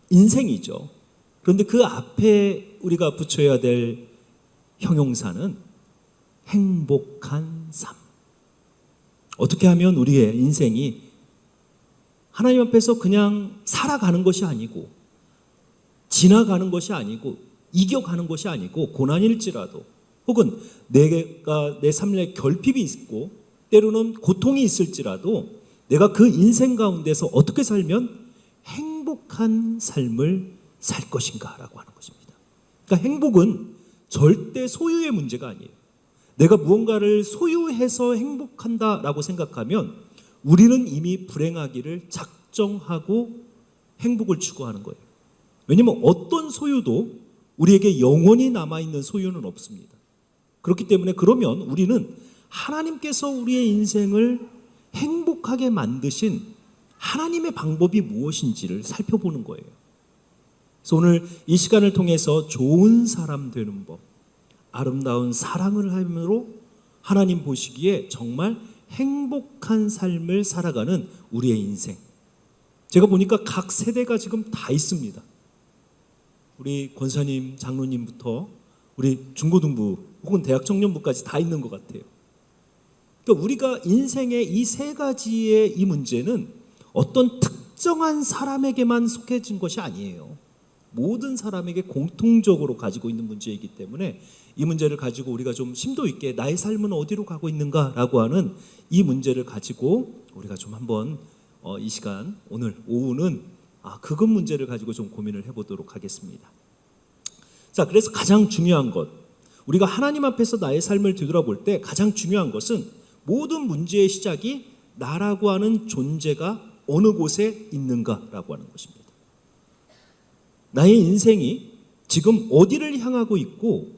인생이죠. 그런데 그 앞에 우리가 붙여야 될 형용사는 행복한 삶. 어떻게 하면 우리의 인생이 하나님 앞에서 그냥 살아가는 것이 아니고, 지나가는 것이 아니고, 이겨가는 것이 아니고, 고난일지라도 혹은 내가 내 삶에 결핍이 있고 때로는 고통이 있을지라도 내가 그 인생 가운데서 어떻게 살면 행복한 삶을 살 것인가 라고 하는 것입니다. 그러니까 행복은 절대 소유의 문제가 아니에요. 내가 무언가를 소유해서 행복한다라고 생각하면 우리는 이미 불행하기를 작정하고 행복을 추구하는 거예요. 왜냐하면 어떤 소유도 우리에게 영원히 남아있는 소유는 없습니다. 그렇기 때문에 그러면 우리는 하나님께서 우리의 인생을 행복하게 만드신 하나님의 방법이 무엇인지를 살펴보는 거예요. 그래서 오늘 이 시간을 통해서 좋은 사람 되는 법, 아름다운 사랑을 함으로 하나님 보시기에 정말 행복한 삶을 살아가는 우리의 인생. 제가 보니까 각 세대가 지금 다 있습니다. 우리 권사님, 장로님부터 우리 중고등부 혹은 대학 청년부까지 다 있는 것 같아요. 그러니까 우리가 인생의 이 세 가지의 이 문제는 어떤 특정한 사람에게만 속해진 것이 아니에요. 모든 사람에게 공통적으로 가지고 있는 문제이기 때문에 이 문제를 가지고 우리가 좀 심도 있게 나의 삶은 어디로 가고 있는가라고 하는 이 문제를 가지고 우리가 좀 한번 이 시간 오늘 오후는 그것 문제를 가지고 좀 고민을 해보도록 하겠습니다. 자, 그래서 가장 중요한 것, 우리가 하나님 앞에서 나의 삶을 뒤돌아볼 때 가장 중요한 것은 모든 문제의 시작이 나라고 하는 존재가 어느 곳에 있는가라고 하는 것입니다. 나의 인생이 지금 어디를 향하고 있고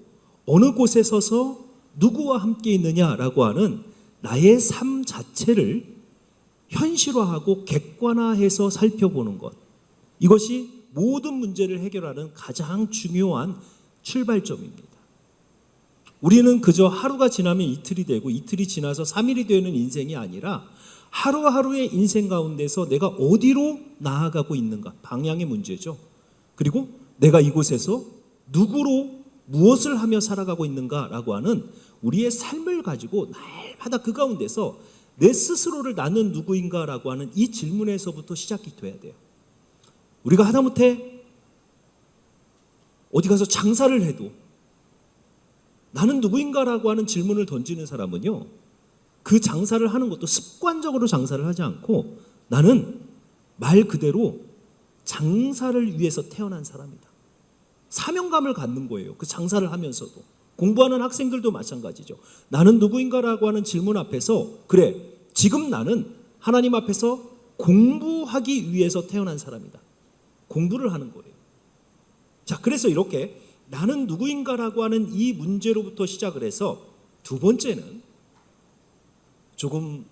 어느 곳에 서서 누구와 함께 있느냐라고 하는 나의 삶 자체를 현실화하고 객관화해서 살펴보는 것, 이것이 모든 문제를 해결하는 가장 중요한 출발점입니다. 우리는 그저 하루가 지나면 이틀이 되고 이틀이 지나서 3일이 되는 인생이 아니라 하루하루의 인생 가운데서 내가 어디로 나아가고 있는가, 방향의 문제죠. 그리고 내가 이곳에서 누구로 무엇을 하며 살아가고 있는가라고 하는 우리의 삶을 가지고 날마다 그 가운데서 내 스스로를 나는 누구인가라고 하는 이 질문에서부터 시작이 돼야 돼요. 우리가 하다못해 어디 가서 장사를 해도 나는 누구인가라고 하는 질문을 던지는 사람은요, 그 장사를 하는 것도 습관적으로 장사를 하지 않고 나는 말 그대로 장사를 위해서 태어난 사람이다. 사명감을 갖는 거예요. 그 장사를 하면서도. 공부하는 학생들도 마찬가지죠. 나는 누구인가라고 하는 질문 앞에서 그래, 지금 나는 하나님 앞에서 공부하기 위해서 태어난 사람이다. 공부를 하는 거예요. 자, 그래서 이렇게 나는 누구인가라고 하는 이 문제로부터 시작을 해서 두 번째는 조금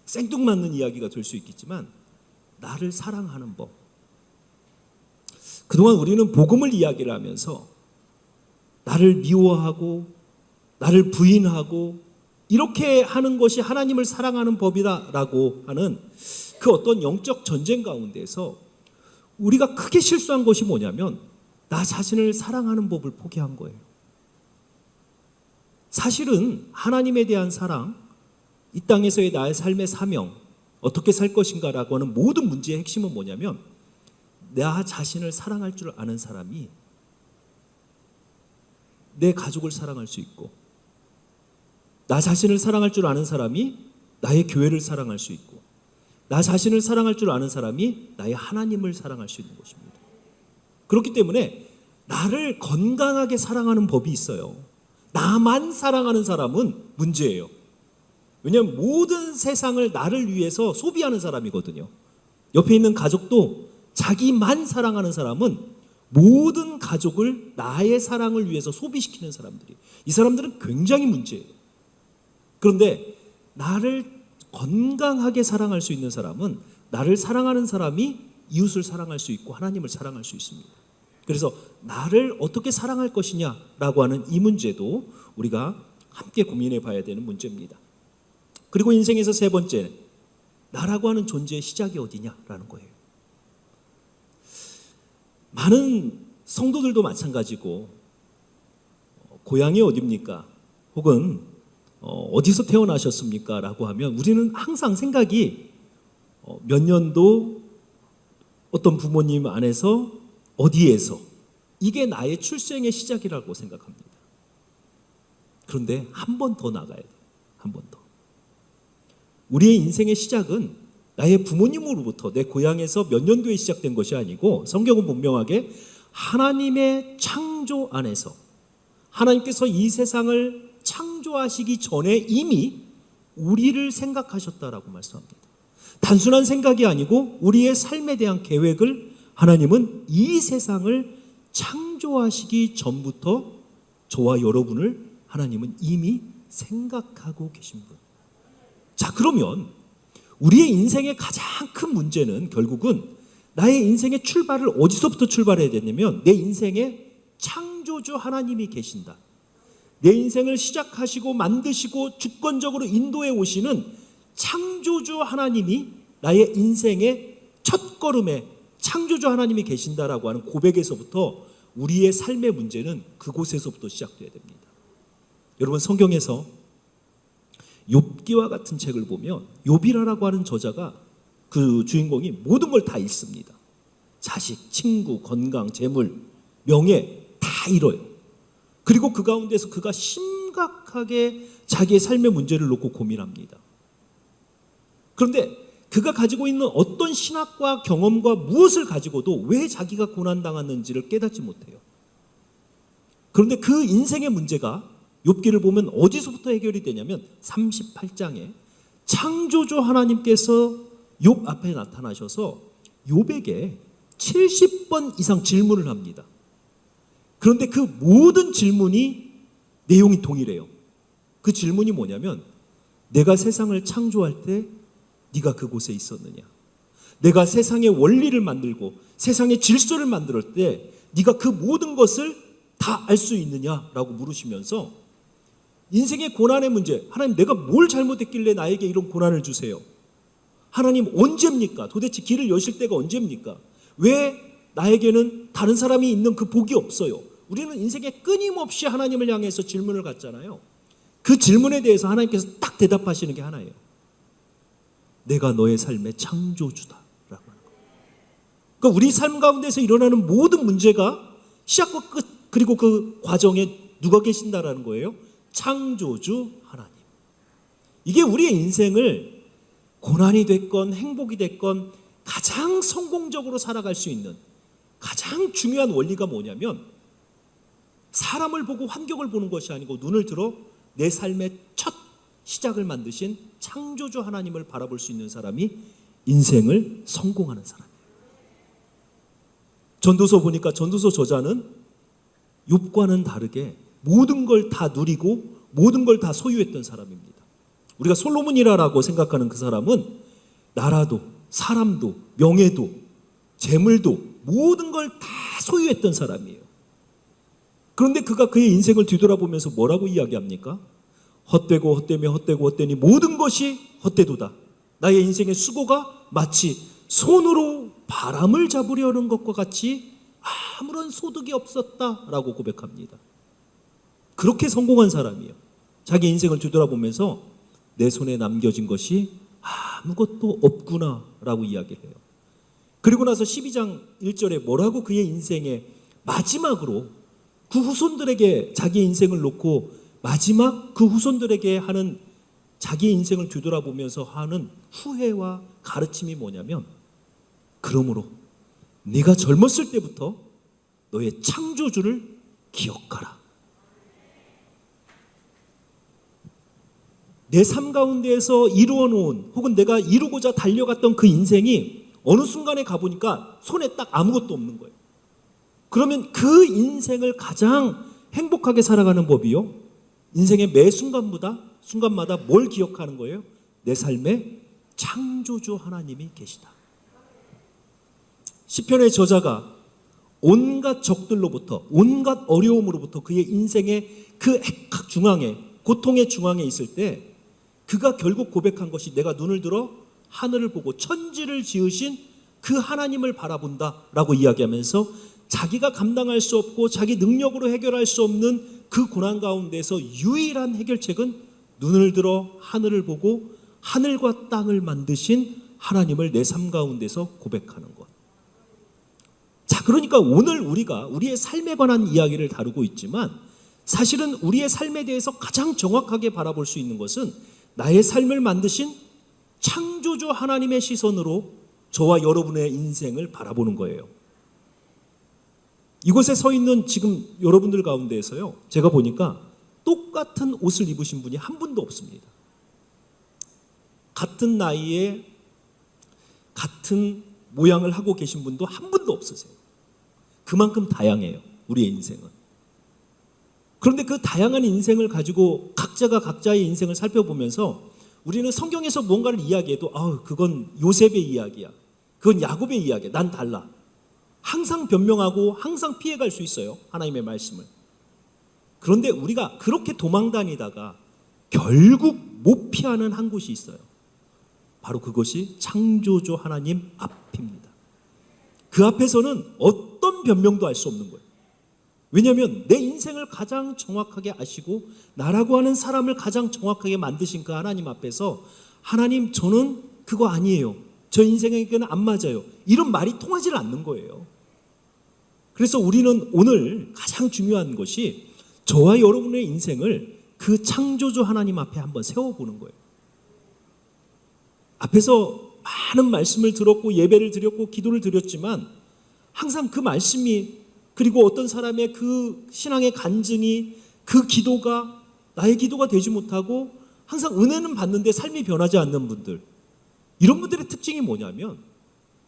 생뚱맞는 이야기가 될 수 있겠지만 나를 사랑하는 법. 그동안 우리는 복음을 이야기를 하면서 나를 미워하고 나를 부인하고 이렇게 하는 것이 하나님을 사랑하는 법이다라고 하는 그 어떤 영적 전쟁 가운데서 우리가 크게 실수한 것이 뭐냐면 나 자신을 사랑하는 법을 포기한 거예요. 사실은 하나님에 대한 사랑, 이 땅에서의 나의 삶의 사명, 어떻게 살 것인가라고 하는 모든 문제의 핵심은 뭐냐면 나 자신을 사랑할 줄 아는 사람이 내 가족을 사랑할 수 있고, 나 자신을 사랑할 줄 아는 사람이 나의 교회를 사랑할 수 있고, 나 자신을 사랑할 줄 아는 사람이 나의 하나님을 사랑할 수 있는 것입니다. 그렇기 때문에 나를 건강하게 사랑하는 법이 있어요. 나만 사랑하는 사람은 문제예요. 왜냐하면 모든 세상을 나를 위해서 소비하는 사람이거든요. 옆에 있는 가족도 자기만 사랑하는 사람은 모든 가족을 나의 사랑을 위해서 소비시키는 사람들이에요. 이 사람들은 굉장히 문제예요. 그런데 나를 건강하게 사랑할 수 있는 사람은 나를 사랑하는 사람이 이웃을 사랑할 수 있고 하나님을 사랑할 수 있습니다. 그래서 나를 어떻게 사랑할 것이냐라고 하는 이 문제도 우리가 함께 고민해 봐야 되는 문제입니다. 그리고 인생에서 세 번째, 나라고 하는 존재의 시작이 어디냐라는 거예요. 많은 성도들도 마찬가지고 고향이 어디입니까? 혹은 어디서 태어나셨습니까? 라고 하면 우리는 항상 생각이 몇 년도 어떤 부모님 안에서 어디에서 이게 나의 출생의 시작이라고 생각합니다. 그런데 한 번 더 나가야 돼요. 한 번 더. 우리의 인생의 시작은 나의 부모님으로부터 내 고향에서 몇 년도에 시작된 것이 아니고 성경은 분명하게 하나님의 창조 안에서 하나님께서 이 세상을 창조하시기 전에 이미 우리를 생각하셨다라고 말씀합니다. 단순한 생각이 아니고 우리의 삶에 대한 계획을 하나님은 이 세상을 창조하시기 전부터 저와 여러분을 하나님은 이미 생각하고 계신 분. 자, 그러면 우리의 인생의 가장 큰 문제는 결국은 나의 인생의 출발을 어디서부터 출발해야 되냐면 내 인생의 창조주 하나님이 계신다. 내 인생을 시작하시고 만드시고 주권적으로 인도해 오시는 창조주 하나님이 나의 인생의 첫걸음에 창조주 하나님이 계신다라고 하는 고백에서부터 우리의 삶의 문제는 그곳에서부터 시작돼야 됩니다. 여러분, 성경에서 욥기와 같은 책을 보면 욥이라고 하는 저자가 그 주인공이 모든 걸 다 잃습니다. 자식, 친구, 건강, 재물, 명예 다 잃어요. 그리고 그 가운데서 그가 심각하게 자기의 삶의 문제를 놓고 고민합니다. 그런데 그가 가지고 있는 어떤 신학과 경험과 무엇을 가지고도 왜 자기가 고난당했는지를 깨닫지 못해요. 그런데 그 인생의 문제가 욥기를 보면 어디서부터 해결이 되냐면 38장에 창조주 하나님께서 욥 앞에 나타나셔서 욥에게 70번 이상 질문을 합니다. 그런데 그 모든 질문이 내용이 동일해요. 그 질문이 뭐냐면 내가 세상을 창조할 때 네가 그곳에 있었느냐? 내가 세상의 원리를 만들고 세상의 질서를 만들 때 네가 그 모든 것을 다 알 수 있느냐라고 물으시면서 인생의 고난의 문제, 하나님 내가 뭘 잘못했길래 나에게 이런 고난을 주세요? 하나님 언제입니까? 도대체 길을 여실 때가 언제입니까? 왜 나에게는 다른 사람이 있는 그 복이 없어요? 우리는 인생에 끊임없이 하나님을 향해서 질문을 갖잖아요. 그 질문에 대해서 하나님께서 딱 대답하시는 게 하나예요. 내가 너의 삶의 창조주다 라고 하는 거예요. 그러니까 우리 삶 가운데서 일어나는 모든 문제가 시작과 끝 그리고 그 과정에 누가 계신다라는 거예요? 창조주 하나님. 이게 우리의 인생을 고난이 됐건 행복이 됐건 가장 성공적으로 살아갈 수 있는 가장 중요한 원리가 뭐냐면 사람을 보고 환경을 보는 것이 아니고 눈을 들어 내 삶의 첫 시작을 만드신 창조주 하나님을 바라볼 수 있는 사람이 인생을 성공하는 사람이에요. 전도서 보니까 전도서 저자는 욥과는 다르게 모든 걸 다 누리고 모든 걸 다 소유했던 사람입니다. 우리가 솔로몬이라고 생각하는 그 사람은 나라도 사람도 명예도 재물도 모든 걸 다 소유했던 사람이에요. 그런데 그가 그의 인생을 뒤돌아보면서 뭐라고 이야기합니까? 헛되고 헛되며 헛되고 헛되니 모든 것이 헛되도다. 나의 인생의 수고가 마치 손으로 바람을 잡으려는 것과 같이 아무런 소득이 없었다라고 고백합니다. 그렇게 성공한 사람이에요. 자기 인생을 뒤돌아보면서 내 손에 남겨진 것이 아무것도 없구나라고 이야기를 해요. 그리고 나서 12장 1절에 뭐라고 그의 인생의 마지막으로 그 후손들에게 자기 인생을 놓고 마지막 그 후손들에게 하는 자기 인생을 뒤돌아보면서 하는 후회와 가르침이 뭐냐면 그러므로 네가 젊었을 때부터 너의 창조주를 기억하라. 내 삶 가운데에서 이루어 놓은 혹은 내가 이루고자 달려갔던 그 인생이 어느 순간에 가보니까 손에 딱 아무것도 없는 거예요. 그러면 그 인생을 가장 행복하게 살아가는 법이요. 인생의 매 순간마다 뭘 기억하는 거예요? 내 삶에 창조주 하나님이 계시다. 시편의 저자가 온갖 적들로부터 온갖 어려움으로부터 그의 인생의 그 핵 중앙에 고통의 중앙에 있을 때 그가 결국 고백한 것이 내가 눈을 들어 하늘을 보고 천지를 지으신 그 하나님을 바라본다라고 이야기하면서 자기가 감당할 수 없고 자기 능력으로 해결할 수 없는 그 고난 가운데서 유일한 해결책은 눈을 들어 하늘을 보고 하늘과 땅을 만드신 하나님을 내 삶 가운데서 고백하는 것. 자, 그러니까 오늘 우리가 우리의 삶에 관한 이야기를 다루고 있지만 사실은 우리의 삶에 대해서 가장 정확하게 바라볼 수 있는 것은 나의 삶을 만드신 창조주 하나님의 시선으로 저와 여러분의 인생을 바라보는 거예요. 이곳에 서 있는 지금 여러분들 가운데에서요, 제가 보니까 똑같은 옷을 입으신 분이 한 분도 없습니다. 같은 나이에 같은 모양을 하고 계신 분도 한 분도 없으세요. 그만큼 다양해요, 우리의 인생은. 그런데 그 다양한 인생을 가지고 각자가 각자의 인생을 살펴보면서 우리는 성경에서 무언가를 이야기해도 그건 요셉의 이야기야, 그건 야곱의 이야기야, 난 달라. 항상 변명하고 항상 피해갈 수 있어요, 하나님의 말씀을. 그런데 우리가 그렇게 도망다니다가 결국 못 피하는 한 곳이 있어요. 바로 그것이 창조주 하나님 앞입니다. 그 앞에서는 어떤 변명도 할 수 없는 거예요. 왜냐하면 내 인생을 가장 정확하게 아시고 나라고 하는 사람을 가장 정확하게 만드신 그 하나님 앞에서 하나님, 저는 그거 아니에요, 저 인생에게는 안 맞아요, 이런 말이 통하지 않는 거예요. 그래서 우리는 오늘 가장 중요한 것이 저와 여러분의 인생을 그 창조주 하나님 앞에 한번 세워보는 거예요. 앞에서 많은 말씀을 들었고 예배를 드렸고 기도를 드렸지만 항상 그 말씀이, 그리고 어떤 사람의 그 신앙의 간증이, 그 기도가 나의 기도가 되지 못하고 항상 은혜는 받는데 삶이 변하지 않는 분들, 이런 분들의 특징이 뭐냐면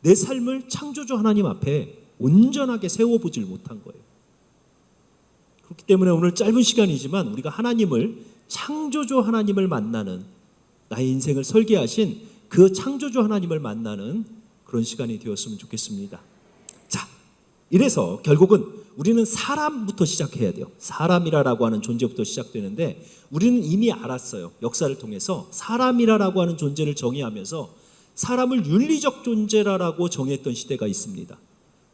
내 삶을 창조주 하나님 앞에 온전하게 세워보질 못한 거예요. 그렇기 때문에 오늘 짧은 시간이지만 우리가 하나님을, 창조주 하나님을 만나는, 나의 인생을 설계하신 그 창조주 하나님을 만나는 그런 시간이 되었으면 좋겠습니다. 자, 이래서 결국은 우리는 사람부터 시작해야 돼요. 사람이라고 하는 존재부터 시작되는데 우리는 이미 알았어요. 역사를 통해서 사람이라고 하는 존재를 정의하면서 사람을 윤리적 존재라고 정했던 시대가 있습니다.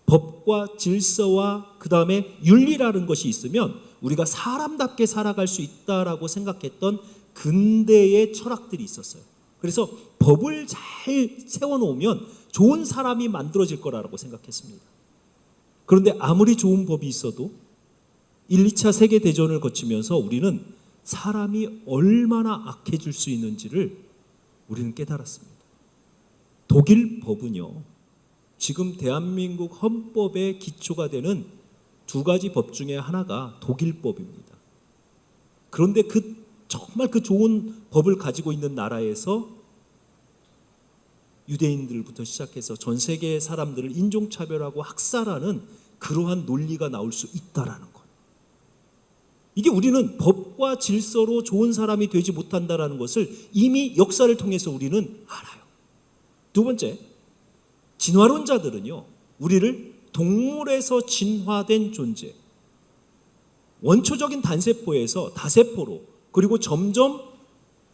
법과 질서와 그 다음에 윤리라는 것이 있으면 우리가 사람답게 살아갈 수 있다라고 생각했던 근대의 철학들이 있었어요. 그래서 법을 잘 세워놓으면 좋은 사람이 만들어질 거라고 생각했습니다. 그런데 아무리 좋은 법이 있어도 1, 2차 세계대전을 거치면서 우리는 사람이 얼마나 악해질 수 있는지를 우리는 깨달았습니다. 독일 법은요, 지금 대한민국 헌법의 기초가 되는 두 가지 법 중에 하나가 독일법입니다. 그런데 정말 그 좋은 법을 가지고 있는 나라에서 유대인들부터 시작해서 전 세계의 사람들을 인종차별하고 학살하는 그러한 논리가 나올 수 있다라는 것. 이게 우리는 법과 질서로 좋은 사람이 되지 못한다라는 것을 이미 역사를 통해서 우리는 알아요. 두 번째, 진화론자들은요, 우리를 동물에서 진화된 존재, 원초적인 단세포에서 다세포로, 그리고 점점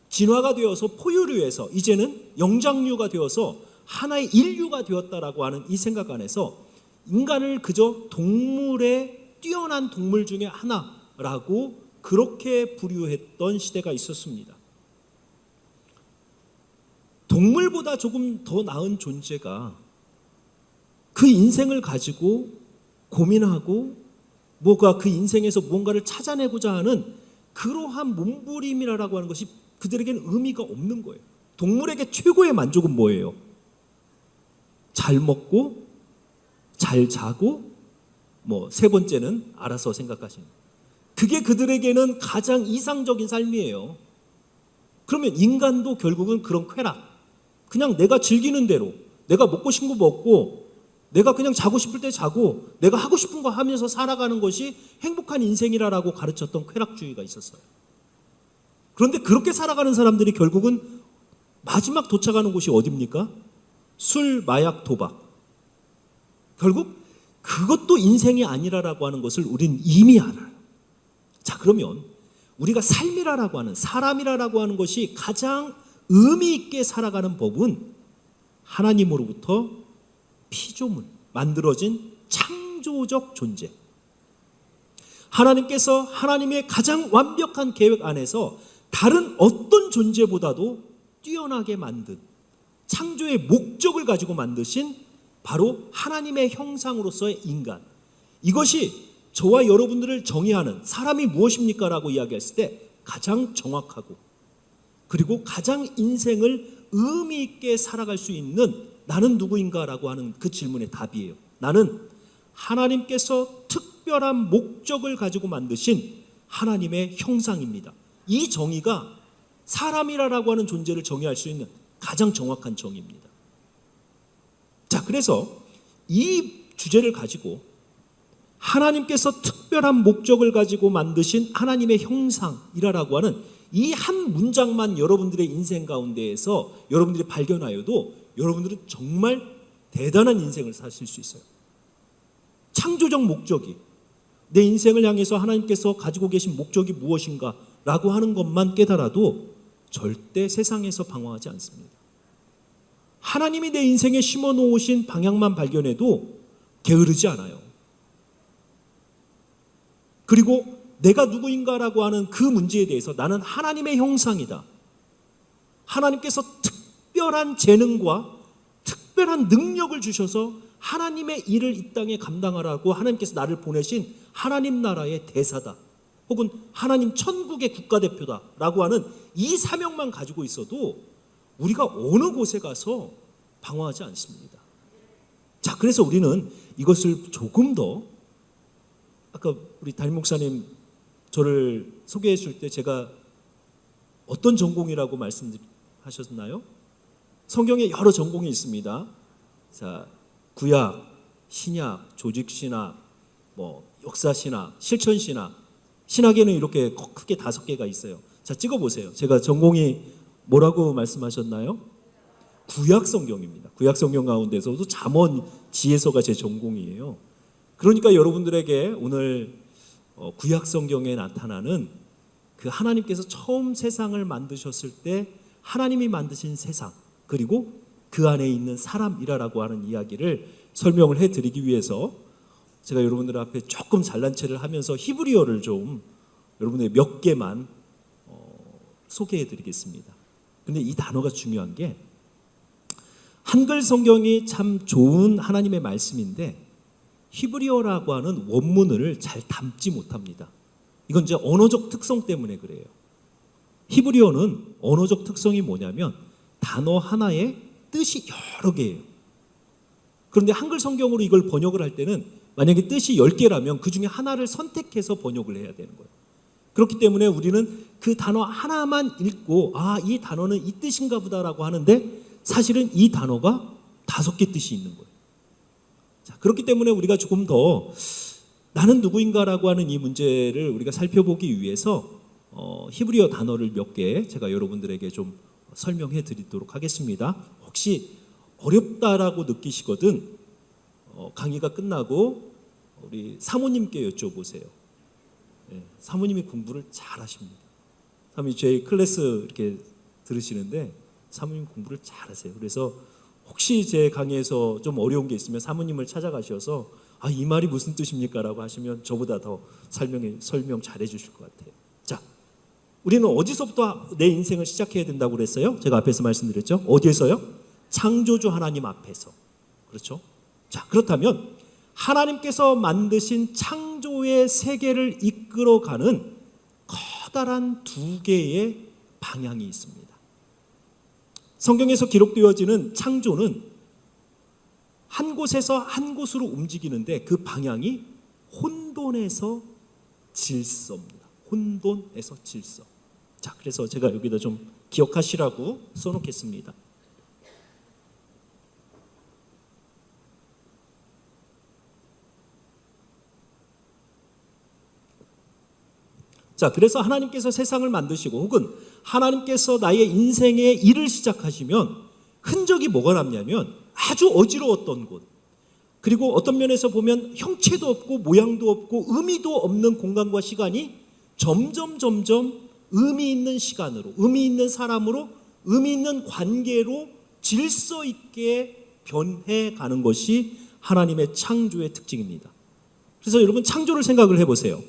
진화가 되어서 포유류에서 이제는 영장류가 되어서 하나의 인류가 되었다라고 하는 이 생각 안에서 인간을 그저 동물의 뛰어난 동물 중에 하나라고 그렇게 부류했던 시대가 있었습니다. 동물보다 조금 더 나은 존재가 그 인생을 가지고 고민하고 뭐가 그 인생에서 무언가를 찾아내고자 하는 그러한 몸부림이라고 하는 것이 그들에게는 의미가 없는 거예요. 동물에게 최고의 만족은 뭐예요? 잘 먹고 잘 자고 세 번째는 알아서 생각하시는, 그게 그들에게는 가장 이상적인 삶이에요. 그러면 인간도 결국은 그런 쾌락, 그냥 내가 즐기는 대로, 내가 먹고 싶은 거 먹고, 내가 그냥 자고 싶을 때 자고, 내가 하고 싶은 거 하면서 살아가는 것이 행복한 인생이라고 가르쳤던 쾌락주의가 있었어요. 그런데 그렇게 살아가는 사람들이 결국은 마지막 도착하는 곳이 어디입니까? 술, 마약, 도박. 결국 그것도 인생이 아니라고 하는 것을 우린 이미 알아요. 자, 그러면 우리가 삶이라고 하는, 사람이라고 하는 것이 가장 의미 있게 살아가는 법은 하나님으로부터 피조물, 만들어진 창조적 존재. 하나님께서 하나님의 가장 완벽한 계획 안에서 다른 어떤 존재보다도 뛰어나게 만든 창조의 목적을 가지고 만드신 바로 하나님의 형상으로서의 인간. 이것이 저와 여러분들을 정의하는 사람이 무엇입니까? 라고 이야기했을 때 가장 정확하고 그리고 가장 인생을 의미 있게 살아갈 수 있는 나는 누구인가? 라고 하는 그 질문의 답이에요. 나는 하나님께서 특별한 목적을 가지고 만드신 하나님의 형상입니다. 이 정의가 사람이라고 하는 존재를 정의할 수 있는 가장 정확한 정의입니다. 자, 그래서 이 주제를 가지고 하나님께서 특별한 목적을 가지고 만드신 하나님의 형상이라고 하는 이 한 문장만 여러분들의 인생 가운데에서 여러분들이 발견하여도 여러분들은 정말 대단한 인생을 사실 수 있어요. 창조적 목적이 내 인생을 향해서 하나님께서 가지고 계신 목적이 무엇인가 라고 하는 것만 깨달아도 절대 세상에서 방황하지 않습니다. 하나님이 내 인생에 심어 놓으신 방향만 발견해도 게으르지 않아요. 그리고 내가 누구인가라고 하는 그 문제에 대해서 나는 하나님의 형상이다. 하나님께서 특별한 재능과 특별한 능력을 주셔서 하나님의 일을 이 땅에 감당하라고 하나님께서 나를 보내신 하나님 나라의 대사다. 혹은 하나님 천국의 국가대표다라고 하는 이 사명만 가지고 있어도 우리가 어느 곳에 가서 방황하지 않습니다. 자, 그래서 우리는 이것을 조금 더 아까 우리 담임 목사님 저를 소개해 줄 때 제가 어떤 전공이라고 말씀하셨나요? 성경에 여러 전공이 있습니다. 자, 구약, 신약, 조직신학, 역사신학, 실천신학, 신학에는 이렇게 크게 5개가 있어요. 자, 찍어보세요. 제가 전공이 뭐라고 말씀하셨나요? 구약성경입니다. 구약성경 가운데서도 잠언 지혜서가 제 전공이에요. 그러니까 여러분들에게 오늘 구약성경에 나타나는 그 하나님께서 처음 세상을 만드셨을 때 하나님이 만드신 세상 그리고 그 안에 있는 사람이라고 하는 이야기를 설명을 해드리기 위해서 제가 여러분들 앞에 조금 잘난 체를 하면서 히브리어를 좀 여러분의 몇 개만 소개해드리겠습니다. 근데 이 단어가 중요한 게 한글 성경이 참 좋은 하나님의 말씀인데 히브리어라고 하는 원문을 잘 담지 못합니다. 이건 이제 언어적 특성 때문에 그래요. 히브리어는 언어적 특성이 뭐냐면 단어 하나에 뜻이 여러 개예요. 그런데 한글 성경으로 이걸 번역을 할 때는 만약에 뜻이 10개라면 그 중에 하나를 선택해서 번역을 해야 되는 거예요. 그렇기 때문에 우리는 그 단어 하나만 읽고 이 단어는 이 뜻인가 보다라고 하는데 사실은 이 단어가 5개 뜻이 있는 거예요. 자, 그렇기 때문에 우리가 조금 더 나는 누구인가라고 하는 이 문제를 우리가 살펴보기 위해서 히브리어 단어를 몇 개 제가 여러분들에게 좀 설명해 드리도록 하겠습니다. 혹시 어렵다라고 느끼시거든 강의가 끝나고 우리 사모님께 여쭤보세요. 네, 사모님이 공부를 잘하십니다. 사모님 제 클래스 이렇게 들으시는데 사모님 공부를 잘하세요. 그래서 혹시 제 강의에서 좀 어려운 게 있으면 사모님을 찾아가셔서 이 말이 무슨 뜻입니까? 라고 하시면 저보다 더 설명 잘해 주실 것 같아요. 자, 우리는 어디서부터 내 인생을 시작해야 된다고 그랬어요? 제가 앞에서 말씀드렸죠? 어디에서요? 창조주 하나님 앞에서. 그렇죠? 자, 그렇다면 하나님께서 만드신 창조의 세계를 이끌어가는 커다란 2개의 방향이 있습니다. 성경에서 기록되어지는 창조는 한 곳에서 한 곳으로 움직이는데 그 방향이 혼돈에서 질서입니다. 혼돈에서 질서. 자, 그래서 제가 여기다 좀 기억하시라고 써놓겠습니다. 자, 그래서 하나님께서 세상을 만드시고 혹은 하나님께서 나의 인생의 일을 시작하시면 흔적이 뭐가 남냐면 아주 어지러웠던 곳, 그리고 어떤 면에서 보면 형체도 없고 모양도 없고 의미도 없는 공간과 시간이 점점 의미 있는 시간으로, 의미 있는 사람으로, 의미 있는 관계로 질서 있게 변해가는 것이 하나님의 창조의 특징입니다. 그래서 여러분 창조를 생각을 해보세요.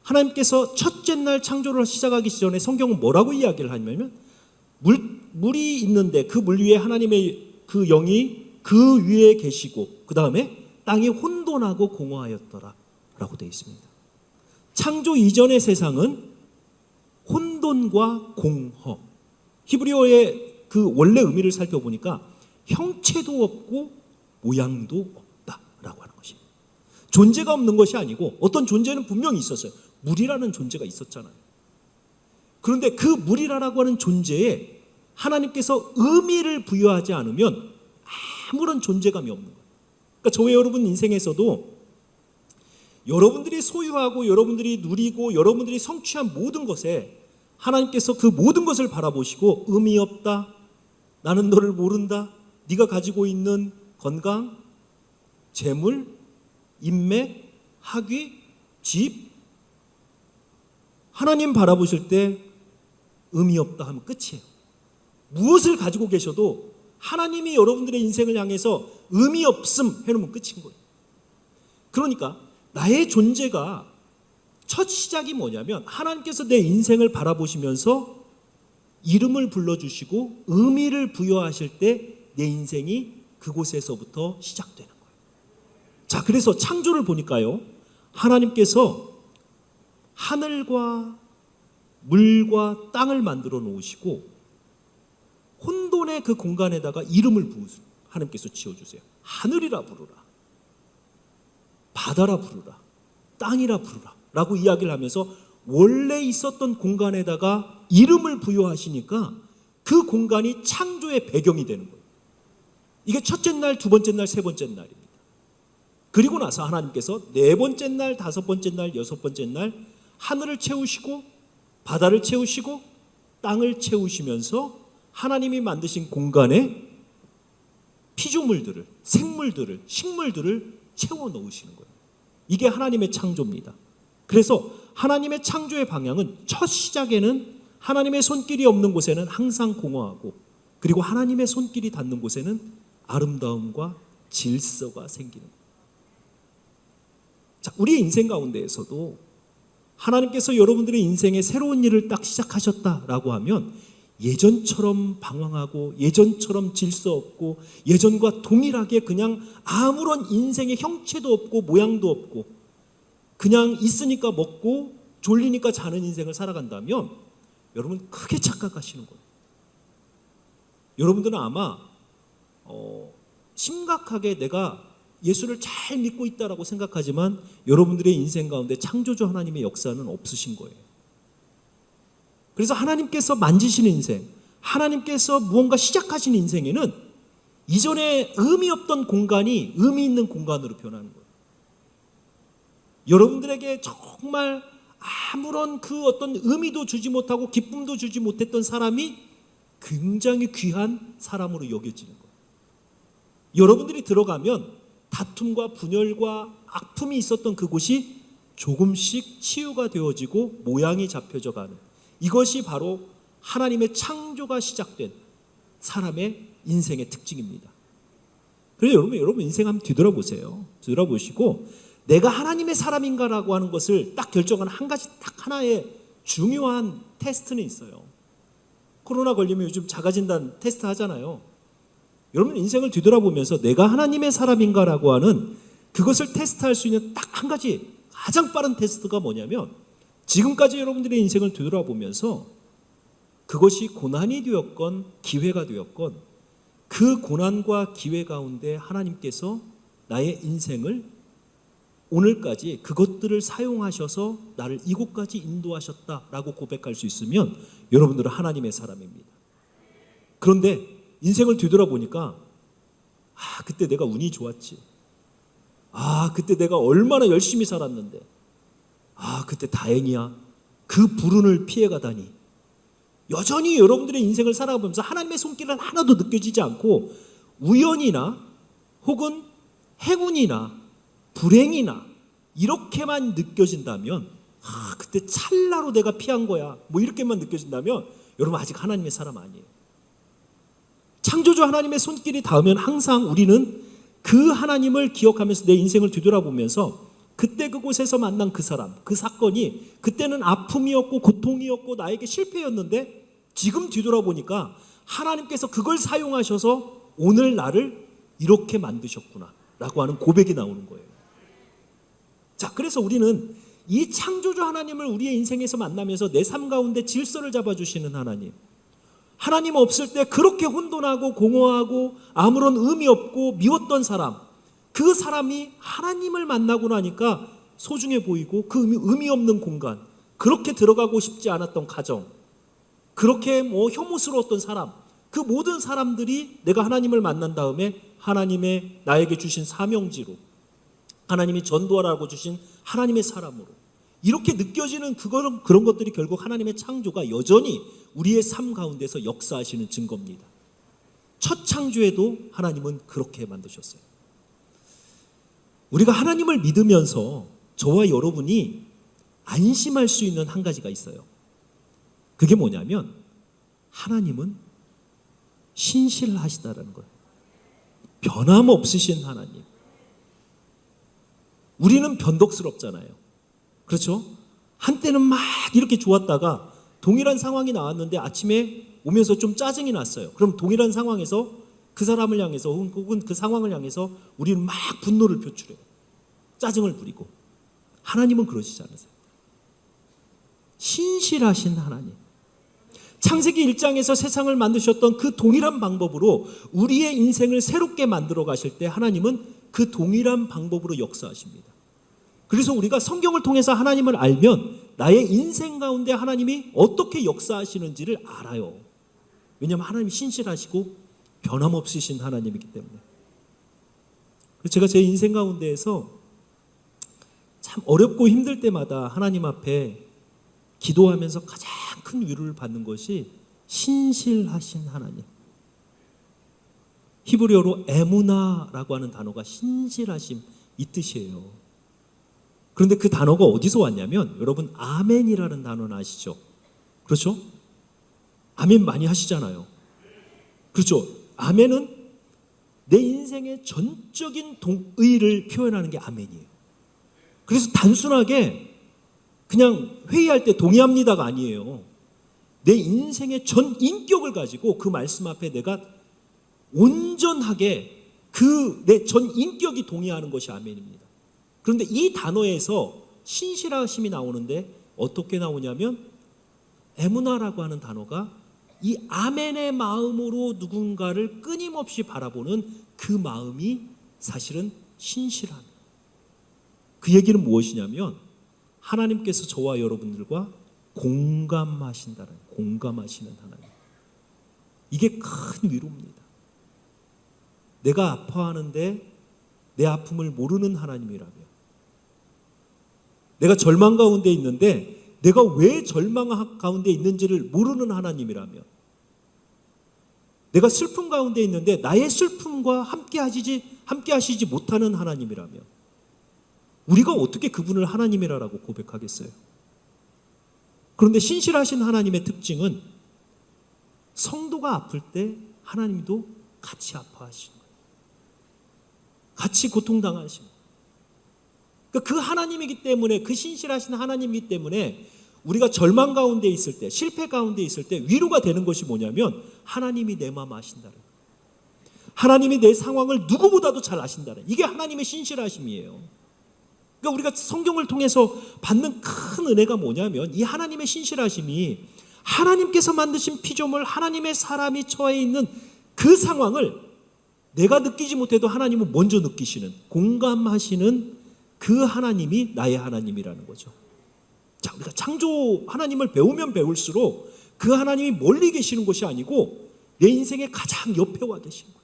하나님께서 첫째 날 창조를 시작하기 전에 성경은 뭐라고 이야기를 하냐면 물이 있는데 그 물 위에 하나님의 그 영이 그 위에 계시고 그 다음에 땅이 혼돈하고 공허하였더라 라고 되어 있습니다. 창조 이전의 세상은 혼돈과 공허, 히브리어의 그 원래 의미를 살펴보니까 형체도 없고 모양도 없다라고 하는 것입니다. 존재가 없는 것이 아니고 어떤 존재는 분명히 있었어요. 물이라는 존재가 있었잖아요. 그런데 그 물이라고 하는 존재에 하나님께서 의미를 부여하지 않으면 아무런 존재감이 없는 거예요. 그러니까 저와 여러분 인생에서도 여러분들이 소유하고 여러분들이 누리고 여러분들이 성취한 모든 것에 하나님께서 그 모든 것을 바라보시고 의미 없다, 나는 너를 모른다, 네가 가지고 있는 건강, 재물, 인맥, 학위, 집, 하나님 바라보실 때 의미 없다 하면 끝이에요. 무엇을 가지고 계셔도 하나님이 여러분들의 인생을 향해서 의미 없음 해놓으면 끝인 거예요. 그러니까 나의 존재가 첫 시작이 뭐냐면 하나님께서 내 인생을 바라보시면서 이름을 불러주시고 의미를 부여하실 때 내 인생이 그곳에서부터 시작되는 거예요. 자, 그래서 창조를 보니까요, 하나님께서 하늘과 물과 땅을 만들어 놓으시고 혼돈의 그 공간에다가 이름을 하나님께서 지어주세요. 하늘이라 부르라, 바다라 부르라, 땅이라 부르라 라고 이야기를 하면서 원래 있었던 공간에다가 이름을 부여하시니까 그 공간이 창조의 배경이 되는 거예요. 이게 첫째 날, 두 번째 날, 세 번째 날입니다. 그리고 나서 하나님께서 네 번째 날, 다섯 번째 날, 여섯 번째 날 하늘을 채우시고 바다를 채우시고 땅을 채우시면서 하나님이 만드신 공간에 피조물들을, 생물들을, 식물들을 채워 넣으시는 거예요. 이게 하나님의 창조입니다. 그래서 하나님의 창조의 방향은 첫 시작에는 하나님의 손길이 없는 곳에는 항상 공허하고, 그리고 하나님의 손길이 닿는 곳에는 아름다움과 질서가 생기는 거예요. 자, 우리의 인생 가운데에서도 하나님께서 여러분들의 인생에 새로운 일을 딱 시작하셨다라고 하면 예전처럼 방황하고 예전처럼 질서 없고 예전과 동일하게 그냥 아무런 인생의 형체도 없고 모양도 없고 그냥 있으니까 먹고 졸리니까 자는 인생을 살아간다면 여러분 크게 착각하시는 거예요. 여러분들은 아마 심각하게 내가 예수를 잘 믿고 있다라고 생각하지만 여러분들의 인생 가운데 창조주 하나님의 역사는 없으신 거예요. 그래서 하나님께서 만지시는 인생, 하나님께서 무언가 시작하신 인생에는 이전에 의미 없던 공간이 의미 있는 공간으로 변하는 거예요. 여러분들에게 정말 아무런 그 어떤 의미도 주지 못하고 기쁨도 주지 못했던 사람이 굉장히 귀한 사람으로 여겨지는 거예요. 여러분들이 들어가면 다툼과 분열과 아픔이 있었던 그곳이 조금씩 치유가 되어지고 모양이 잡혀져 가는, 이것이 바로 하나님의 창조가 시작된 사람의 인생의 특징입니다. 그래서 여러분 인생 한번 뒤돌아보세요. 뒤돌아보시고 내가 하나님의 사람인가라고 하는 것을 딱 결정하는 한 가지 딱 하나의 중요한 테스트는 있어요. 코로나 걸리면 요즘 자가진단 테스트 하잖아요. 여러분 인생을 뒤돌아보면서 내가 하나님의 사람인가라고 하는 그것을 테스트할 수 있는 딱 한 가지 가장 빠른 테스트가 뭐냐면, 지금까지 여러분들의 인생을 뒤돌아보면서 그것이 고난이 되었건 기회가 되었건 그 고난과 기회 가운데 하나님께서 나의 인생을 오늘까지 그것들을 사용하셔서 나를 이곳까지 인도하셨다라고 고백할 수 있으면 여러분들은 하나님의 사람입니다. 그런데 인생을 뒤돌아보니까 그때 내가 운이 좋았지, 그때 내가 얼마나 열심히 살았는데, 그때 다행이야, 그 불운을 피해가다니, 여전히 여러분들의 인생을 살아가면서 하나님의 손길은 하나도 느껴지지 않고 우연이나 혹은 행운이나 불행이나 이렇게만 느껴진다면, 그때 찰나로 내가 피한 거야, 뭐 이렇게만 느껴진다면 여러분 아직 하나님의 사람 아니에요. 창조주 하나님의 손길이 닿으면 항상 우리는 그 하나님을 기억하면서 내 인생을 뒤돌아보면서 그때 그곳에서 만난 그 사람, 그 사건이 그때는 아픔이었고 고통이었고 나에게 실패였는데 지금 뒤돌아보니까 하나님께서 그걸 사용하셔서 오늘 나를 이렇게 만드셨구나 라고 하는 고백이 나오는 거예요. 자, 그래서 우리는 이 창조주 하나님을 우리의 인생에서 만나면서 내 삶 가운데 질서를 잡아주시는 하나님 없을 때 그렇게 혼돈하고 공허하고 아무런 의미 없고 미웠던 사람, 그 사람이 하나님을 만나고 나니까 소중해 보이고 그 의미 없는 공간, 그렇게 들어가고 싶지 않았던 가정, 그렇게 혐오스러웠던 사람, 그 모든 사람들이 내가 하나님을 만난 다음에 하나님의 나에게 주신 사명지로, 하나님이 전도하라고 주신 하나님의 사람으로 이렇게 느껴지는 그런 것들이 결국 하나님의 창조가 여전히 우리의 삶 가운데서 역사하시는 증거입니다. 첫 창조에도 하나님은 그렇게 만드셨어요. 우리가 하나님을 믿으면서 저와 여러분이 안심할 수 있는 한 가지가 있어요. 그게 뭐냐면 하나님은 신실하시다라는 거예요. 변함없으신 하나님. 우리는 변덕스럽잖아요. 그렇죠? 한때는 막 이렇게 좋았다가 동일한 상황이 나왔는데 아침에 오면서 좀 짜증이 났어요. 그럼 동일한 상황에서 그 사람을 향해서 혹은 그 상황을 향해서 우리는 막 분노를 표출해요. 짜증을 부리고. 하나님은 그러시지 않으세요. 신실하신 하나님. 창세기 1장에서 세상을 만드셨던 그 동일한 방법으로 우리의 인생을 새롭게 만들어 가실 때 하나님은 그 동일한 방법으로 역사하십니다. 그래서 우리가 성경을 통해서 하나님을 알면 나의 인생 가운데 하나님이 어떻게 역사하시는지를 알아요. 왜냐하면 하나님이 신실하시고 변함없으신 하나님이기 때문에. 제가 제 인생 가운데에서 참 어렵고 힘들 때마다 하나님 앞에 기도하면서 가장 큰 위로를 받는 것이 신실하신 하나님. 히브리어로 에무나라고 하는 단어가 신실하심 이 뜻이에요. 그런데 그 단어가 어디서 왔냐면 여러분 아멘이라는 단어는 아시죠? 그렇죠? 아멘 많이 하시잖아요. 그렇죠? 아멘은 내 인생의 전적인 동의를 표현하는 게 아멘이에요. 그래서 단순하게 그냥 회의할 때 동의합니다가 아니에요. 내 인생의 전 인격을 가지고 그 말씀 앞에 내가 온전하게 그 내 전 인격이 동의하는 것이 아멘입니다. 그런데 이 단어에서 신실하심이 나오는데 어떻게 나오냐면 에무나라고 하는 단어가 이 아멘의 마음으로 누군가를 끊임없이 바라보는 그 마음이 사실은 신실함. 그 얘기는 무엇이냐면 하나님께서 저와 여러분들과 공감하시는 하나님. 이게 큰 위로입니다. 내가 아파하는데 내 아픔을 모르는 하나님이라면, 내가 절망 가운데 있는데 내가 왜 절망 가운데 있는지를 모르는 하나님이라면, 내가 슬픔 가운데 있는데 나의 슬픔과 함께 하시지 못하는 하나님이라면 우리가 어떻게 그분을 하나님이라고 고백하겠어요? 그런데 신실하신 하나님의 특징은 성도가 아플 때 하나님도 같이 아파하시는 거예요. 같이 고통당하시는 거예요. 그러니까 그 하나님이기 때문에, 그 신실하신 하나님이기 때문에 우리가 절망 가운데 있을 때, 실패 가운데 있을 때 위로가 되는 것이 뭐냐면 하나님이 내 마음 아신다는 거예요. 하나님이 내 상황을 누구보다도 잘 아신다는, 이게 하나님의 신실하심이에요. 그러니까 우리가 성경을 통해서 받는 큰 은혜가 뭐냐면 이 하나님의 신실하심이 하나님께서 만드신 피조물, 하나님의 사람이 처해 있는 그 상황을 내가 느끼지 못해도 하나님은 먼저 느끼시는, 공감하시는 그 하나님이 나의 하나님이라는 거죠. 자, 우리가 창조 하나님을 배우면 배울수록 그 하나님이 멀리 계시는 것이 아니고 내 인생의 가장 옆에 와 계신 거예요.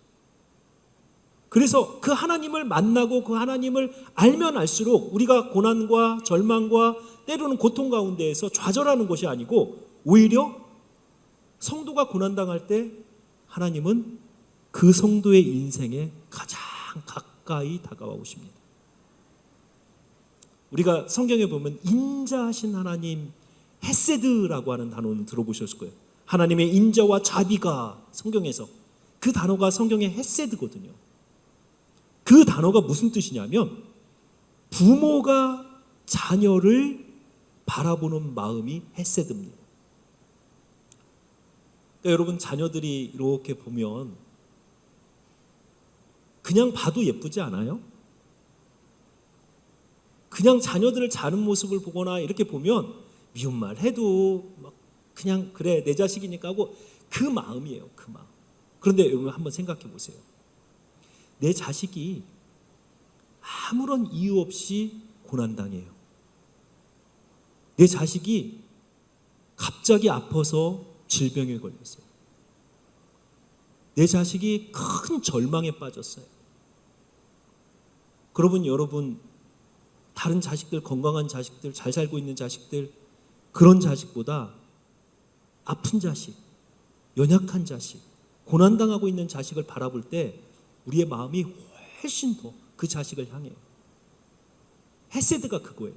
그래서 그 하나님을 만나고 그 하나님을 알면 알수록 우리가 고난과 절망과 때로는 고통 가운데에서 좌절하는 것이 아니고 오히려 성도가 고난당할 때 하나님은 그 성도의 인생에 가장 가까이 다가와 오십니다. 우리가 성경에 보면 인자하신 하나님, 헤세드라고 하는 단어는 들어보셨을 거예요. 하나님의 인자와 자비가 성경에서, 그 단어가 성경의 헤세드거든요. 그 단어가 무슨 뜻이냐면 부모가 자녀를 바라보는 마음이 헤세드입니다. 그러니까 여러분, 자녀들이 이렇게 보면 그냥 봐도 예쁘지 않아요? 그냥 자녀들을 자는 모습을 보거나 이렇게 보면 미운 말 해도 막 그냥 그래 내 자식이니까 하고 그 마음이에요. 그 마음. 그런데 여러분 한번 생각해 보세요. 내 자식이 아무런 이유 없이 고난당해요. 내 자식이 갑자기 아파서 질병에 걸렸어요. 내 자식이 큰 절망에 빠졌어요. 그러면 여러분, 다른 자식들, 건강한 자식들, 잘 살고 있는 자식들, 그런 자식보다 아픈 자식, 연약한 자식, 고난당하고 있는 자식을 바라볼 때 우리의 마음이 훨씬 더 그 자식을 향해요. 헤세드가 그거예요.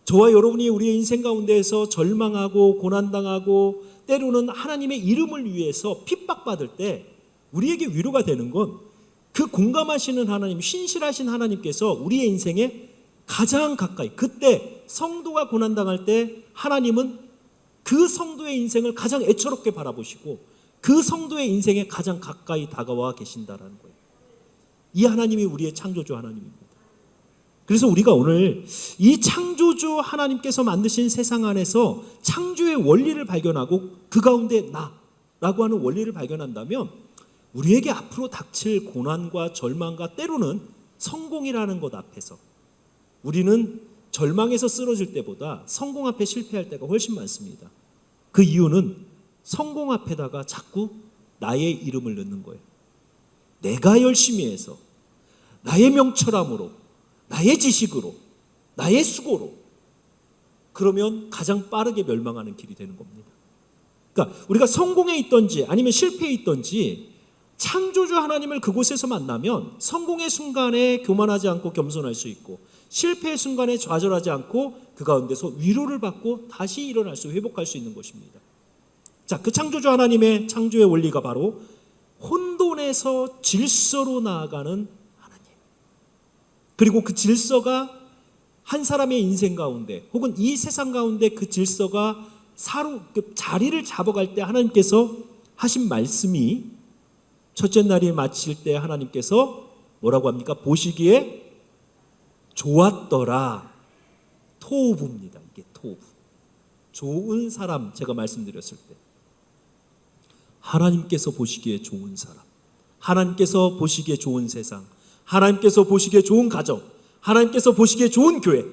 저와 여러분이 우리의 인생 가운데에서 절망하고 고난당하고 때로는 하나님의 이름을 위해서 핍박받을 때 우리에게 위로가 되는 건 그 공감하시는 하나님, 신실하신 하나님께서 우리의 인생에 가장 가까이, 그때 성도가 고난당할 때 하나님은 그 성도의 인생을 가장 애처롭게 바라보시고 그 성도의 인생에 가장 가까이 다가와 계신다라는 거예요. 이 하나님이 우리의 창조주 하나님입니다. 그래서 우리가 오늘 이 창조주 하나님께서 만드신 세상 안에서 창조의 원리를 발견하고 그 가운데 나라고 하는 원리를 발견한다면 우리에게 앞으로 닥칠 고난과 절망과 때로는 성공이라는 것 앞에서 우리는 절망에서 쓰러질 때보다 성공 앞에 실패할 때가 훨씬 많습니다. 그 이유는 성공 앞에다가 자꾸 나의 이름을 넣는 거예요. 내가 열심히 해서 나의 명철함으로, 나의 지식으로, 나의 수고로, 그러면 가장 빠르게 멸망하는 길이 되는 겁니다. 그러니까 우리가 성공에 있든지 아니면 실패에 있든지 창조주 하나님을 그곳에서 만나면 성공의 순간에 교만하지 않고 겸손할 수 있고 실패의 순간에 좌절하지 않고 그 가운데서 위로를 받고 다시 일어날 수, 회복할 수 있는 것입니다. 자, 그 창조주 하나님의 창조의 원리가 바로 혼돈에서 질서로 나아가는 하나님. 그리고 그 질서가 한 사람의 인생 가운데 혹은 이 세상 가운데 그 질서가 자리를 잡아갈 때 하나님께서 하신 말씀이 첫째 날이 마칠 때 하나님께서 뭐라고 합니까? 보시기에 좋았더라. 토부입니다. 이게 토부. 좋은 사람, 제가 말씀드렸을 때 하나님께서 보시기에 좋은 사람, 하나님께서 보시기에 좋은 세상, 하나님께서 보시기에 좋은 가정, 하나님께서 보시기에 좋은 교회,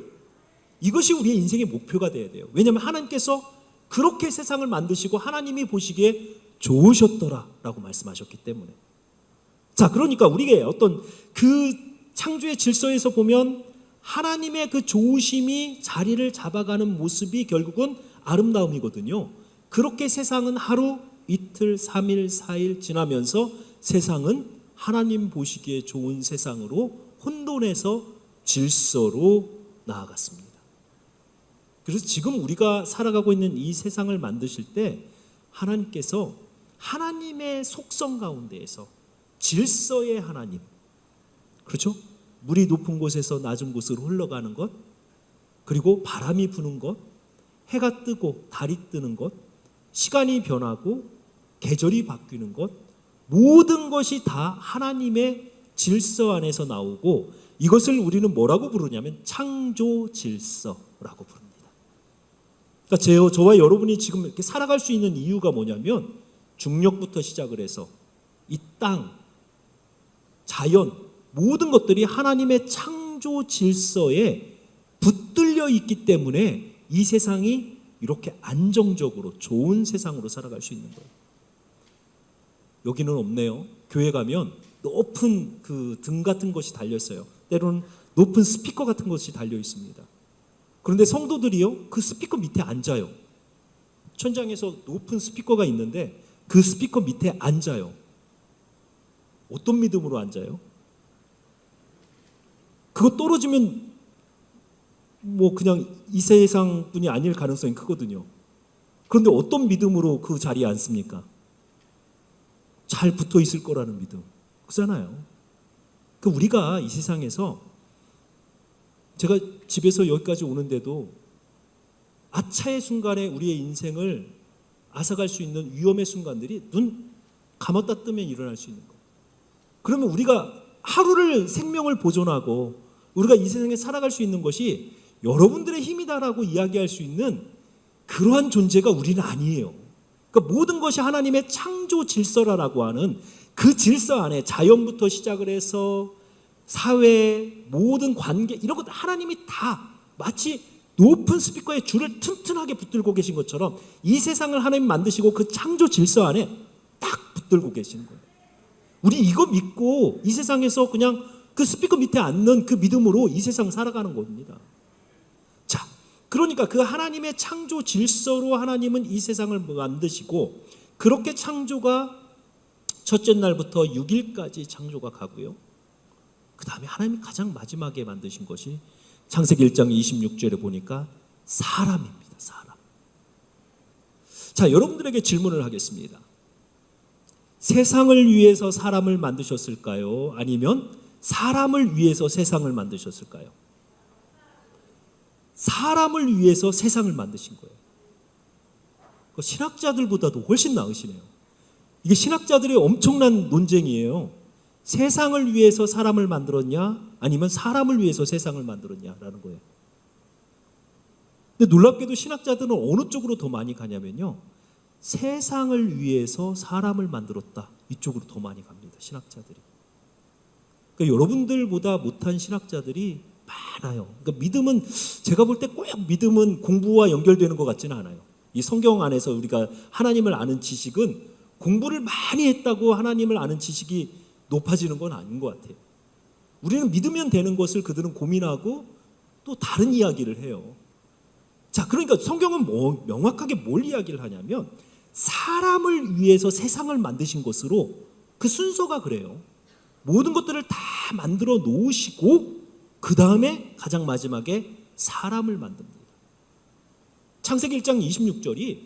이것이 우리의 인생의 목표가 되어야 돼요. 왜냐하면 하나님께서 그렇게 세상을 만드시고 하나님이 보시기에 좋으셨더라라고 말씀하셨기 때문에. 자, 그러니까 우리의 어떤 그 창조의 질서에서 보면 하나님의 그 좋으심이 자리를 잡아가는 모습이 결국은 아름다움이거든요. 그렇게 세상은 하루, 이틀, 3일, 4일 지나면서 세상은 하나님 보시기에 좋은 세상으로 혼돈에서 질서로 나아갔습니다. 그래서 지금 우리가 살아가고 있는 이 세상을 만드실 때 하나님께서 하나님의 속성 가운데에서 질서의 하나님, 그렇죠? 물이 높은 곳에서 낮은 곳으로 흘러가는 것, 그리고 바람이 부는 것, 해가 뜨고 달이 뜨는 것, 시간이 변하고 계절이 바뀌는 것, 모든 것이 다 하나님의 질서 안에서 나오고 이것을 우리는 뭐라고 부르냐면 창조 질서라고 부릅니다. 그러니까 저와 여러분이 지금 이렇게 살아갈 수 있는 이유가 뭐냐면 중력부터 시작을 해서 이 땅, 자연, 모든 것들이 하나님의 창조 질서에 붙들려 있기 때문에 이 세상이 이렇게 안정적으로 좋은 세상으로 살아갈 수 있는 거예요. 여기는 없네요. 교회 가면 높은 그 등 같은 것이 달려 있어요. 때로는 높은 스피커 같은 것이 달려 있습니다. 그런데 성도들이요, 그 스피커 밑에 앉아요. 천장에서 높은 스피커가 있는데 그 스피커 밑에 앉아요. 어떤 믿음으로 앉아요? 그거 떨어지면 뭐 그냥 이 세상 분이 아닐 가능성이 크거든요. 그런데 어떤 믿음으로 그 자리에 앉습니까? 잘 붙어 있을 거라는 믿음. 그렇잖아요. 그 우리가 이 세상에서 제가 집에서 여기까지 오는데도 아차의 순간에 우리의 인생을 앗아갈 수 있는 위험의 순간들이 눈 감았다 뜨면 일어날 수 있는 거예요. 그러면 우리가 하루를 생명을 보존하고 우리가 이 세상에 살아갈 수 있는 것이 여러분들의 힘이다라고 이야기할 수 있는 그러한 존재가 우리는 아니에요. 그러니까 모든 것이 하나님의 창조 질서라고 하는 그 질서 안에 자연부터 시작을 해서 사회, 모든 관계 이런 것 하나님이 다 마치 높은 스피커에 줄을 튼튼하게 붙들고 계신 것처럼 이 세상을 하나님 만드시고 그 창조 질서 안에 딱 붙들고 계시는 거예요. 우리 이거 믿고 이 세상에서 그냥 그 스피커 밑에 앉는 그 믿음으로 이 세상 살아가는 겁니다. 자, 그러니까 그 하나님의 창조 질서로 하나님은 이 세상을 만드시고 그렇게 창조가 첫째 날부터 6일까지 창조가 가고요. 그 다음에 하나님이 가장 마지막에 만드신 것이 창세기 1장 26절에 보니까 사람입니다. 사람. 자, 여러분들에게 질문을 하겠습니다. 세상을 위해서 사람을 만드셨을까요? 아니면 사람을 위해서 세상을 만드셨을까요? 사람을 위해서 세상을 만드신 거예요. 신학자들보다도 훨씬 나으시네요. 이게 신학자들의 엄청난 논쟁이에요. 세상을 위해서 사람을 만들었냐? 아니면 사람을 위해서 세상을 만들었냐라는 거예요. 근데 놀랍게도 신학자들은 어느 쪽으로 더 많이 가냐면요. 세상을 위해서 사람을 만들었다. 이쪽으로 더 많이 갑니다. 신학자들이. 그러니까 여러분들보다 못한 신학자들이 많아요. 그러니까 믿음은 제가 볼 때 꼭 믿음은 공부와 연결되는 것 같지는 않아요. 이 성경 안에서 우리가 하나님을 아는 지식은 공부를 많이 했다고 하나님을 아는 지식이 높아지는 건 아닌 것 같아요. 우리는 믿으면 되는 것을 그들은 고민하고 또 다른 이야기를 해요. 자, 그러니까 성경은 명확하게 뭘 이야기를 하냐면 사람을 위해서 세상을 만드신 것으로 그 순서가 그래요. 모든 것들을 다 만들어 놓으시고 그 다음에 가장 마지막에 사람을 만듭니다. 창세기 1장 26절이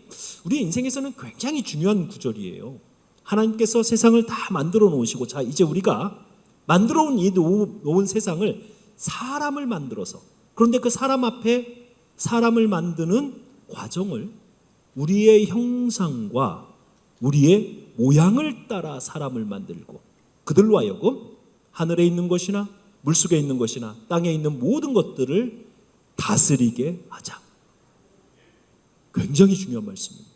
우리 인생에서는 굉장히 중요한 구절이에요. 하나님께서 세상을 다 만들어 놓으시고 자 이제 우리가 만들어 놓은 세상을 사람을 만들어서 그런데 그 사람 앞에 사람을 만드는 과정을 우리의 형상과 우리의 모양을 따라 사람을 만들고 그들로 하여금 하늘에 있는 것이나 물속에 있는 것이나 땅에 있는 모든 것들을 다스리게 하자. 굉장히 중요한 말씀입니다.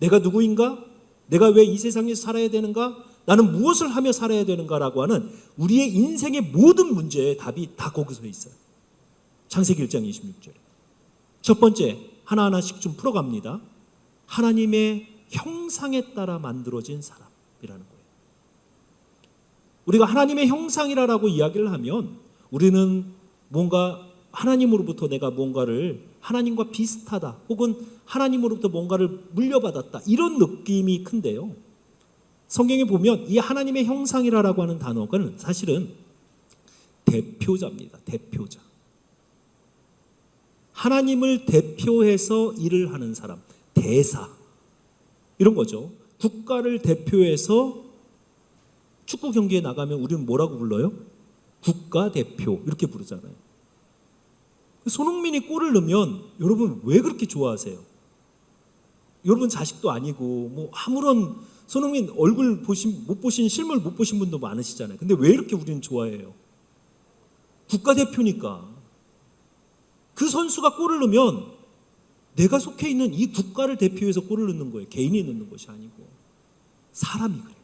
내가 누구인가? 내가 왜 이 세상에서 살아야 되는가? 나는 무엇을 하며 살아야 되는가라고 하는 우리의 인생의 모든 문제의 답이 다 거기서 있어요. 창세기 1장 26절에. 첫 번째, 하나하나씩 좀 풀어갑니다. 하나님의 형상에 따라 만들어진 사람이라는 거예요. 우리가 하나님의 형상이라고 이야기를 하면 우리는 뭔가 하나님으로부터 내가 뭔가를 하나님과 비슷하다 혹은 하나님으로부터 뭔가를 물려받았다 이런 느낌이 큰데요. 성경에 보면 이 하나님의 형상이라고 하는 단어는 사실은 대표자입니다. 대표자. 하나님을 대표해서 일을 하는 사람, 대사 이런 거죠. 국가를 대표해서 축구 경기에 나가면 우리는 뭐라고 불러요? 국가대표 이렇게 부르잖아요. 손흥민이 골을 넣으면 여러분 왜 그렇게 좋아하세요? 여러분 자식도 아니고 뭐 아무런 손흥민 얼굴 못 보신 실물 못 보신 분도 많으시잖아요. 근데 왜 이렇게 우리는 좋아해요? 국가대표니까. 그 선수가 골을 넣으면 내가 속해 있는 이 국가를 대표해서 골을 넣는 거예요. 개인이 넣는 것이 아니고 사람이 그래요.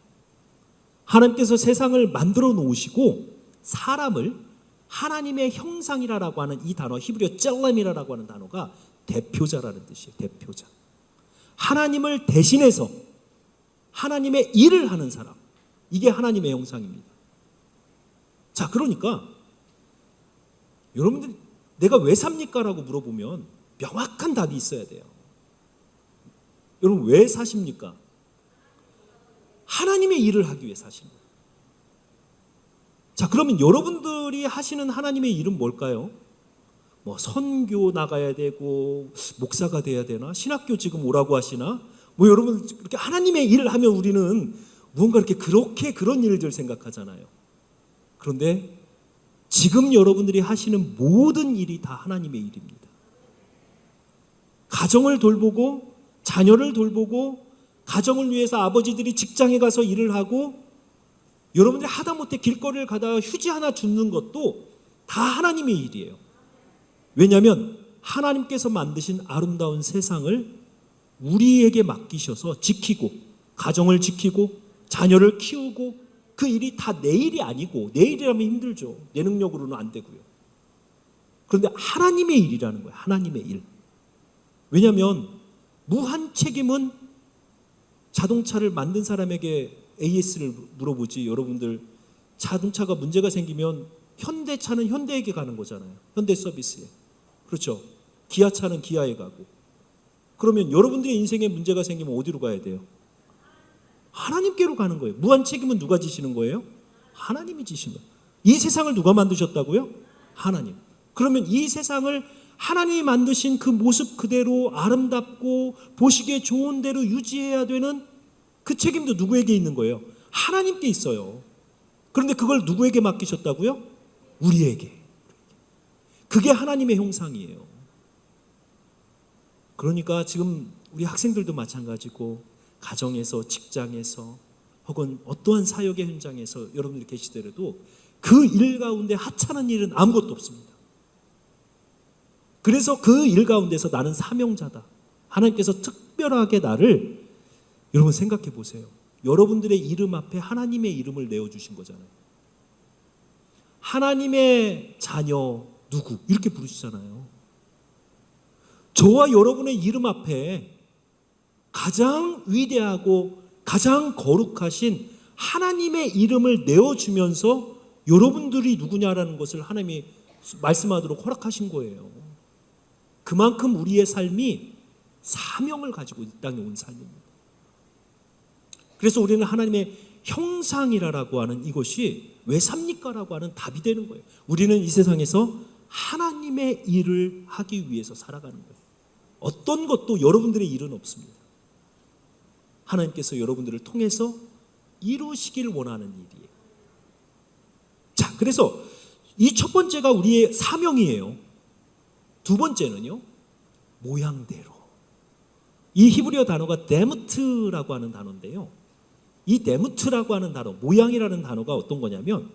하나님께서 세상을 만들어 놓으시고 사람을 하나님의 형상이라고 하는 이 단어 히브리어 짤람이라고 하는 단어가 대표자라는 뜻이에요. 대표자. 하나님을 대신해서 하나님의 일을 하는 사람. 이게 하나님의 형상입니다. 자, 그러니까 여러분들 내가 왜 삽니까? 라고 물어보면 명확한 답이 있어야 돼요. 여러분 왜 사십니까? 하나님의 일을 하기 위해 사십니다. 자, 그러면 여러분들이 하시는 하나님의 일은 뭘까요? 뭐 선교 나가야 되고 목사가 돼야 되나? 신학교 지금 오라고 하시나? 뭐 여러분 그렇게 하나님의 일을 하면 우리는 무언가 그렇게 그런 일들 생각하잖아요. 그런데 지금 여러분들이 하시는 모든 일이 다 하나님의 일입니다. 가정을 돌보고 자녀를 돌보고 가정을 위해서 아버지들이 직장에 가서 일을 하고 여러분들이 하다못해 길거리를 가다가 휴지 하나 줍는 것도 다 하나님의 일이에요. 왜냐하면 하나님께서 만드신 아름다운 세상을 우리에게 맡기셔서 지키고 가정을 지키고 자녀를 키우고 그 일이 다 내 일이 아니고 내 일이라면 힘들죠. 내 능력으로는 안 되고요. 그런데 하나님의 일이라는 거예요. 하나님의 일. 왜냐하면 무한 책임은 자동차를 만든 사람에게 AS를 물어보지 여러분들 자동차가 문제가 생기면 현대차는 현대에게 가는 거잖아요. 현대 서비스에. 그렇죠. 기아차는 기아에 가고. 그러면 여러분들의 인생에 문제가 생기면 어디로 가야 돼요? 하나님께로 가는 거예요. 무한 책임은 누가 지시는 거예요? 하나님이 지시는 거예요. 이 세상을 누가 만드셨다고요? 하나님. 그러면 이 세상을 하나님이 만드신 그 모습 그대로 아름답고 보시기에 좋은 대로 유지해야 되는 그 책임도 누구에게 있는 거예요? 하나님께 있어요. 그런데 그걸 누구에게 맡기셨다고요? 우리에게. 그게 하나님의 형상이에요. 그러니까 지금 우리 학생들도 마찬가지고 가정에서 직장에서 혹은 어떠한 사역의 현장에서 여러분들이 계시더라도 그 일 가운데 하찮은 일은 아무것도 없습니다. 그래서 그 일 가운데서 나는 사명자다. 하나님께서 특별하게 나를 여러분 생각해 보세요. 여러분들의 이름 앞에 하나님의 이름을 내어주신 거잖아요. 하나님의 자녀 누구 이렇게 부르시잖아요. 저와 여러분의 이름 앞에 가장 위대하고 가장 거룩하신 하나님의 이름을 내어주면서 여러분들이 누구냐라는 것을 하나님이 말씀하도록 허락하신 거예요. 그만큼 우리의 삶이 사명을 가지고 이 땅에 온 삶입니다. 그래서 우리는 하나님의 형상이라고 하는 이것이 왜 삽니까라고 하는 답이 되는 거예요. 우리는 이 세상에서 하나님의 일을 하기 위해서 살아가는 거예요. 어떤 것도 여러분들의 일은 없습니다. 하나님께서 여러분들을 통해서 이루시기를 원하는 일이에요. 자, 그래서 이 첫 번째가 우리의 사명이에요. 두 번째는요, 모양대로. 이 히브리어 단어가 데무트라고 하는 단어인데요. 이 데무트라고 하는 단어, 모양이라는 단어가 어떤 거냐면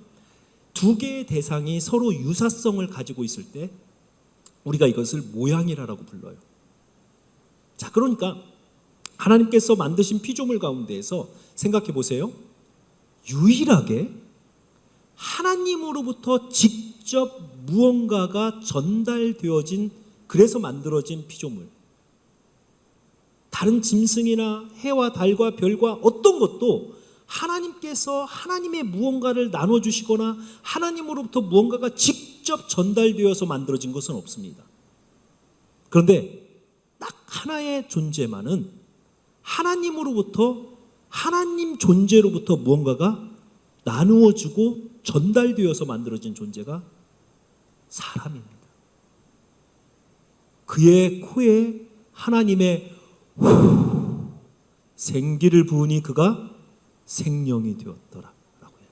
두 개의 대상이 서로 유사성을 가지고 있을 때 우리가 이것을 모양이라고 불러요. 자, 그러니까 하나님께서 만드신 피조물 가운데에서 생각해 보세요. 유일하게 하나님으로부터 직접 무언가가 전달되어진, 그래서 만들어진 피조물. 다른 짐승이나 해와 달과 별과 어떤 것도 하나님께서 하나님의 무언가를 나눠주시거나 하나님으로부터 무언가가 직접 전달되어서 만들어진 것은 없습니다. 그런데 딱 하나의 존재만은 하나님으로부터, 하나님 존재로부터 무언가가 나누어주고 전달되어서 만들어진 존재가 사람입니다. 그의 코에 하나님의 생기를 부으니 그가 생명이 되었더라 라고 해요.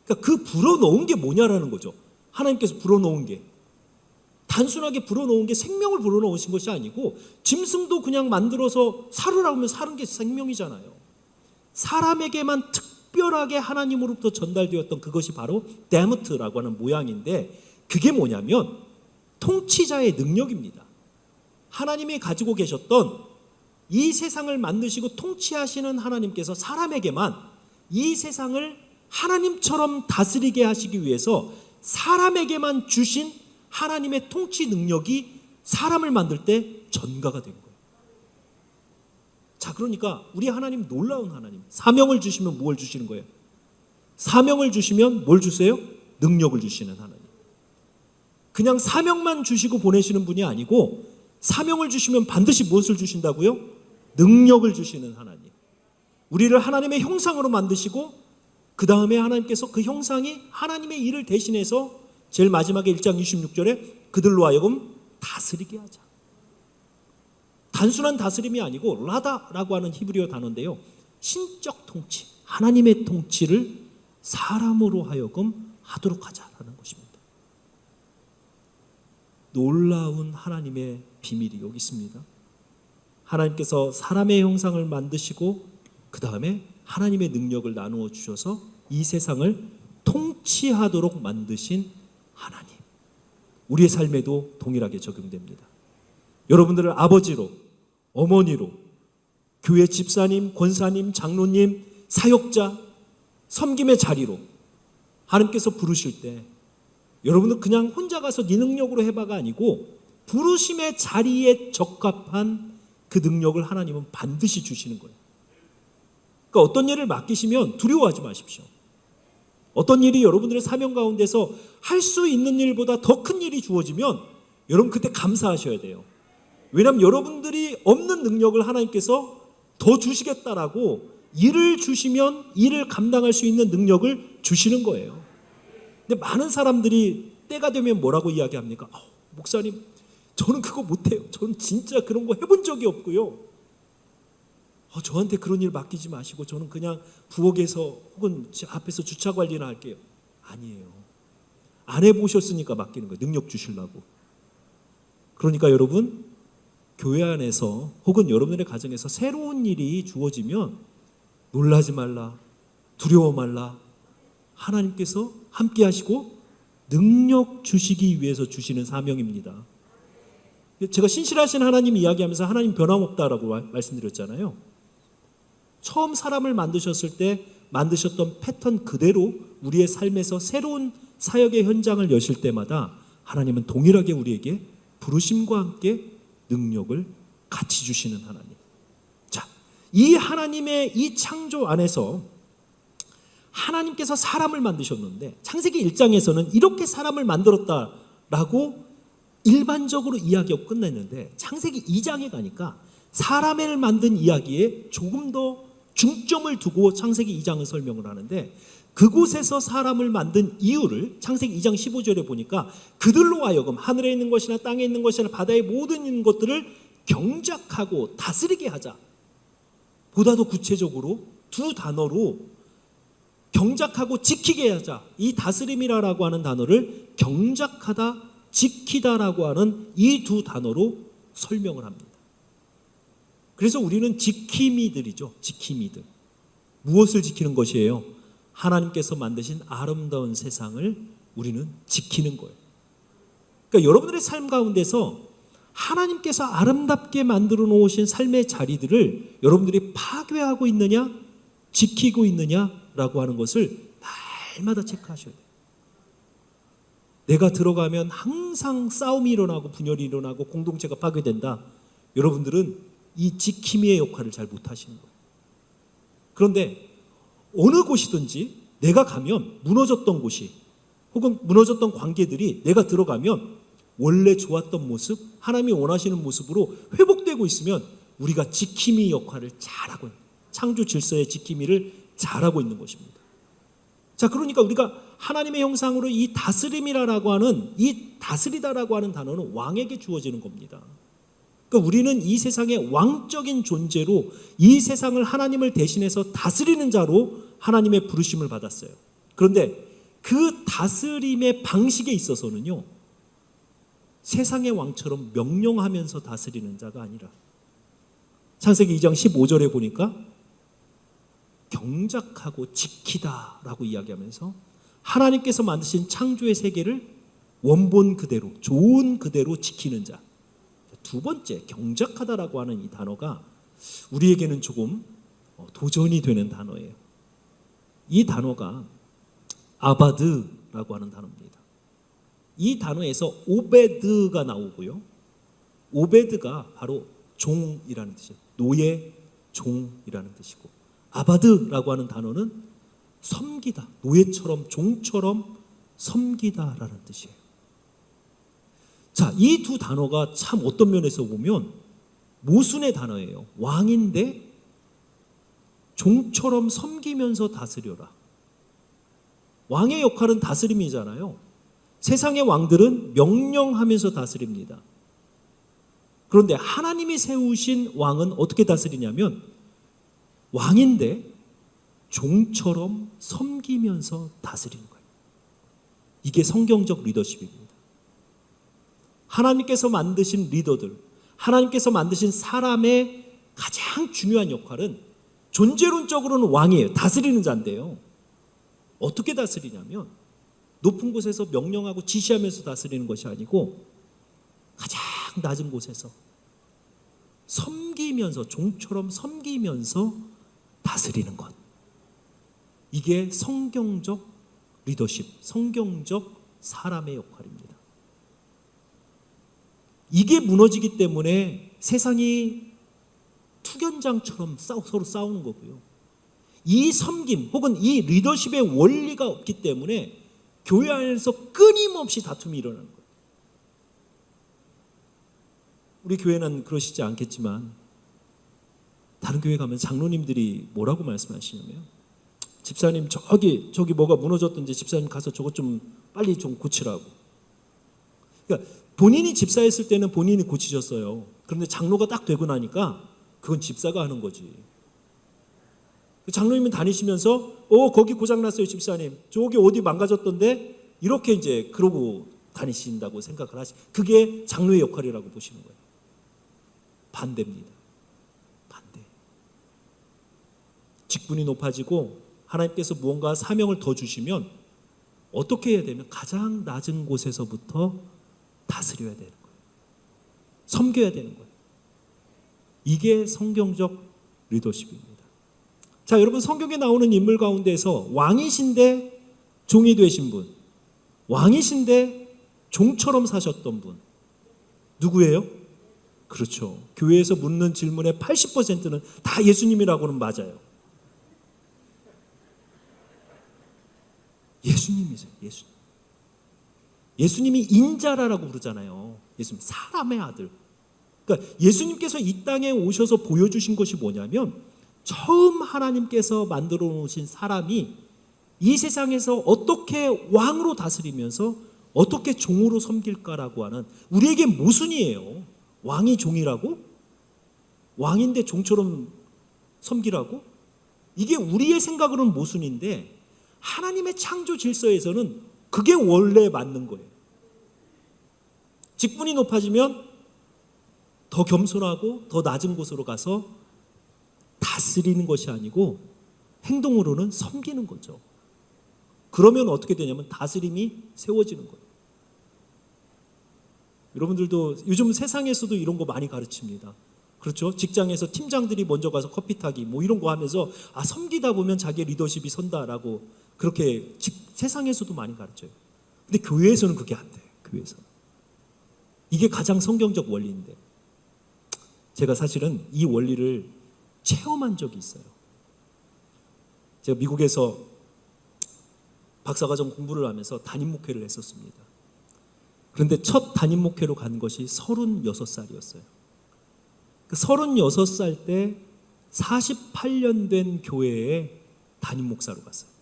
그러니까 그 불어넣은 게 뭐냐라는 거죠. 하나님께서 불어넣은 게 단순하게 불어넣은 게 생명을 불어넣으신 것이 아니고, 짐승도 그냥 만들어서 살으라고 하면 사는 게 생명이잖아요. 사람에게만 특별하게 하나님으로부터 전달되었던 그것이 바로 데무트라고 하는 모양인데, 그게 뭐냐면 통치자의 능력입니다. 하나님이 가지고 계셨던 이 세상을 만드시고 통치하시는 하나님께서 사람에게만 이 세상을 하나님처럼 다스리게 하시기 위해서 사람에게만 주신 하나님의 통치 능력이 사람을 만들 때 전가가 된 거예요. 자, 그러니까 우리 하나님 놀라운 하나님. 사명을 주시면 뭘 주시는 거예요? 사명을 주시면 뭘 주세요? 능력을 주시는 하나님. 그냥 사명만 주시고 보내시는 분이 아니고, 사명을 주시면 반드시 무엇을 주신다고요? 능력을 주시는 하나님. 우리를 하나님의 형상으로 만드시고 그 다음에 하나님께서 그 형상이 하나님의 일을 대신해서 제일 마지막에 1장 26절에 그들로 하여금 다스리게 하자. 단순한 다스림이 아니고 라다라고 하는 히브리어 단어인데요, 신적 통치, 하나님의 통치를 사람으로 하여금 하도록 하자라는 것입니다. 놀라운 하나님의 비밀이 여기 있습니다. 하나님께서 사람의 형상을 만드시고 그 다음에 하나님의 능력을 나누어 주셔서 이 세상을 통치하도록 만드신 하나님. 우리의 삶에도 동일하게 적용됩니다. 여러분들을 아버지로, 어머니로, 교회 집사님, 권사님, 장로님, 사역자, 섬김의 자리로 하나님께서 부르실 때 여러분들 그냥 혼자 가서 네 능력으로 해봐가 아니고 부르심의 자리에 적합한 그 능력을 하나님은 반드시 주시는 거예요. 그러니까 어떤 일을 맡기시면 두려워하지 마십시오. 어떤 일이 여러분들의 사명 가운데서 할 수 있는 일보다 더 큰 일이 주어지면 여러분 그때 감사하셔야 돼요. 왜냐하면 여러분들이 없는 능력을 하나님께서 더 주시겠다라고 일을 주시면 일을 감당할 수 있는 능력을 주시는 거예요. 근데 많은 사람들이 때가 되면 뭐라고 이야기합니까? 목사님, 저는 그거 못해요. 저는 진짜 그런 거 해본 적이 없고요. 저한테 그런 일 맡기지 마시고 저는 그냥 부엌에서 혹은 제 앞에서 주차 관리나 할게요. 아니에요. 안 해보셨으니까 맡기는 거예요. 능력 주시려고. 그러니까 여러분, 교회 안에서 혹은 여러분들의 가정에서 새로운 일이 주어지면 놀라지 말라, 두려워 말라. 하나님께서 함께 하시고 능력 주시기 위해서 주시는 사명입니다. 제가 신실하신 하나님 이야기하면서 하나님 변함없다라고 말씀드렸잖아요. 처음 사람을 만드셨을 때 만드셨던 패턴 그대로 우리의 삶에서 새로운 사역의 현장을 여실 때마다 하나님은 동일하게 우리에게 부르심과 함께 능력을 같이 주시는 하나님. 자, 이 하나님의 이 창조 안에서 하나님께서 사람을 만드셨는데 창세기 1장에서는 이렇게 사람을 만들었다라고 일반적으로 이야기하고 끝냈는데 창세기 2장에 가니까 사람을 만든 이야기에 조금 더 중점을 두고 창세기 2장을 설명을 하는데 그곳에서 사람을 만든 이유를 창세기 2장 15절에 보니까 그들로 하여금 하늘에 있는 것이나 땅에 있는 것이나 바다의 모든 있는 것들을 경작하고 다스리게 하자. 보다도 구체적으로 두 단어로 경작하고 지키게 하자. 이 다스림이라고 하는 단어를 경작하다, 지키다라고 하는 이 두 단어로 설명을 합니다. 그래서 우리는 지킴이들이죠. 지킴이들. 무엇을 지키는 것이에요? 하나님께서 만드신 아름다운 세상을 우리는 지키는 거예요. 그러니까 여러분들의 삶 가운데서 하나님께서 아름답게 만들어 놓으신 삶의 자리들을 여러분들이 파괴하고 있느냐, 지키고 있느냐라고 하는 것을 날마다 체크하셔야 돼요. 내가 들어가면 항상 싸움이 일어나고 분열이 일어나고 공동체가 파괴된다. 여러분들은 이 지킴이의 역할을 잘 못하시는 거예요. 그런데 어느 곳이든지 내가 가면 무너졌던 곳이 혹은 무너졌던 관계들이 내가 들어가면 원래 좋았던 모습, 하나님이 원하시는 모습으로 회복되고 있으면 우리가 지킴이 역할을 잘하고 있는, 창조 질서의 지킴이를 잘하고 있는 것입니다. 자, 그러니까 우리가 하나님의 형상으로 이 다스림이라고 하는, 이 다스리다라고 하는 단어는 왕에게 주어지는 겁니다. 그러니까 우리는 이 세상의 왕적인 존재로 이 세상을 하나님을 대신해서 다스리는 자로 하나님의 부르심을 받았어요. 그런데 그 다스림의 방식에 있어서는요, 세상의 왕처럼 명령하면서 다스리는 자가 아니라 창세기 2장 15절에 보니까 경작하고 지키다라고 이야기하면서 하나님께서 만드신 창조의 세계를 원본 그대로, 좋은 그대로 지키는 자. 두 번째, 경작하다라고 하는 이 단어가 우리에게는 조금 도전이 되는 단어예요. 이 단어가 아바드라고 하는 단어입니다. 이 단어에서 오베드가 나오고요. 오베드가 바로 종이라는 뜻이에요. 노예, 종이라는 뜻이고, 아바드라고 하는 단어는 섬기다, 노예처럼, 종처럼 섬기다라는 뜻이에요. 자, 이 두 단어가 참 어떤 면에서 보면 모순의 단어예요. 왕인데 종처럼 섬기면서 다스려라. 왕의 역할은 다스림이잖아요. 세상의 왕들은 명령하면서 다스립니다. 그런데 하나님이 세우신 왕은 어떻게 다스리냐면 왕인데 종처럼 섬기면서 다스리는 거예요. 이게 성경적 리더십입니다. 하나님께서 만드신 리더들, 하나님께서 만드신 사람의 가장 중요한 역할은 존재론적으로는 왕이에요. 다스리는 자인데요. 어떻게 다스리냐면 높은 곳에서 명령하고 지시하면서 다스리는 것이 아니고 가장 낮은 곳에서 섬기면서, 종처럼 섬기면서 다스리는 것. 이게 성경적 리더십, 성경적 사람의 역할입니다. 이게 무너지기 때문에 세상이 투견장처럼 서로 싸우는 거고요. 이 섬김 혹은 이 리더십의 원리가 없기 때문에 교회 안에서 끊임없이 다툼이 일어나는 거예요. 우리 교회는 그러시지 않겠지만 다른 교회 가면 장로님들이 뭐라고 말씀하시냐면, 집사님 저기 뭐가 무너졌던지 집사님 가서 저것 좀 빨리 좀 고치라고. 그러니까 본인이 집사했을 때는 본인이 고치셨어요. 그런데 장로가 딱 되고 나니까 그건 집사가 하는 거지. 장로님은 다니시면서 거기 고장났어요 집사님, 저기 어디 망가졌던데, 이렇게 이제 그러고 다니신다고 생각을 하시. 그게 장로의 역할이라고 보시는 거예요. 반대입니다. 반대. 직분이 높아지고 하나님께서 무언가 사명을 더 주시면 어떻게 해야 되면 가장 낮은 곳에서부터 다스려야 되는 거예요. 섬겨야 되는 거예요. 이게 성경적 리더십입니다. 자, 여러분, 성경에 나오는 인물 가운데서 왕이신데 종이 되신 분, 왕이신데 종처럼 사셨던 분, 누구예요? 그렇죠. 교회에서 묻는 질문의 80%는 다 예수님이라고는 맞아요. 예수님이세요. 예수님이 인자라라고 부르잖아요. 예수님, 사람의 아들. 그러니까 예수님께서 이 땅에 오셔서 보여주신 것이 뭐냐면, 처음 하나님께서 만들어 놓으신 사람이 이 세상에서 어떻게 왕으로 다스리면서 어떻게 종으로 섬길까라고 하는, 우리에게 모순이에요. 왕이 종이라고? 왕인데 종처럼 섬기라고? 이게 우리의 생각으로는 모순인데 하나님의 창조 질서에서는 그게 원래 맞는 거예요. 직분이 높아지면 더 겸손하고 더 낮은 곳으로 가서 다스리는 것이 아니고 행동으로는 섬기는 거죠. 그러면 어떻게 되냐면 다스림이 세워지는 거예요. 여러분들도 요즘 세상에서도 이런 거 많이 가르칩니다. 그렇죠? 직장에서 팀장들이 먼저 가서 커피 타기 뭐 이런 거 하면서 섬기다 보면 자기의 리더십이 선다라고 그렇게 세상에서도 많이 가르쳐요. 근데 교회에서는 그게 안 돼요. 교회에서. 이게 가장 성경적 원리인데, 제가 사실은 이 원리를 체험한 적이 있어요. 제가 미국에서 박사과정 공부를 하면서 담임 목회를 했었습니다. 그런데 첫 담임 목회로 간 것이 36살이었어요. 그 36살 때 48년 된 교회에 담임 목사로 갔어요.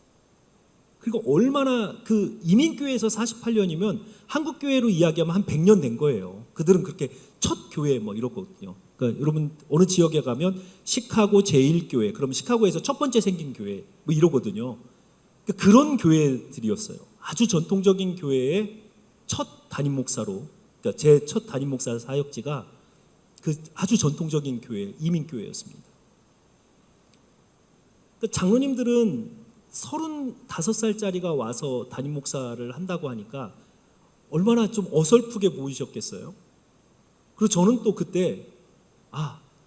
그리고 얼마나, 그 이민교회에서 48년이면 한국교회로 이야기하면 한 100년 된 거예요. 그들은 그렇게 첫 교회 뭐 이러거든요. 그러니까 여러분 어느 지역에 가면 시카고 제1교회, 그러면 시카고에서 첫 번째 생긴 교회 뭐 이러거든요. 그러니까 그런 교회들이었어요. 아주 전통적인 교회의 첫 담임 목사로, 그러니까 제 첫 담임 목사 사역지가 그 아주 전통적인 교회, 이민교회였습니다. 그러니까 장로님들은 35살짜리가 와서 담임 목사를 한다고 하니까 얼마나 좀 어설프게 보이셨겠어요. 그리고 저는 또 그때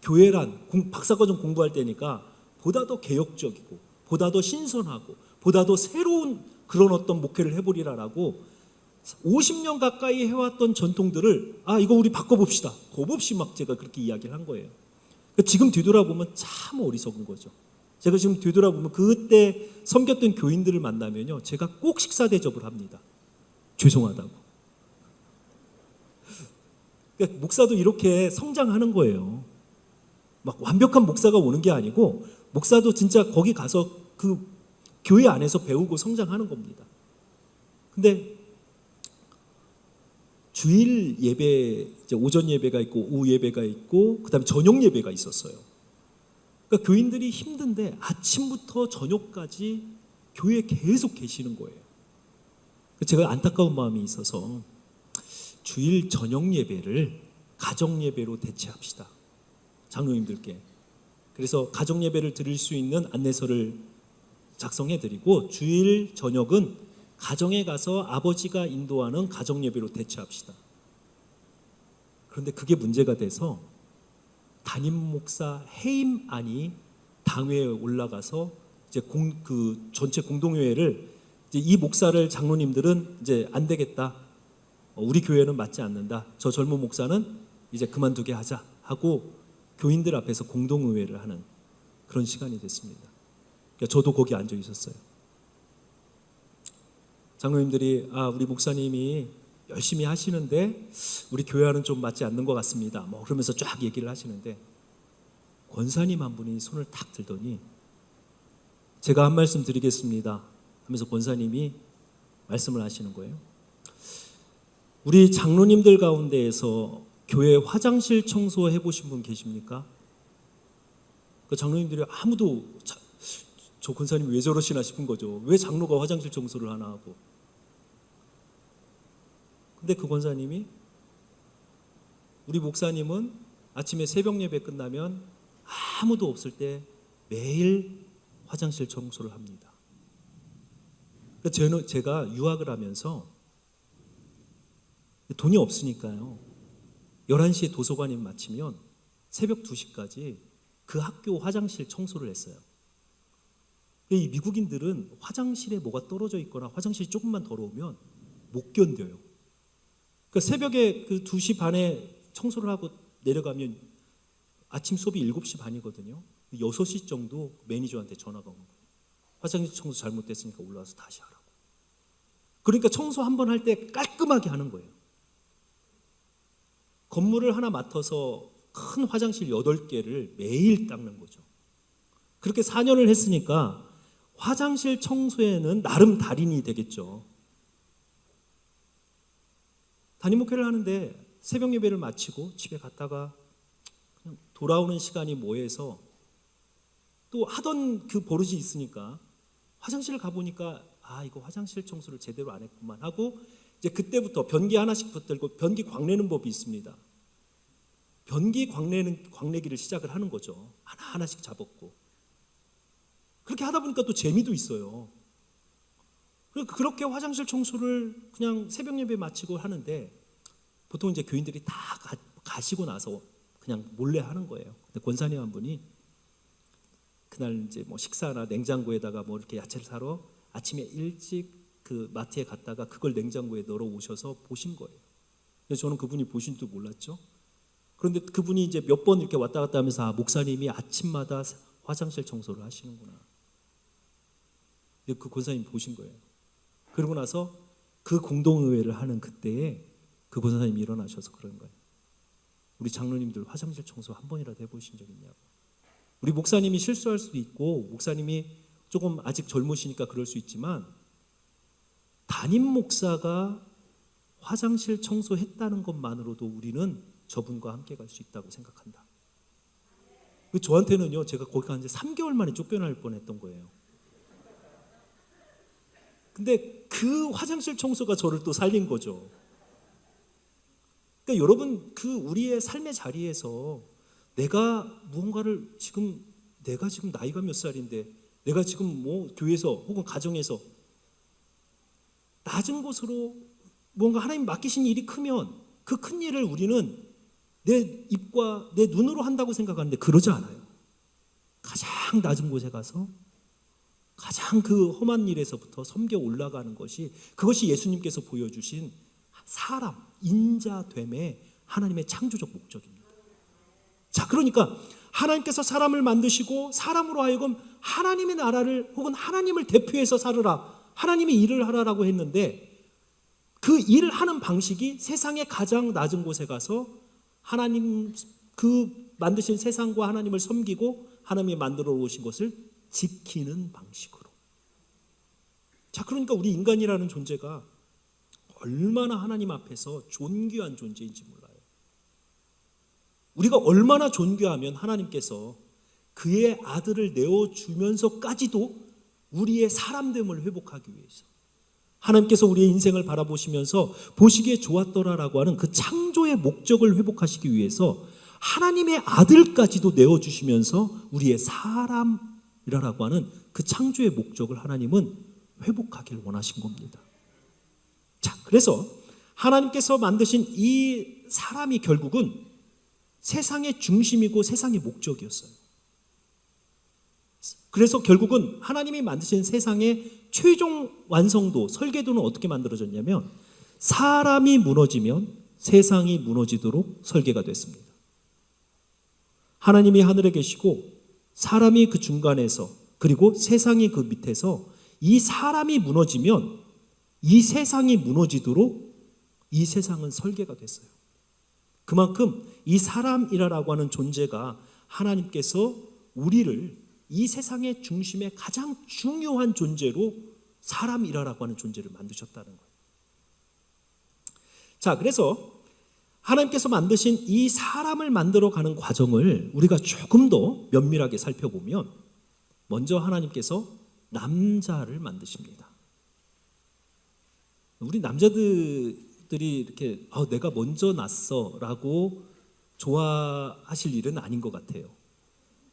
교회란 박사과정 공부할 때니까 보다 더 개혁적이고 보다 더 신선하고 보다 더 새로운 그런 어떤 목회를 해보리라라고 50년 가까이 해왔던 전통들을 이거 우리 바꿔봅시다. 겁 없이 막 제가 그렇게 이야기를 한 거예요. 그러니까 지금 뒤돌아보면 참 어리석은 거죠. 제가 지금 뒤돌아보면 그때 섬겼던 교인들을 만나면요, 제가 꼭 식사 대접을 합니다. 죄송하다고. 그러니까 목사도 이렇게 성장하는 거예요. 막 완벽한 목사가 오는 게 아니고 목사도 진짜 거기 가서 그 교회 안에서 배우고 성장하는 겁니다. 근데 주일 예배, 이제 오전 예배가 있고 오후 예배가 있고 그다음에 저녁 예배가 있었어요. 그러니까 교인들이 힘든데 아침부터 저녁까지 교회에 계속 계시는 거예요. 제가 안타까운 마음이 있어서 주일 저녁 예배를 가정 예배로 대체합시다. 장로님들께. 그래서 가정 예배를 드릴 수 있는 안내서를 작성해 드리고 주일 저녁은 가정에 가서 아버지가 인도하는 가정 예배로 대체합시다. 그런데 그게 문제가 돼서 담임 목사 해임안이 당회에 올라가서 이제 그 전체 공동회의를 이제 이 목사를 장로님들은 이제 안 되겠다. 우리 교회는 맞지 않는다. 저 젊은 목사는 이제 그만두게 하자 하고 교인들 앞에서 공동의회를 하는 그런 시간이 됐습니다. 그러니까 저도 거기 앉아 있었어요. 장로님들이 우리 목사님이 열심히 하시는데 우리 교회와는 좀 맞지 않는 것 같습니다. 뭐 그러면서 쫙 얘기를 하시는데 권사님 한 분이 손을 탁 들더니 제가 한 말씀 드리겠습니다 하면서 권사님이 말씀을 하시는 거예요. 우리 장로님들 가운데에서 교회 화장실 청소해 보신 분 계십니까? 그 장로님들이 아무도 저 권사님 왜 저러시나 싶은 거죠. 왜 장로가 화장실 청소를 하나 하고. 근데 그 권사님이 우리 목사님은 아침에 새벽 예배 끝나면 아무도 없을 때 매일 화장실 청소를 합니다. 제가 유학을 하면서 돈이 없으니까요. 11시에 도서관이 마치면 새벽 2시까지 그 학교 화장실 청소를 했어요. 이 미국인들은 화장실에 뭐가 떨어져 있거나 화장실이 조금만 더러우면 못 견뎌요. 그러니까 새벽에 그 2시 반에 청소를 하고 내려가면 아침 수업이 7시 반이거든요. 6시 정도 매니저한테 전화가 온 거예요. 화장실 청소 잘못됐으니까 올라와서 다시 하라고. 그러니까 청소 한 번 할 때 깔끔하게 하는 거예요. 건물을 하나 맡아서 큰 화장실 8개를 매일 닦는 거죠. 그렇게 4년을 했으니까 화장실 청소에는 나름 달인이 되겠죠. 담임 목회를 하는데 새벽 예배를 마치고 집에 갔다가 그냥 돌아오는 시간이 뭐해서 또 하던 그 버릇이 있으니까 화장실을 가보니까 이거 화장실 청소를 제대로 안 했구만 하고 이제 그때부터 변기 하나씩 붙들고 변기 광내는 법이 있습니다. 변기 광내기를 시작을 하는 거죠. 하나하나씩 잡았고. 그렇게 하다 보니까 또 재미도 있어요. 그렇게 화장실 청소를 그냥 새벽 예배 마치고 하는데 보통 이제 교인들이 다 가시고 나서 그냥 몰래 하는 거예요. 근데 권사님 한 분이 그날 이제 뭐 식사나 냉장고에다가 뭐 이렇게 야채를 사러 아침에 일찍 그 마트에 갔다가 그걸 냉장고에 넣어 오셔서 보신 거예요. 그래서 저는 그분이 보신 줄 몰랐죠. 그런데 그분이 이제 몇 번 이렇게 왔다 갔다 하면서 목사님이 아침마다 화장실 청소를 하시는구나. 그 권사님이 보신 거예요. 그러고 나서 그 공동의회를 하는 그때에 그 권사님이 일어나셔서 그런 거예요. 우리 장로님들 화장실 청소 한 번이라도 해보신 적 있냐고. 우리 목사님이 실수할 수도 있고 목사님이 조금 아직 젊으시니까 그럴 수 있지만 담임 목사가 화장실 청소했다는 것만으로도 우리는 저분과 함께 갈 수 있다고 생각한다. 저한테는요, 제가 거기 간 지 3개월 만에 쫓겨날 뻔했던 거예요. 근데 그 화장실 청소가 저를 또 살린 거죠. 그러니까 여러분, 우리의 삶의 자리에서 내가 무언가를 내가 지금 나이가 몇 살인데 내가 지금 뭐 교회에서 혹은 가정에서 낮은 곳으로 뭔가 하나님 맡기신 일이 크면 그 큰 일을 우리는 내 입과 내 눈으로 한다고 생각하는데 그러지 않아요. 가장 낮은 곳에 가서 가장 그 험한 일에서부터 섬겨 올라가는 그것이 예수님께서 보여주신 사람, 인자됨의 하나님의 창조적 목적입니다. 자, 그러니까 하나님께서 사람을 만드시고 사람으로 하여금 하나님의 나라를 혹은 하나님을 대표해서 살으라, 하나님의 일을 하라라고 했는데 그 일을 하는 방식이 세상의 가장 낮은 곳에 가서 하나님 그 만드신 세상과 하나님을 섬기고 하나님이 만들어 오신 것을 지키는 방식으로. 자, 그러니까 우리 인간이라는 존재가 얼마나 하나님 앞에서 존귀한 존재인지 몰라요. 우리가 얼마나 존귀하면 하나님께서 그의 아들을 내어주면서까지도 우리의 사람됨을 회복하기 위해서 하나님께서 우리의 인생을 바라보시면서 보시기에 좋았더라라고 하는 그 창조의 목적을 회복하시기 위해서 하나님의 아들까지도 내어주시면서 우리의 사람이라고 하는 그 창조의 목적을 하나님은 회복하길 원하신 겁니다. 자, 그래서 하나님께서 만드신 이 사람이 결국은 세상의 중심이고 세상의 목적이었어요. 그래서 결국은 하나님이 만드신 세상의 최종 완성도, 설계도는 어떻게 만들어졌냐면 사람이 무너지면 세상이 무너지도록 설계가 됐습니다. 하나님이 하늘에 계시고 사람이 그 중간에서 그리고 세상이 그 밑에서 이 사람이 무너지면 이 세상이 무너지도록 이 세상은 설계가 됐어요. 그만큼 이 사람이라고 하는 존재가 하나님께서 우리를 이 세상의 중심에 가장 중요한 존재로 사람이라고 하는 존재를 만드셨다는 거예요. 자, 그래서 하나님께서 만드신 이 사람을 만들어가는 과정을 우리가 조금 더 면밀하게 살펴보면 먼저 하나님께서 남자를 만드십니다. 우리 남자들이 이렇게 내가 먼저 났어라고 좋아하실 일은 아닌 것 같아요.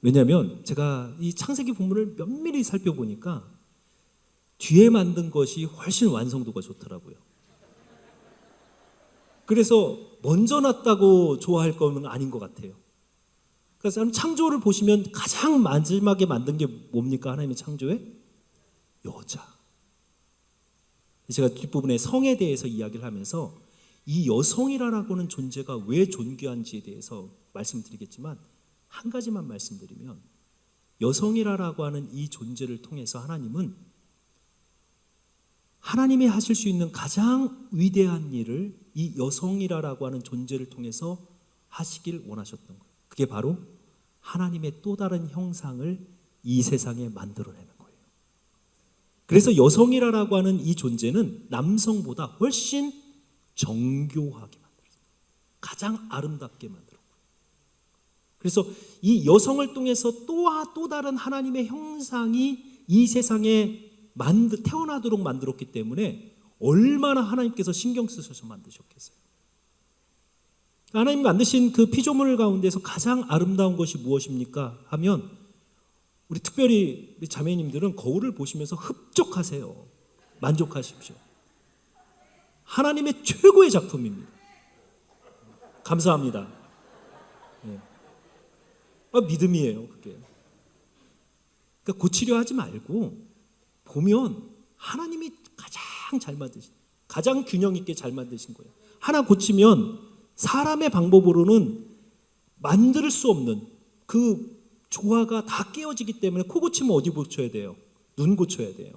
왜냐하면 제가 이 창세기 본문을 면밀히 살펴보니까 뒤에 만든 것이 훨씬 완성도가 좋더라고요. 그래서 먼저 났다고 좋아할 거는 아닌 것 같아요. 그래서 창조를 보시면 가장 마지막에 만든 게 뭡니까? 하나님의 창조에? 여자. 제가 뒷부분에 성에 대해서 이야기를 하면서 이 여성이라고 하는 존재가 왜 존귀한지에 대해서 말씀드리겠지만 한 가지만 말씀드리면 여성이라고 하는 이 존재를 통해서 하나님은 하나님이 하실 수 있는 가장 위대한 일을 이 여성이라고 하는 존재를 통해서 하시길 원하셨던 거예요. 그게 바로 하나님의 또 다른 형상을 이 세상에 만들어내는 거예요. 그래서 여성이라고 하는 이 존재는 남성보다 훨씬 정교하게 만들었어요. 가장 아름답게 만들었고요. 그래서 이 여성을 통해서 또 다른 하나님의 형상이 이 세상에 태어나도록 만들었기 때문에 얼마나 하나님께서 신경 쓰셔서 만드셨겠어요. 하나님 만드신 그 피조물 가운데서 가장 아름다운 것이 무엇입니까? 하면 우리 특별히 우리 자매님들은 거울을 보시면서 흡족하세요. 만족하십시오. 하나님의 최고의 작품입니다. 감사합니다. 네. 믿음이에요, 그게. 그러니까 고치려 하지 말고 보면 하나님이 가장 잘 만드신, 가장 균형 있게 잘 만드신 거예요. 하나 고치면 사람의 방법으로는 만들 수 없는 그 조화가 다 깨어지기 때문에 코 고치면 어디 고쳐야 돼요? 눈 고쳐야 돼요.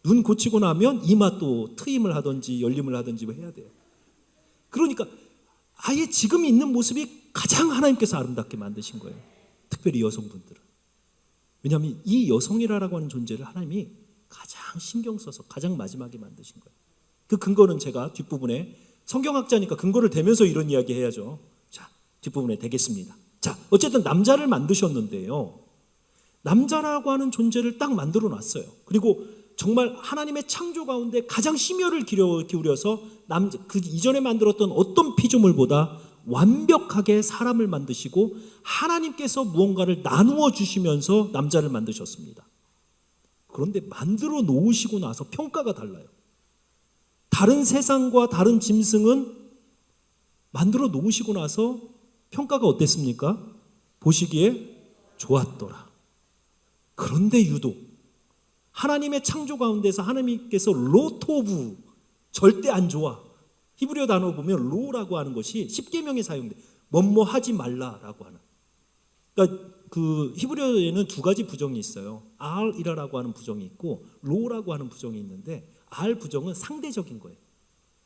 눈 고치고 나면 이마 또 트임을 하든지 열림을 하든지 해야 돼요. 그러니까 아예 지금 있는 모습이 가장 하나님께서 아름답게 만드신 거예요. 특별히 여성분들은. 왜냐하면 이 여성이라고 하는 존재를 하나님이 가장 신경 써서 가장 마지막에 만드신 거예요. 그 근거는 제가 뒷부분에 성경학자니까 근거를 대면서 이런 이야기 해야죠. 자, 뒷부분에 대겠습니다. 자, 어쨌든 남자를 만드셨는데요. 남자라고 하는 존재를 딱 만들어 놨어요. 그리고 정말 하나님의 창조 가운데 가장 심혈을 기울여서 그 이전에 만들었던 어떤 피조물보다 완벽하게 사람을 만드시고 하나님께서 무언가를 나누어 주시면서 남자를 만드셨습니다. 그런데 만들어 놓으시고 나서 평가가 달라요. 다른 세상과 다른 짐승은 만들어 놓으시고 나서 평가가 어땠습니까? 보시기에 좋았더라. 그런데 유독 하나님의 창조 가운데서 하나님께서 로토브, 절대 안 좋아. 히브리어 단어 보면 로라고 하는 것이 십계명에 사용돼. 뭐뭐 하지 말라라고 하는. 그러니까 그 히브리어에는 두 가지 부정이 있어요. 알이라고 하는 부정이 있고 로라고 하는 부정이 있는데 알 부정은 상대적인 거예요.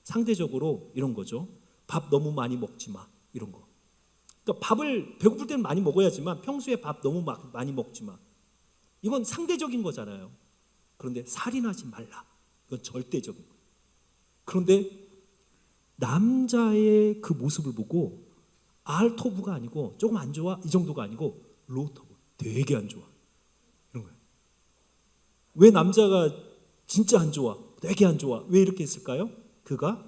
상대적으로 이런 거죠. 밥 너무 많이 먹지 마. 이런 거. 그러니까 밥을 배고플 때는 많이 먹어야지만 평소에 밥 너무 많이 먹지 마. 이건 상대적인 거잖아요. 그런데 살인하지 말라. 이건 절대적인 거예요. 그런데 남자의 그 모습을 보고 알토브가 아니고 조금 안 좋아 이 정도가 아니고 로토브 되게 안 좋아 이런 거예요. 왜 남자가 진짜 안 좋아? 되게 안 좋아. 왜 이렇게 했을까요? 그가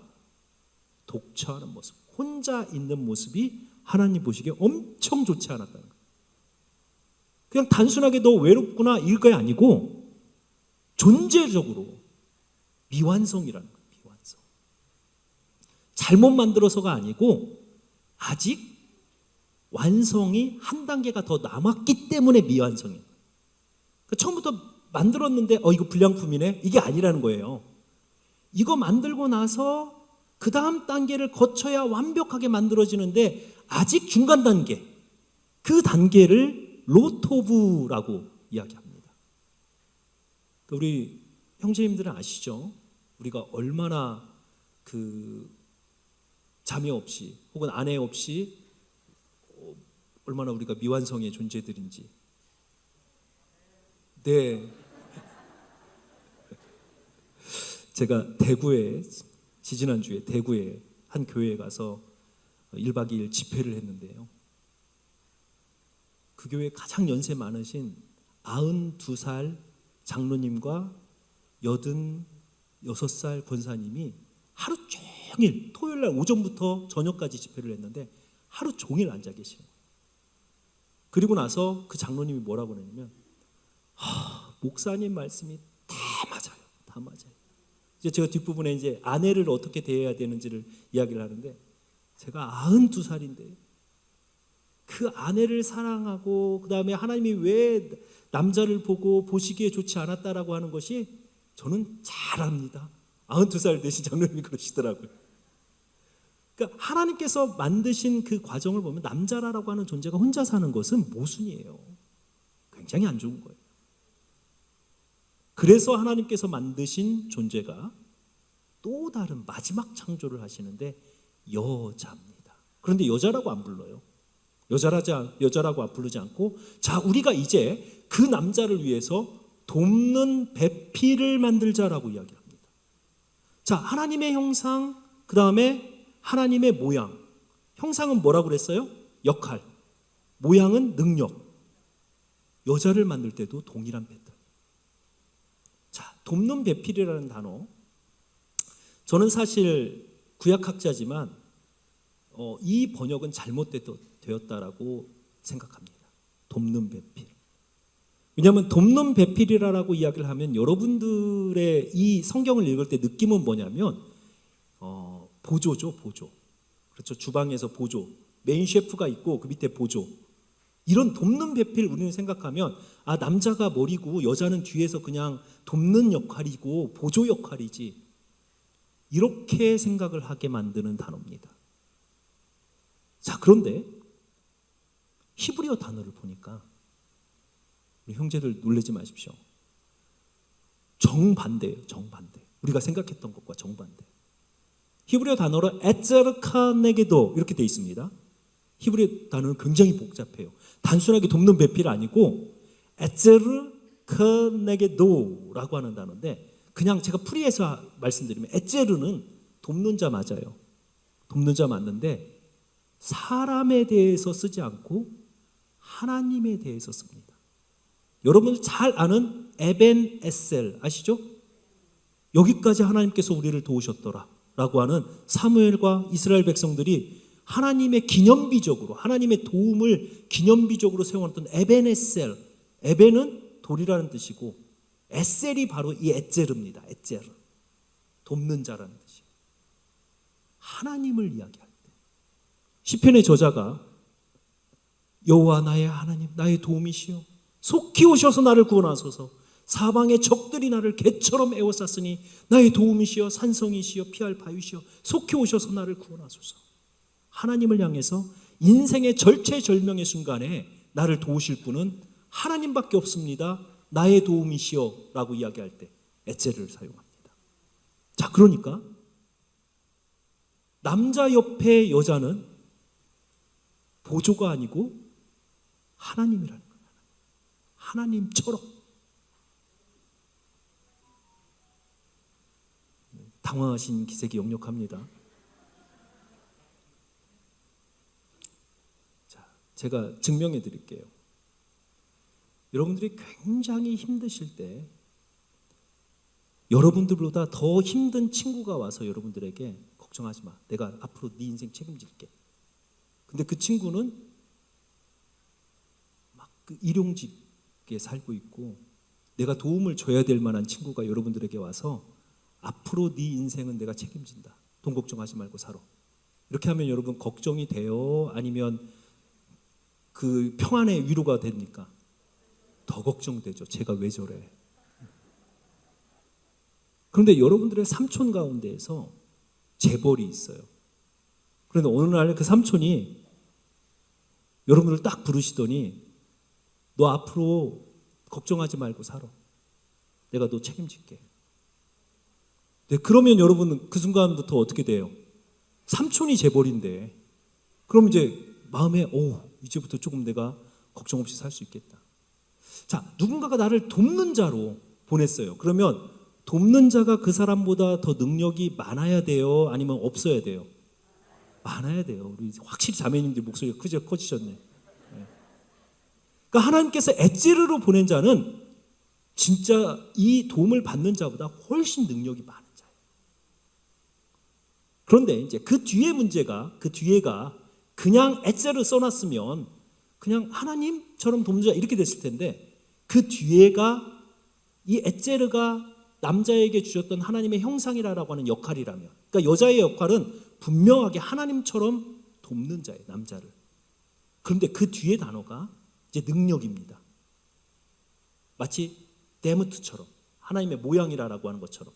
독처하는 모습, 혼자 있는 모습이 하나님 보시기에 엄청 좋지 않았다는 거예요. 그냥 단순하게 너 외롭구나 이게 아니고 존재적으로 미완성이라는 거예요. 미완성. 잘못 만들어서가 아니고 아직 완성이 한 단계가 더 남았기 때문에 미완성이에요. 그러니까 처음부터 만들었는데 이거 불량품이네? 이게 아니라는 거예요. 이거 만들고 나서 그 다음 단계를 거쳐야 완벽하게 만들어지는데 아직 중간 단계, 그 단계를 로토브라고 이야기합니다. 우리 형제님들은 아시죠? 우리가 얼마나 그 자매 없이 혹은 아내 없이 얼마나 우리가 미완성의 존재들인지. 네. 제가 대구에 지지난주에 대구에 한 교회에 가서 1박 2일 집회를 했는데요. 그 교회 가장 연세 많으신 92살 장로님과 86살 권사님이 하루 종일 토요일 날 오전부터 저녁까지 집회를 했는데 하루 종일 앉아 계시는 거예요. 그리고 나서 그 장로님이 뭐라고 그러냐면 목사님 말씀이 다 맞아요. 다 맞아요. 이제 제가 뒷부분에 이제 아내를 어떻게 대해야 되는지를 이야기를 하는데 제가 92살인데 그 아내를 사랑하고 그 다음에 하나님이 왜 남자를 보고 보시기에 좋지 않았다라고 하는 것이 저는 잘 압니다. 92살 되신 장로님이 그러시더라고요. 그러니까 하나님께서 만드신 그 과정을 보면 남자라고 하는 존재가 혼자 사는 것은 모순이에요. 굉장히 안 좋은 거예요. 그래서 하나님께서 만드신 존재가 또 다른 마지막 창조를 하시는데 여자입니다. 그런데 여자라고 안 불러요. 여자라고 부르지 않고 자 우리가 이제 그 남자를 위해서 돕는 배필을 만들자라고 이야기합니다. 자 하나님의 형상 그 다음에 하나님의 모양. 형상은 뭐라고 그랬어요? 역할. 모양은 능력. 여자를 만들 때도 동일한 패턴. 자 돕는 배필이라는 단어. 저는 사실 구약학자지만 이 번역은 잘못되었다라고 생각합니다. 돕는 배필. 왜냐하면 돕는 배필이라고 이야기를 하면 여러분들의 이 성경을 읽을 때 느낌은 뭐냐면 보조죠, 보조. 그렇죠. 주방에서 보조. 메인 셰프가 있고 그 밑에 보조. 이런 돕는 배필 우리는 생각하면 남자가 머리고 여자는 뒤에서 그냥 돕는 역할이고 보조 역할이지. 이렇게 생각을 하게 만드는 단어입니다. 자, 그런데 히브리어 단어를 보니까 우리 형제들 놀라지 마십시오. 정반대예요. 정반대. 우리가 생각했던 것과 정반대. 히브리어 단어로 에츠르카네게도 이렇게 되어 있습니다. 히브리어 단어는 굉장히 복잡해요. 단순하게 돕는 배필 아니고 에츠르카네게도라고 하는 단어인데 그냥 제가 풀이해서 말씀드리면 에체르는 돕는 자 맞아요. 돕는 자 맞는데 사람에 대해서 쓰지 않고 하나님에 대해서 씁니다. 여러분 잘 아는 에벤 에셀 아시죠? 여기까지 하나님께서 우리를 도우셨더라 라고 하는 사무엘과 이스라엘 백성들이 하나님의 기념비적으로 하나님의 도움을 기념비적으로 세워놨던 에벤 에셀. 에벤은 돌이라는 뜻이고 에셀이 바로 이 에체르입니다. 에체르. 돕는 자라는 뜻이에요. 하나님을 이야기할 때 시편의 저자가 여호와 나의 하나님 나의 도움이시여 속히 오셔서 나를 구원하소서 사방의 적들이 나를 개처럼 에워쌌으니 나의 도움이시여 산성이시여 피할 바위시여 속히 오셔서 나를 구원하소서. 하나님을 향해서 인생의 절체절명의 순간에 나를 도우실 분은 하나님밖에 없습니다. 나의 도움이시여 라고 이야기할 때 에체를 사용합니다. 자, 그러니까 남자 옆에 여자는 보조가 아니고 하나님이라는 거예요. 하나님처럼. 당황하신 기색이 역력합니다. 자, 제가 증명해 드릴게요. 여러분들이 굉장히 힘드실 때 여러분들보다 더 힘든 친구가 와서 여러분들에게 걱정하지 마. 내가 앞으로 네 인생 책임질게. 근데 그 친구는 막 그 일용직에 살고 있고 내가 도움을 줘야 될 만한 친구가 여러분들에게 와서 앞으로 네 인생은 내가 책임진다. 돈 걱정하지 말고 살아. 이렇게 하면 여러분 걱정이 돼요? 아니면 그 평안의 위로가 됩니까? 더 걱정되죠. 제가 왜 저래? 그런데 여러분들의 삼촌 가운데에서 재벌이 있어요. 그런데 어느 날 그 삼촌이 여러분을 딱 부르시더니 너 앞으로 걱정하지 말고 살아. 내가 너 책임질게. 네, 그러면 여러분은 그 순간부터 어떻게 돼요? 삼촌이 재벌인데 그럼 이제 마음에 이제부터 조금 내가 걱정 없이 살 수 있겠다. 자, 누군가가 나를 돕는 자로 보냈어요. 그러면 돕는 자가 그 사람보다 더 능력이 많아야 돼요? 아니면 없어야 돼요? 많아야 돼요. 우리 확실히 자매님들 목소리가 커지셨네. 네. 그러니까 하나님께서 엣제르로 보낸 자는 진짜 이 도움을 받는 자보다 훨씬 능력이 많은 자예요. 그런데 이제 그 뒤에 문제가 그 뒤에가 그냥 엣제르 써놨으면 그냥 하나님처럼 돕는 자 이렇게 됐을 텐데 그 뒤에가 이 엣제르가 남자에게 주셨던 하나님의 형상이라고 하는 역할이라면 그러니까 여자의 역할은 분명하게 하나님처럼 돕는 자예요. 남자를. 그런데 그 뒤에 단어가 이제 능력입니다. 마치 데무트처럼 하나님의 모양이라고 하는 것처럼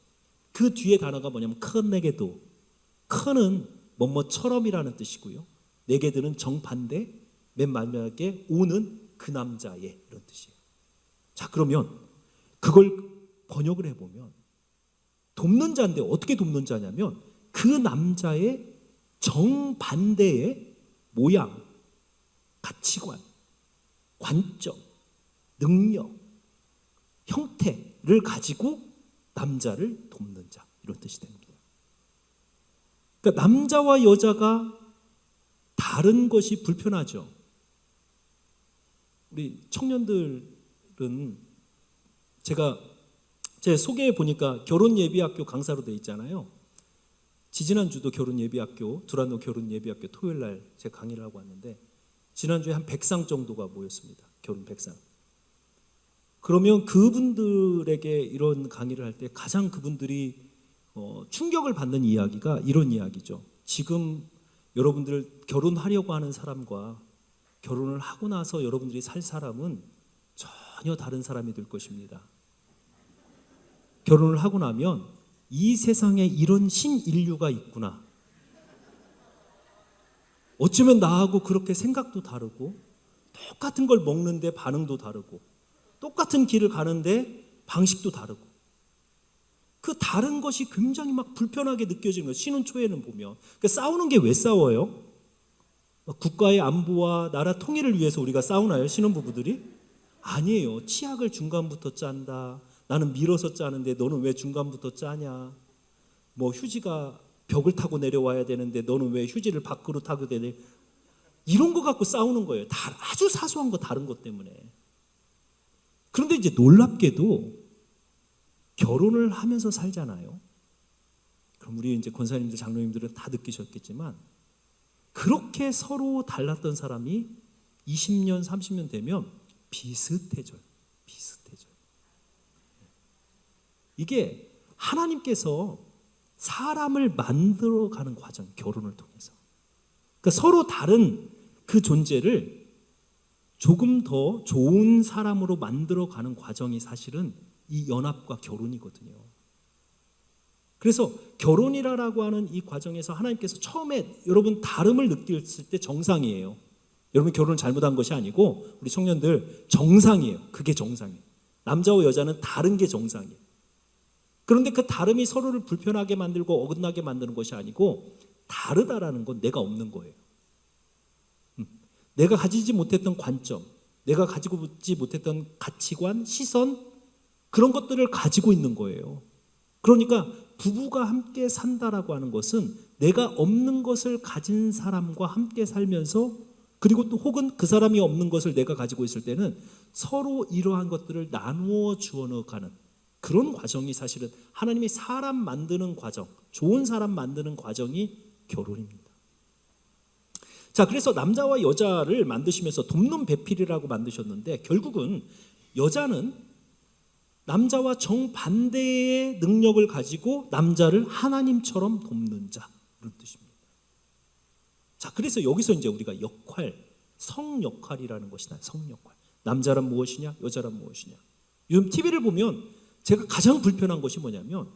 그 뒤에 단어가 뭐냐면 큰내게도 큰은 뭐뭐처럼이라는 뜻이고요. 내게드는 정반대 맨 마지막에 오는 그 남자의 이런 뜻이에요. 자, 그러면 그걸 번역을 해보면 돕는 자인데 어떻게 돕는 자냐면 그 남자의 정반대의 모양, 가치관, 관점, 능력, 형태를 가지고 남자를 돕는 자 이런 뜻이 됩니다. 그러니까 남자와 여자가 다른 것이 불편하죠. 우리 청년들은 제 소개해 보니까 결혼예비학교 강사로 돼 있잖아요. 지지난주도 결혼예비학교, 두란노 결혼예비학교 토요일 날 제가 강의를 하고 왔는데 지난주에 한 100상 정도가 모였습니다. 결혼 100상. 그러면 그분들에게 이런 강의를 할 때 가장 그분들이 충격을 받는 이야기가 이런 이야기죠. 지금 여러분들 결혼하려고 하는 사람과 결혼을 하고 나서 여러분들이 살 사람은 전혀 다른 사람이 될 것입니다. 결혼을 하고 나면 이 세상에 이런 신인류가 있구나. 어쩌면 나하고 그렇게 생각도 다르고 똑같은 걸 먹는데 반응도 다르고 똑같은 길을 가는데 방식도 다르고 그 다른 것이 굉장히 막 불편하게 느껴지는 거예요. 신혼 초에는 보면. 그러니까 싸우는 게 왜 싸워요? 국가의 안보와 나라 통일을 위해서 우리가 싸우나요? 신혼부부들이? 아니에요. 치약을 중간부터 짠다. 나는 밀어서 짜는데 너는 왜 중간부터 짜냐? 뭐 휴지가 벽을 타고 내려와야 되는데 너는 왜 휴지를 밖으로 타고 되냐? 이런 거 갖고 싸우는 거예요. 다 아주 사소한 거 다른 것 때문에. 그런데 이제 놀랍게도 결혼을 하면서 살잖아요. 그럼 우리 이제 권사님들, 장로님들은 다 느끼셨겠지만 그렇게 서로 달랐던 사람이 20년, 30년 되면 비슷해져요. 비슷해져요. 이게 하나님께서 사람을 만들어가는 과정, 결혼을 통해서. 그러니까 서로 다른 그 존재를 조금 더 좋은 사람으로 만들어가는 과정이 사실은 이 연합과 결혼이거든요. 그래서 결혼이라고 하는 이 과정에서 하나님께서 처음에 여러분 다름을 느꼈을 때 정상이에요. 여러분 결혼을 잘못한 것이 아니고 우리 청년들 정상이에요. 그게 정상이에요. 남자와 여자는 다른 게 정상이에요. 그런데 그 다름이 서로를 불편하게 만들고 어긋나게 만드는 것이 아니고 다르다라는 건 내가 없는 거예요. 내가 가지지 못했던 관점, 내가 가지고 있지 못했던 가치관, 시선 그런 것들을 가지고 있는 거예요. 그러니까 부부가 함께 산다라고 하는 것은 내가 없는 것을 가진 사람과 함께 살면서 그리고 또 혹은 그 사람이 없는 것을 내가 가지고 있을 때는 서로 이러한 것들을 나누어 주어 가는 그런 과정이 사실은 하나님이 사람 만드는 과정, 좋은 사람 만드는 과정이 결혼입니다. 자, 그래서 남자와 여자를 만드시면서 돕는 배필이라고 만드셨는데 결국은 여자는 남자와 정반대의 능력을 가지고 남자를 하나님처럼 돕는 자, 그런 뜻입니다. 자, 그래서 여기서 이제 우리가 역할, 성 역할이라는 것이 나요. 성 역할. 남자란 무엇이냐, 여자란 무엇이냐. 요즘 TV를 보면 제가 가장 불편한 것이 뭐냐면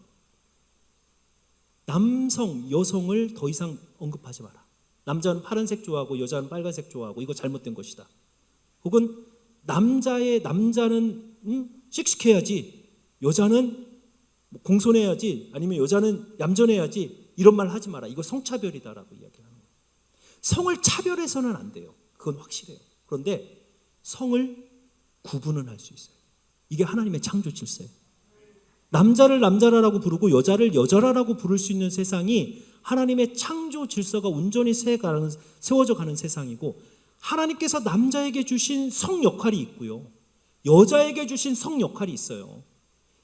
남성, 여성을 더 이상 언급하지 마라. 남자는 파란색 좋아하고 여자는 빨간색 좋아하고 이거 잘못된 것이다. 혹은 남자는 씩씩해야지, 여자는 공손해야지, 아니면 여자는 얌전해야지, 이런 말 하지 마라. 이거 성차별이다라고 이야기하는 거예요. 성을 차별해서는 안 돼요. 그건 확실해요. 그런데 성을 구분은 할 수 있어요. 이게 하나님의 창조 질서예요. 남자를 남자라고 부르고 여자를 여자라고 부를 수 있는 세상이 하나님의 창조 질서가 온전히 세워져 가는 세상이고, 하나님께서 남자에게 주신 성 역할이 있고요, 여자에게 주신 성 역할이 있어요.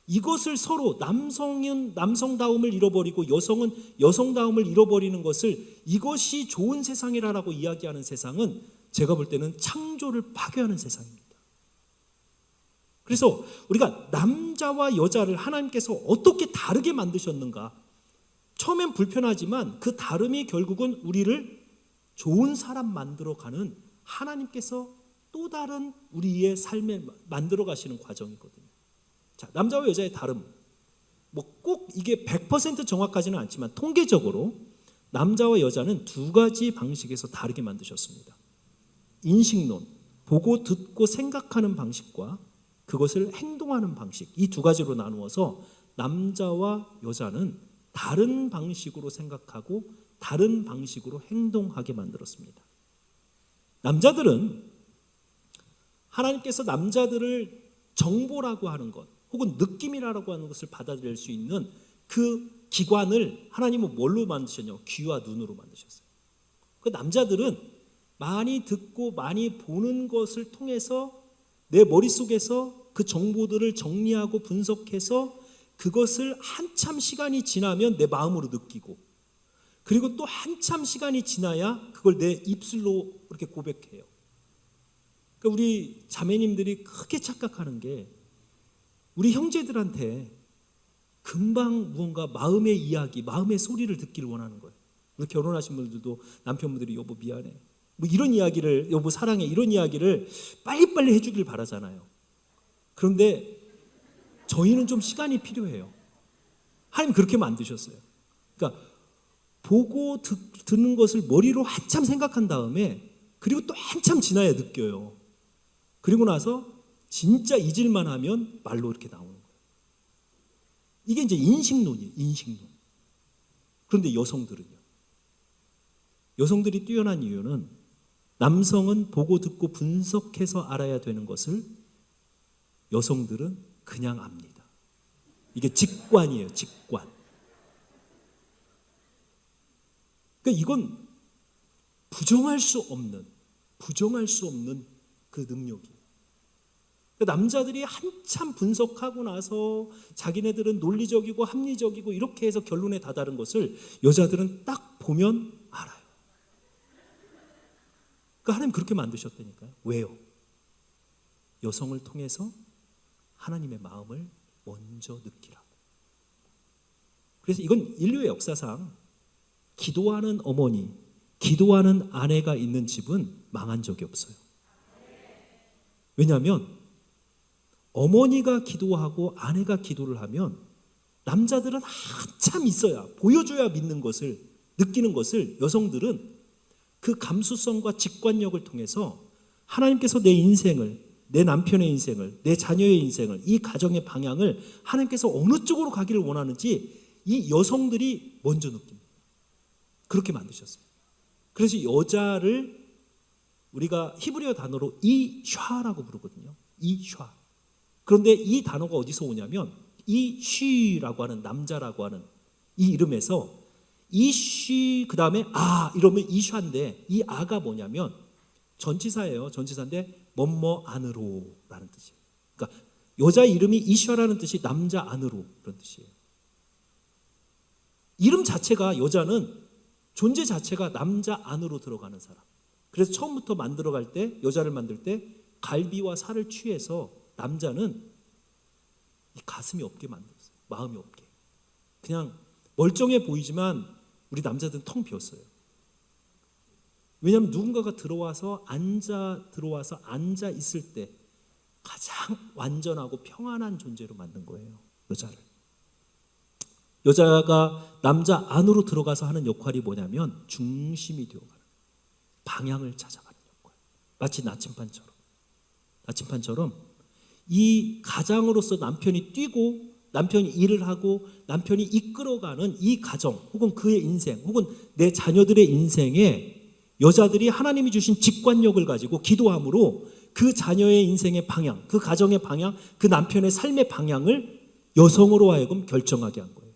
이것을 서로, 남성은 남성다움을 잃어버리고 여성은 여성다움을 잃어버리는 것을, 이것이 좋은 세상이라고 이야기하는 세상은 제가 볼 때는 창조를 파괴하는 세상입니다. 그래서 우리가 남자와 여자를 하나님께서 어떻게 다르게 만드셨는가, 처음엔 불편하지만 그 다름이 결국은 우리를 좋은 사람 만들어가는, 하나님께서 또 다른 우리의 삶에 만들어 가시는 과정이거든요. 자, 남자와 여자의 다름, 꼭 이게 100% 정확하지는 않지만 통계적으로 남자와 여자는 두 가지 방식에서 다르게 만드셨습니다. 인식론, 보고 듣고 생각하는 방식과 그것을 행동하는 방식, 이 두 가지로 나누어서 남자와 여자는 다른 방식으로 생각하고 다른 방식으로 행동하게 만들었습니다. 남자들은 하나님께서 남자들을 정보라고 하는 것, 혹은 느낌이라고 하는 것을 받아들일 수 있는 그 기관을 하나님은 뭘로 만드셨냐고, 귀와 눈으로 만드셨어요. 그 남자들은 많이 듣고 많이 보는 것을 통해서 내 머릿속에서 그 정보들을 정리하고 분석해서 그것을 한참 시간이 지나면 내 마음으로 느끼고, 그리고 또 한참 시간이 지나야 그걸 내 입술로 이렇게 고백해요. 그러니까 우리 자매님들이 크게 착각하는 게, 우리 형제들한테 금방 무언가 마음의 이야기, 마음의 소리를 듣기를 원하는 거예요. 우리 결혼하신 분들도 남편분들이 여보 미안해, 뭐 이런 이야기를, 여보 사랑해, 이런 이야기를 빨리빨리 해주길 바라잖아요. 그런데 저희는 좀 시간이 필요해요. 하나님 그렇게 만드셨어요. 그러니까 보고 듣는 것을 머리로 한참 생각한 다음에, 그리고 또 한참 지나야 느껴요. 그리고 나서 진짜 잊을만 하면 말로 이렇게 나오는 거예요. 이게 이제 인식론이에요. 인식론. 그런데 여성들은요, 여성들이 뛰어난 이유는 남성은 보고 듣고 분석해서 알아야 되는 것을 여성들은 그냥 압니다. 이게 직관이에요. 직관. 그러니까 이건 부정할 수 없는 그 능력이에요. 그러니까 남자들이 한참 분석하고 나서 자기네들은 논리적이고 합리적이고 이렇게 해서 결론에 다다른 것을 여자들은 딱 보면 알아요. 그러니까 하나님 그렇게 만드셨다니까요. 왜요? 여성을 통해서 하나님의 마음을 먼저 느끼라고. 그래서 이건 인류의 역사상 기도하는 어머니, 기도하는 아내가 있는 집은 망한 적이 없어요. 왜냐하면 어머니가 기도하고 아내가 기도를 하면 남자들은 한참 있어야, 보여줘야 믿는 것을, 느끼는 것을, 여성들은 그 감수성과 직관력을 통해서 하나님께서 내 인생을, 내 남편의 인생을, 내 자녀의 인생을, 이 가정의 방향을 하나님께서 어느 쪽으로 가기를 원하는지 이 여성들이 먼저 느낍니다. 그렇게 만드셨어요. 그래서 여자를 우리가 히브리어 단어로 이샤라고 부르거든요. 이샤. 그런데 이 단어가 어디서 오냐면 이쉬라고 하는, 남자라고 하는 이 이름에서 이쉬 그 다음에 아 이러면 이샤인데, 이 아가 뭐냐면 전치사예요. 전치사인데 뭐뭐 안으로라는 뜻이에요. 그러니까 여자 이름이 이샤라는 뜻이 남자 안으로 그런 뜻이에요. 이름 자체가 여자는 존재 자체가 남자 안으로 들어가는 사람. 그래서 처음부터 만들어갈 때 여자를 만들 때 갈비와 살을 취해서 남자는 이 가슴이 없게 만들었어요. 마음이 없게. 그냥 멀쩡해 보이지만 우리 남자들은 텅 비었어요. 왜냐하면 누군가가 들어와서 앉아 있을 때 가장 완전하고 평안한 존재로 만든 거예요. 여자를. 여자가 남자 안으로 들어가서 하는 역할이 뭐냐면 중심이 되어가는, 방향을 찾아가는 역할. 마치 나침반처럼 이 가장으로서 남편이 뛰고 남편이 일을 하고 남편이 이끌어가는 이 가정 혹은 그의 인생 혹은 내 자녀들의 인생에 여자들이 하나님이 주신 직관력을 가지고 기도함으로 그 자녀의 인생의 방향, 그 가정의 방향, 그 남편의 삶의 방향을 여성으로 하여금 결정하게 한 거예요.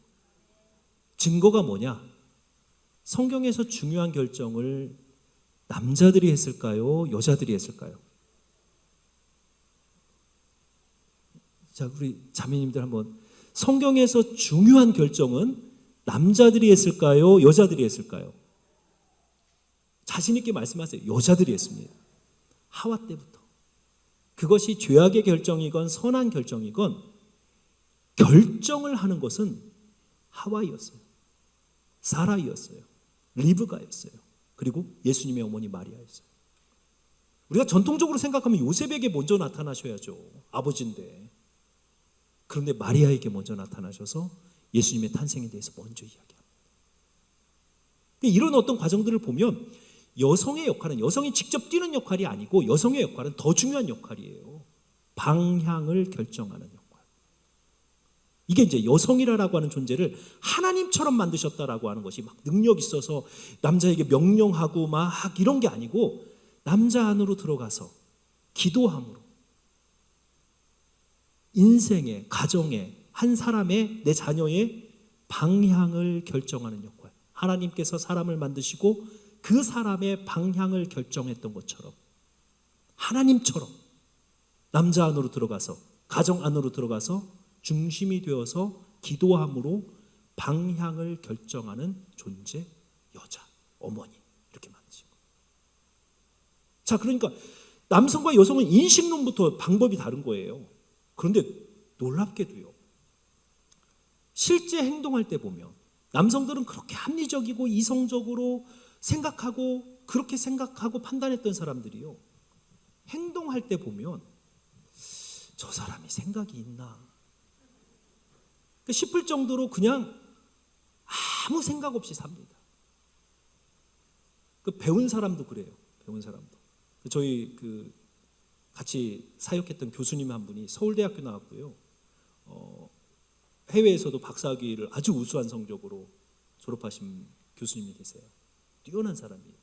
증거가 뭐냐? 성경에서 중요한 결정을 남자들이 했을까요? 여자들이 했을까요? 자, 우리 자매님들 한번, 성경에서 중요한 결정은 남자들이 했을까요? 여자들이 했을까요? 자신 있게 말씀하세요. 여자들이 했습니다. 하와 때부터. 그것이 죄악의 결정이건 선한 결정이건 결정을 하는 것은 하와이였어요. 사라이였어요. 리브가였어요. 그리고 예수님의 어머니 마리아였어요. 우리가 전통적으로 생각하면 요셉에게 먼저 나타나셔야죠. 아버지인데. 그런데 마리아에게 먼저 나타나셔서 예수님의 탄생에 대해서 먼저 이야기합니다. 이런 어떤 과정들을 보면 여성의 역할은, 여성이 직접 뛰는 역할이 아니고 여성의 역할은 더 중요한 역할이에요. 방향을 결정하는 역할. 이게 이제 여성이라고 하는 존재를 하나님처럼 만드셨다라고 하는 것이 막 능력 있어서 남자에게 명령하고 막 이런 게 아니고 남자 안으로 들어가서 기도함으로 인생의, 가정의, 한 사람의, 내 자녀의 방향을 결정하는 역할. 하나님께서 사람을 만드시고 그 사람의 방향을 결정했던 것처럼 하나님처럼 남자 안으로 들어가서, 가정 안으로 들어가서 중심이 되어서 기도함으로 방향을 결정하는 존재, 여자, 어머니, 이렇게 만드신 거예요. 자, 그러니까 남성과 여성은 인식론부터 방법이 다른 거예요. 그런데 놀랍게도요, 실제 행동할 때 보면 남성들은 그렇게 합리적이고 이성적으로 생각하고 그렇게 생각하고 판단했던 사람들이요, 행동할 때 보면 저 사람이 생각이 있나 싶을 정도로 그냥 아무 생각 없이 삽니다. 배운 사람도 그래요. 배운 사람도. 저희 같이 사역했던 교수님 한 분이 서울대학교 나왔고요. 해외에서도 박사학위를 아주 우수한 성적으로 졸업하신 교수님이 계세요. 뛰어난 사람이에요.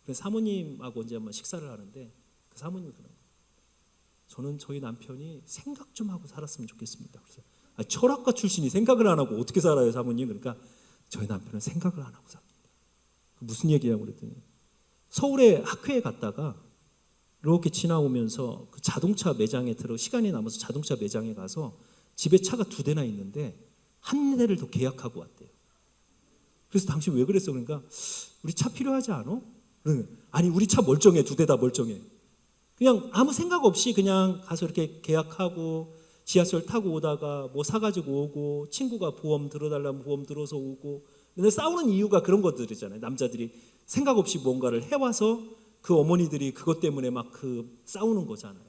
그래서 사모님하고 언제 한번 식사를 하는데 그 사모님이 그러는 거예요. 저는 저희 남편이 생각 좀 하고 살았으면 좋겠습니다. 그래서 철학가 출신이 생각을 안 하고 어떻게 살아요, 사모님? 그러니까 저희 남편은 생각을 안 하고 삽니다. 무슨 얘기냐고 그랬더니 서울에 학회에 갔다가 이렇게 지나오면서 그 자동차 매장에 시간이 남아서 자동차 매장에 가서 집에 차가 2대나 있는데 한 대를 더 계약하고 왔대요. 그래서 당신 왜 그랬어? 그러니까 우리 차 필요하지 않아? 아니 우리 차 멀쩡해. 2대 다 멀쩡해. 그냥 아무 생각 없이 그냥 가서 이렇게 계약하고 지하철 타고 오다가 뭐 사가지고 오고 친구가 보험 들어달라면 보험 들어서 오고. 근데 싸우는 이유가 그런 것들이잖아요. 남자들이 생각 없이 뭔가를 해와서 그 어머니들이 그것 때문에 막 싸우는 거잖아요.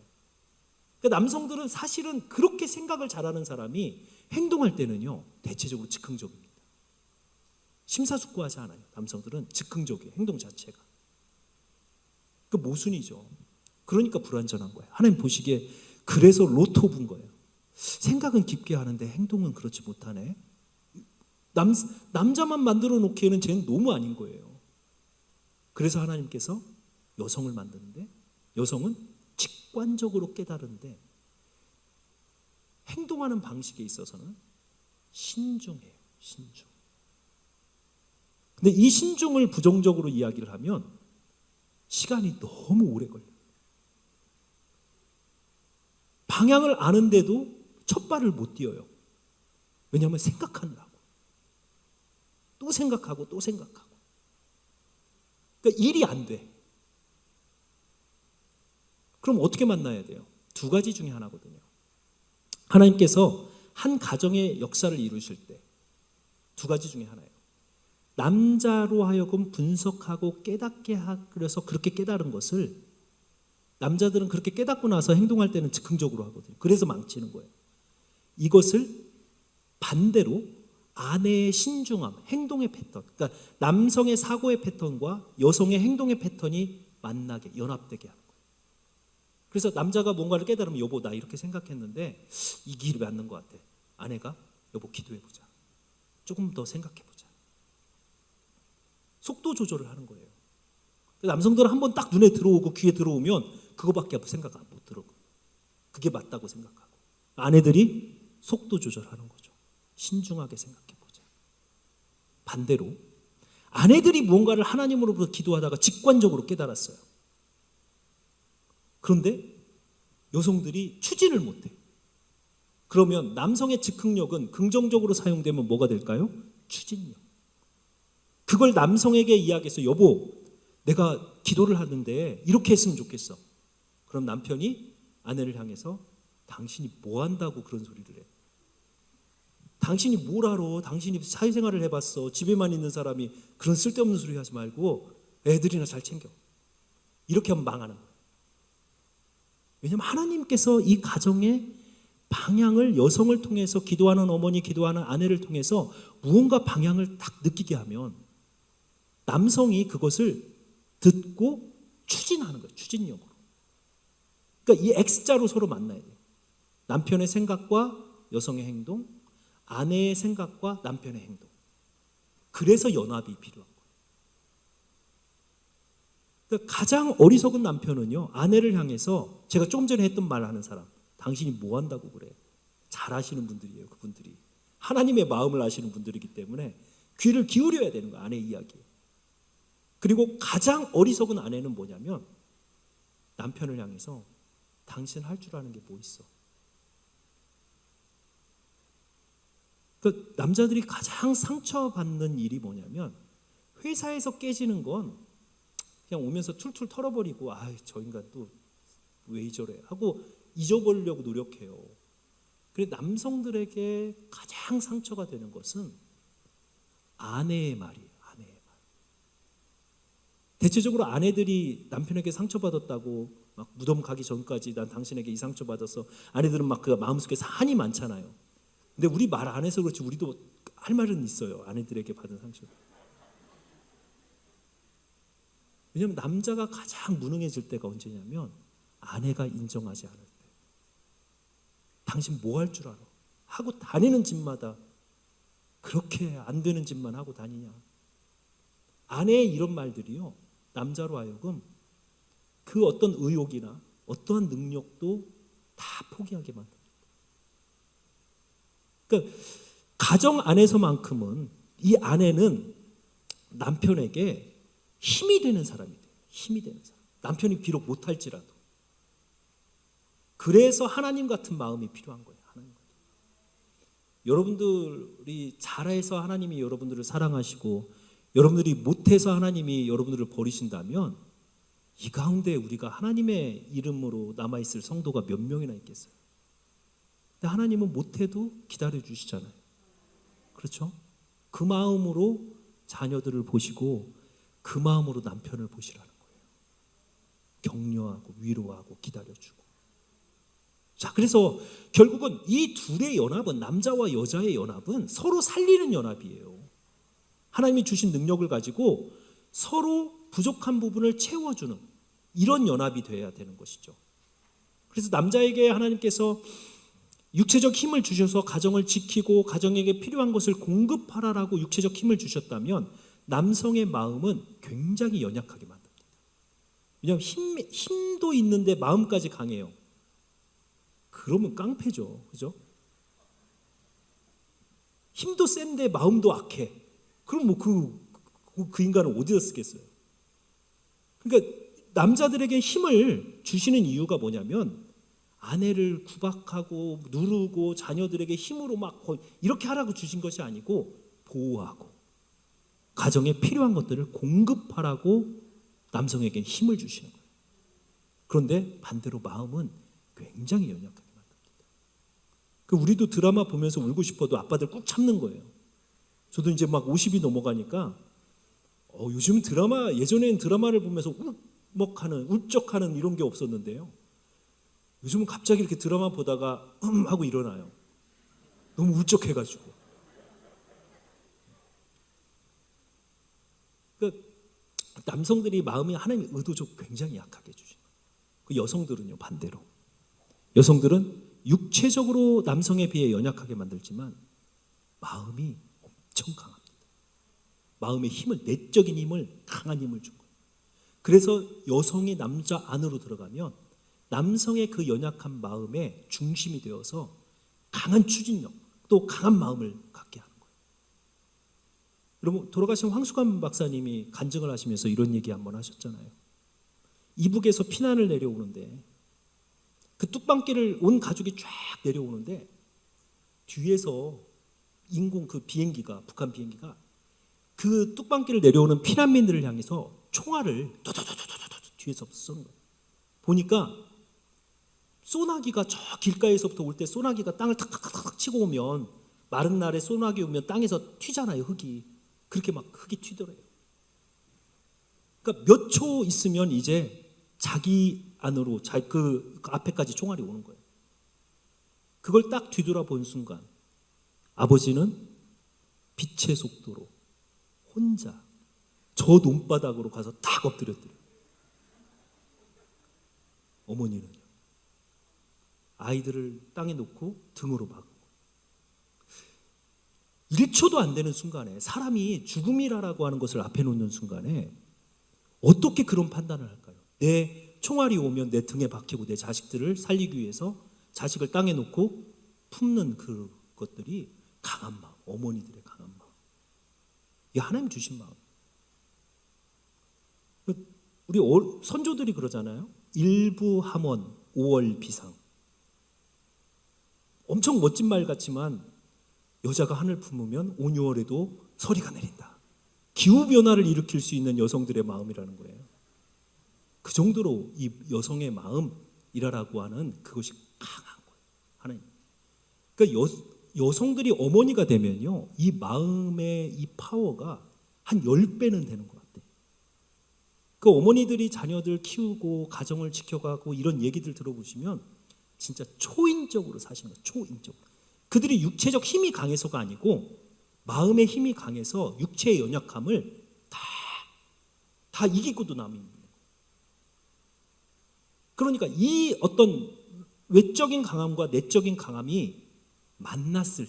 그러니까 남성들은 사실은 그렇게 생각을 잘하는 사람이 행동할 때는요, 대체적으로 즉흥적입니다. 심사숙고하지 않아요. 남성들은 즉흥적이에요. 행동 자체가. 그 모순이죠. 그러니까 불완전한 거예요. 하나님 보시기에 그래서 로또 분 거예요. 생각은 깊게 하는데 행동은 그렇지 못하네. 남자만 만들어 놓기에는 쟤는 너무 아닌 거예요. 그래서 하나님께서 여성을 만드는데 여성은 직관적으로 깨달은데 행동하는 방식에 있어서는 신중해요. 신중. 근데 이 신중을 부정적으로 이야기를 하면 시간이 너무 오래 걸려요. 방향을 아는데도 첫 발을 못 띄어요. 왜냐하면 생각하느라고. 또 생각하고 또 생각하고. 그러니까 일이 안 돼. 그럼 어떻게 만나야 돼요? 두 가지 중에 하나거든요. 하나님께서 한 가정의 역사를 이루실 때 두 가지 중에 하나예요. 남자로 하여금 분석하고 깨닫게 하려서 그렇게 깨달은 것을 남자들은 그렇게 깨닫고 나서 행동할 때는 즉흥적으로 하거든요. 그래서 망치는 거예요. 이것을 반대로 아내의 신중함, 행동의 패턴, 그러니까 남성의 사고의 패턴과 여성의 행동의 패턴이 만나게, 연합되게 하는 거예요. 그래서 남자가 뭔가를 깨달으면 여보 나 이렇게 생각했는데 이 길이 맞는 것 같아. 아내가 여보 기도해보자. 조금 더 생각해보자. 속도 조절을 하는 거예요. 남성들은 한번 딱 눈에 들어오고 귀에 들어오면 그거밖에 생각 못 들어요. 그게 맞다고 생각하고. 아내들이 속도 조절하는 거죠. 신중하게 생각해보자. 반대로 아내들이 무언가를 하나님으로부터 기도하다가 직관적으로 깨달았어요. 그런데 여성들이 추진을 못해. 그러면 남성의 즉흥력은 긍정적으로 사용되면 뭐가 될까요? 추진력. 그걸 남성에게 이야기해서 여보 내가 기도를 하는데 이렇게 했으면 좋겠어. 그럼 남편이 아내를 향해서 당신이 뭐 한다고 그런 소리를 해. 당신이 뭘 알아. 당신이 사회생활을 해봤어. 집에만 있는 사람이 그런 쓸데없는 소리 하지 말고 애들이나 잘 챙겨. 이렇게 하면 망하는 거예요. 왜냐하면 하나님께서 이 가정의 방향을 여성을 통해서 기도하는 어머니, 기도하는 아내를 통해서 무언가 방향을 딱 느끼게 하면 남성이 그것을 듣고 추진하는 거예요. 추진력으로. 그러니까 이 X자로 서로 만나야 돼요. 남편의 생각과 여성의 행동, 아내의 생각과 남편의 행동. 그래서 연합이 필요한 거예요. 그러니까 가장 어리석은 남편은요, 아내를 향해서 제가 조금 전에 했던 말 하는 사람, 당신이 뭐 한다고 그래? 잘 아시는 분들이에요, 그분들이. 하나님의 마음을 아시는 분들이기 때문에 귀를 기울여야 되는 거예요, 아내의 이야기에. 그리고 가장 어리석은 아내는 뭐냐면 남편을 향해서 당신 할 줄 아는 게 뭐 있어? 그 남자들이 가장 상처받는 일이 뭐냐면 회사에서 깨지는 건 그냥 오면서 툴툴 털어버리고 저 인간 또 왜 저래 하고 잊어버리려고 노력해요. 그런데 남성들에게 가장 상처가 되는 것은 아내의 말이에요. 아내의 말. 대체적으로 아내들이 남편에게 상처받았다고 막 무덤 가기 전까지 난 당신에게 이 상처받아서 아내들은 막 그 마음속에 한이 많잖아요. 근데 우리 말 안 해서 그렇지 우리도 할 말은 있어요. 아내들에게 받은 상처. 왜냐하면 남자가 가장 무능해질 때가 언제냐면 아내가 인정하지 않을 때. 당신 뭐 할 줄 알아? 하고 다니는 집마다 그렇게 안 되는 짓만 하고 다니냐. 아내의 이런 말들이요. 남자로 하여금 그 어떤 의욕이나 어떠한 능력도 다 포기하게 만듭니다. 그러니까 가정 안에서만큼은 이 아내는 남편에게 힘이 되는 사람이 돼요. 힘이 되는 사람. 남편이 비록 못할지라도. 그래서 하나님 같은 마음이 필요한 거예요. 하나님 같은. 여러분들이 잘해서 하나님이 여러분들을 사랑하시고 여러분들이 못해서 하나님이 여러분들을 버리신다면 이 가운데 우리가 하나님의 이름으로 남아있을 성도가 몇 명이나 있겠어요? 근데 하나님은 못해도 기다려주시잖아요. 그렇죠? 그 마음으로 자녀들을 보시고 그 마음으로 남편을 보시라는 거예요. 격려하고 위로하고 기다려주고. 자, 그래서 결국은 이 둘의 연합은, 남자와 여자의 연합은 서로 살리는 연합이에요. 하나님이 주신 능력을 가지고 서로 부족한 부분을 채워주는 이런 연합이 되어야 되는 것이죠. 그래서 남자에게 하나님께서 육체적 힘을 주셔서 가정을 지키고 가정에게 필요한 것을 공급하라라고 육체적 힘을 주셨다면 남성의 마음은 굉장히 연약하게 만듭니다. 왜냐하면 힘도 있는데 마음까지 강해요. 그러면 깡패죠. 그죠? 힘도 센데 마음도 악해. 그럼 뭐 그 인간은 어디다 쓰겠어요? 그러니까 남자들에게 힘을 주시는 이유가 뭐냐면 아내를 구박하고 누르고 자녀들에게 힘으로 막 이렇게 하라고 주신 것이 아니고 보호하고 가정에 필요한 것들을 공급하라고 남성에게 힘을 주시는 거예요. 그런데 반대로 마음은 굉장히 연약하게 만듭니다. 우리도 드라마 보면서 울고 싶어도 아빠들 꾹 참는 거예요. 저도 이제 막 50이 넘어가니까 요즘 드라마, 예전에는 드라마를 보면서 울적하는 이런 게 없었는데요. 요즘은 갑자기 이렇게 드라마 보다가 하고 일어나요. 너무 울적해가지고. 그러니까 남성들이 마음이 하나님의 의도적 굉장히 약하게 해주신 거예요. 그 여성들은요 반대로. 여성들은 육체적으로 남성에 비해 연약하게 만들지만 마음이 엄청 강합니다. 마음의 힘을, 내적인 힘을, 강한 힘을 준 거예요. 그래서 여성이 남자 안으로 들어가면 남성의 그 연약한 마음의 중심이 되어서 강한 추진력, 또 강한 마음을 갖게 하는 거예요. 여러분, 돌아가신 황수관 박사님이 간증을 하시면서 이런 얘기 한번 하셨잖아요. 이북에서 피난을 내려오는데 그 뚝방길을 온 가족이 쫙 내려오는데 뒤에서 인공 그 비행기가, 북한 비행기가 그 뚝방길을 내려오는 피난민들을 향해서 총알을 뒤에서 쏘는 거예요. 보니까 소나기가 저 길가에서부터 올 때 소나기가 땅을 탁탁탁탁 치고 오면 마른 날에 소나기 오면 땅에서 튀잖아요, 흙이. 그렇게 막 흙이 튀더래요. 그러니까 몇 초 있으면 이제 자기 안으로 그 앞에까지 총알이 오는 거예요. 그걸 딱 뒤돌아본 순간 아버지는 빛의 속도로 혼자 저 논바닥으로 가서 딱 엎드렸더래요. 어머니는요. 아이들을 땅에 놓고 등으로 막은 거예요. 1초도 안 되는 순간에 사람이 죽음이라고 하는 것을 앞에 놓는 순간에 어떻게 그런 판단을 할까요? 내 총알이 오면 내 등에 박히고 내 자식들을 살리기 위해서 자식을 땅에 놓고 품는 그것들이 강한 마음, 어머니들의 강한 마음. 이게 하나님 주신 마음. 우리 선조들이 그러잖아요. 일부 함원, 5월 비상. 엄청 멋진 말 같지만 여자가 하늘 품으면 5, 6월에도 서리가 내린다. 기후변화를 일으킬 수 있는 여성들의 마음이라는 거예요. 그 정도로 이 여성의 마음이라고 하는 그것이 강한 거예요. 하나님. 그러니까 여성들이 어머니가 되면요, 이 마음의 이 파워가 한 10배는 되는 것 같아요. 그 어머니들이 자녀들 키우고 가정을 지켜가고 이런 얘기들 들어보시면 진짜 초인적으로 사시는 거예요. 초인적으로. 그들이 육체적 힘이 강해서가 아니고 마음의 힘이 강해서 육체의 연약함을 다 이기고도 남는 거예요. 그러니까 이 어떤 외적인 강함과 내적인 강함이 만났을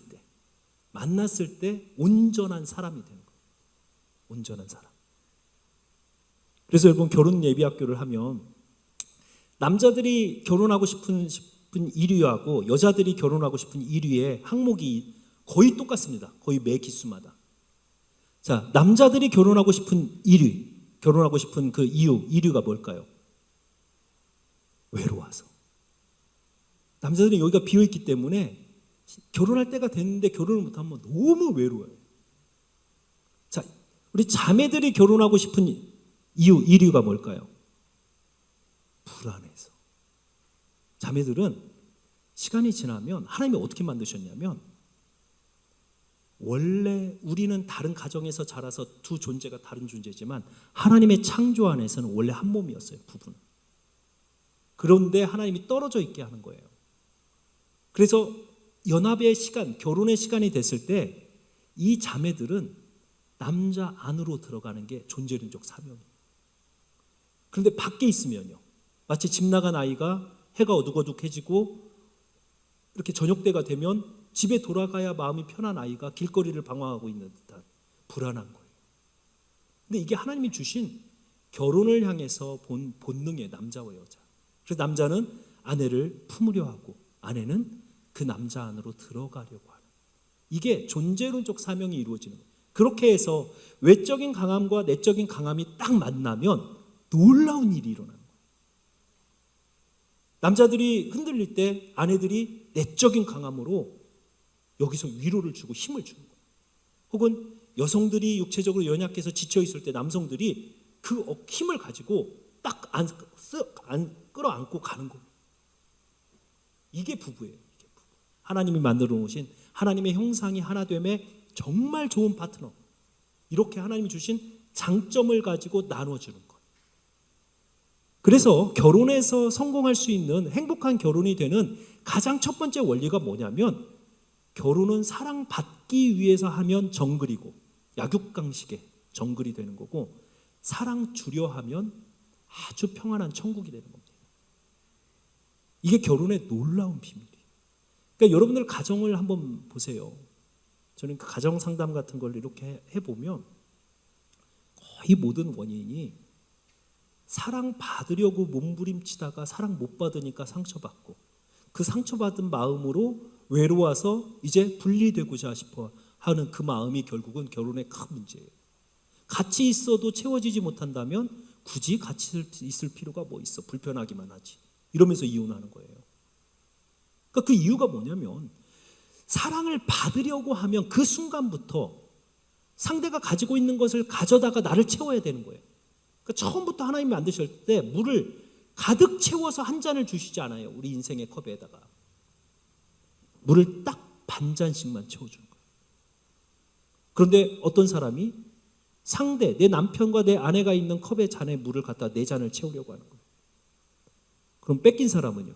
때 온전한 사람이 되는 거예요. 온전한 사람. 그래서 여러분, 결혼 예비학교를 하면 남자들이 결혼하고 싶은 1위하고 여자들이 결혼하고 싶은 1위의 항목이 거의 똑같습니다. 거의 매 기수마다. 자, 남자들이 결혼하고 싶은 1위, 결혼하고 싶은 그 이유가 뭘까요? 외로워서. 남자들은 여기가 비어있기 때문에 결혼할 때가 됐는데 결혼을 못하면 너무 외로워요. 자, 우리 자매들이 결혼하고 싶은 이유, 1위가 뭘까요? 불안해서. 자매들은 시간이 지나면 하나님이 어떻게 만드셨냐면, 원래 우리는 다른 가정에서 자라서 두 존재가 다른 존재지만 하나님의 창조 안에서는 원래 한 몸이었어요, 부부는. 그런데 하나님이 떨어져 있게 하는 거예요. 그래서 연합의 시간, 결혼의 시간이 됐을 때 이 자매들은 남자 안으로 들어가는 게 존재론적 사명이에요. 그런데 밖에 있으면요, 마치 집 나간 아이가 해가 어둑어둑해지고 이렇게 저녁 때가 되면 집에 돌아가야 마음이 편한 아이가 길거리를 방황하고 있는 듯한 불안한 거예요. 근데 이게 하나님이 주신 결혼을 향해서 본 본능이에요, 남자와 여자. 그래서 남자는 아내를 품으려 하고 아내는 그 남자 안으로 들어가려고 하는, 이게 존재론적 사명이 이루어지는 거예요. 그렇게 해서 외적인 강함과 내적인 강함이 딱 만나면 놀라운 일이 일어나는 거예요. 남자들이 흔들릴 때 아내들이 내적인 강함으로 여기서 위로를 주고 힘을 주는 거예요. 혹은 여성들이 육체적으로 연약해서 지쳐 있을 때 남성들이 그 힘을 가지고 딱 끌어안고 가는 거예요. 이게 부부예요. 이게 부부. 하나님이 만들어 놓으신 하나님의 형상이 하나됨의 정말 좋은 파트너. 이렇게 하나님이 주신 장점을 가지고 나눠주는 것. 그래서 결혼에서 성공할 수 있는 행복한 결혼이 되는 가장 첫 번째 원리가 뭐냐면, 결혼은 사랑받기 위해서 하면 정글이고 약육강식의 정글이 되는 거고, 사랑 주려 하면 아주 평안한 천국이 되는 겁니다. 이게 결혼의 놀라운 비밀이에요. 그러니까 여러분들 가정을 한번 보세요. 저는 그 가정 상담 같은 걸 이렇게 해보면 거의 모든 원인이 사랑 받으려고 몸부림치다가 사랑 못 받으니까 상처받고, 그 상처받은 마음으로 외로워서 이제 분리되고자 싶어 하는 그 마음이 결국은 결혼의 큰 문제예요. 같이 있어도 채워지지 못한다면 굳이 같이 있을 필요가 뭐 있어, 불편하기만 하지, 이러면서 이혼하는 거예요. 그러니까 그 이유가 뭐냐면, 사랑을 받으려고 하면 그 순간부터 상대가 가지고 있는 것을 가져다가 나를 채워야 되는 거예요. 그러니까 처음부터 하나님이 만드실 때 물을 가득 채워서 한 잔을 주시지 않아요. 우리 인생의 컵에다가 물을 딱 반 잔씩만 채워주는 거예요. 그런데 어떤 사람이 상대, 내 남편과 내 아내가 있는 컵에 잔에 물을 갖다 내 잔을 채우려고 하는 거예요. 그럼 뺏긴 사람은요?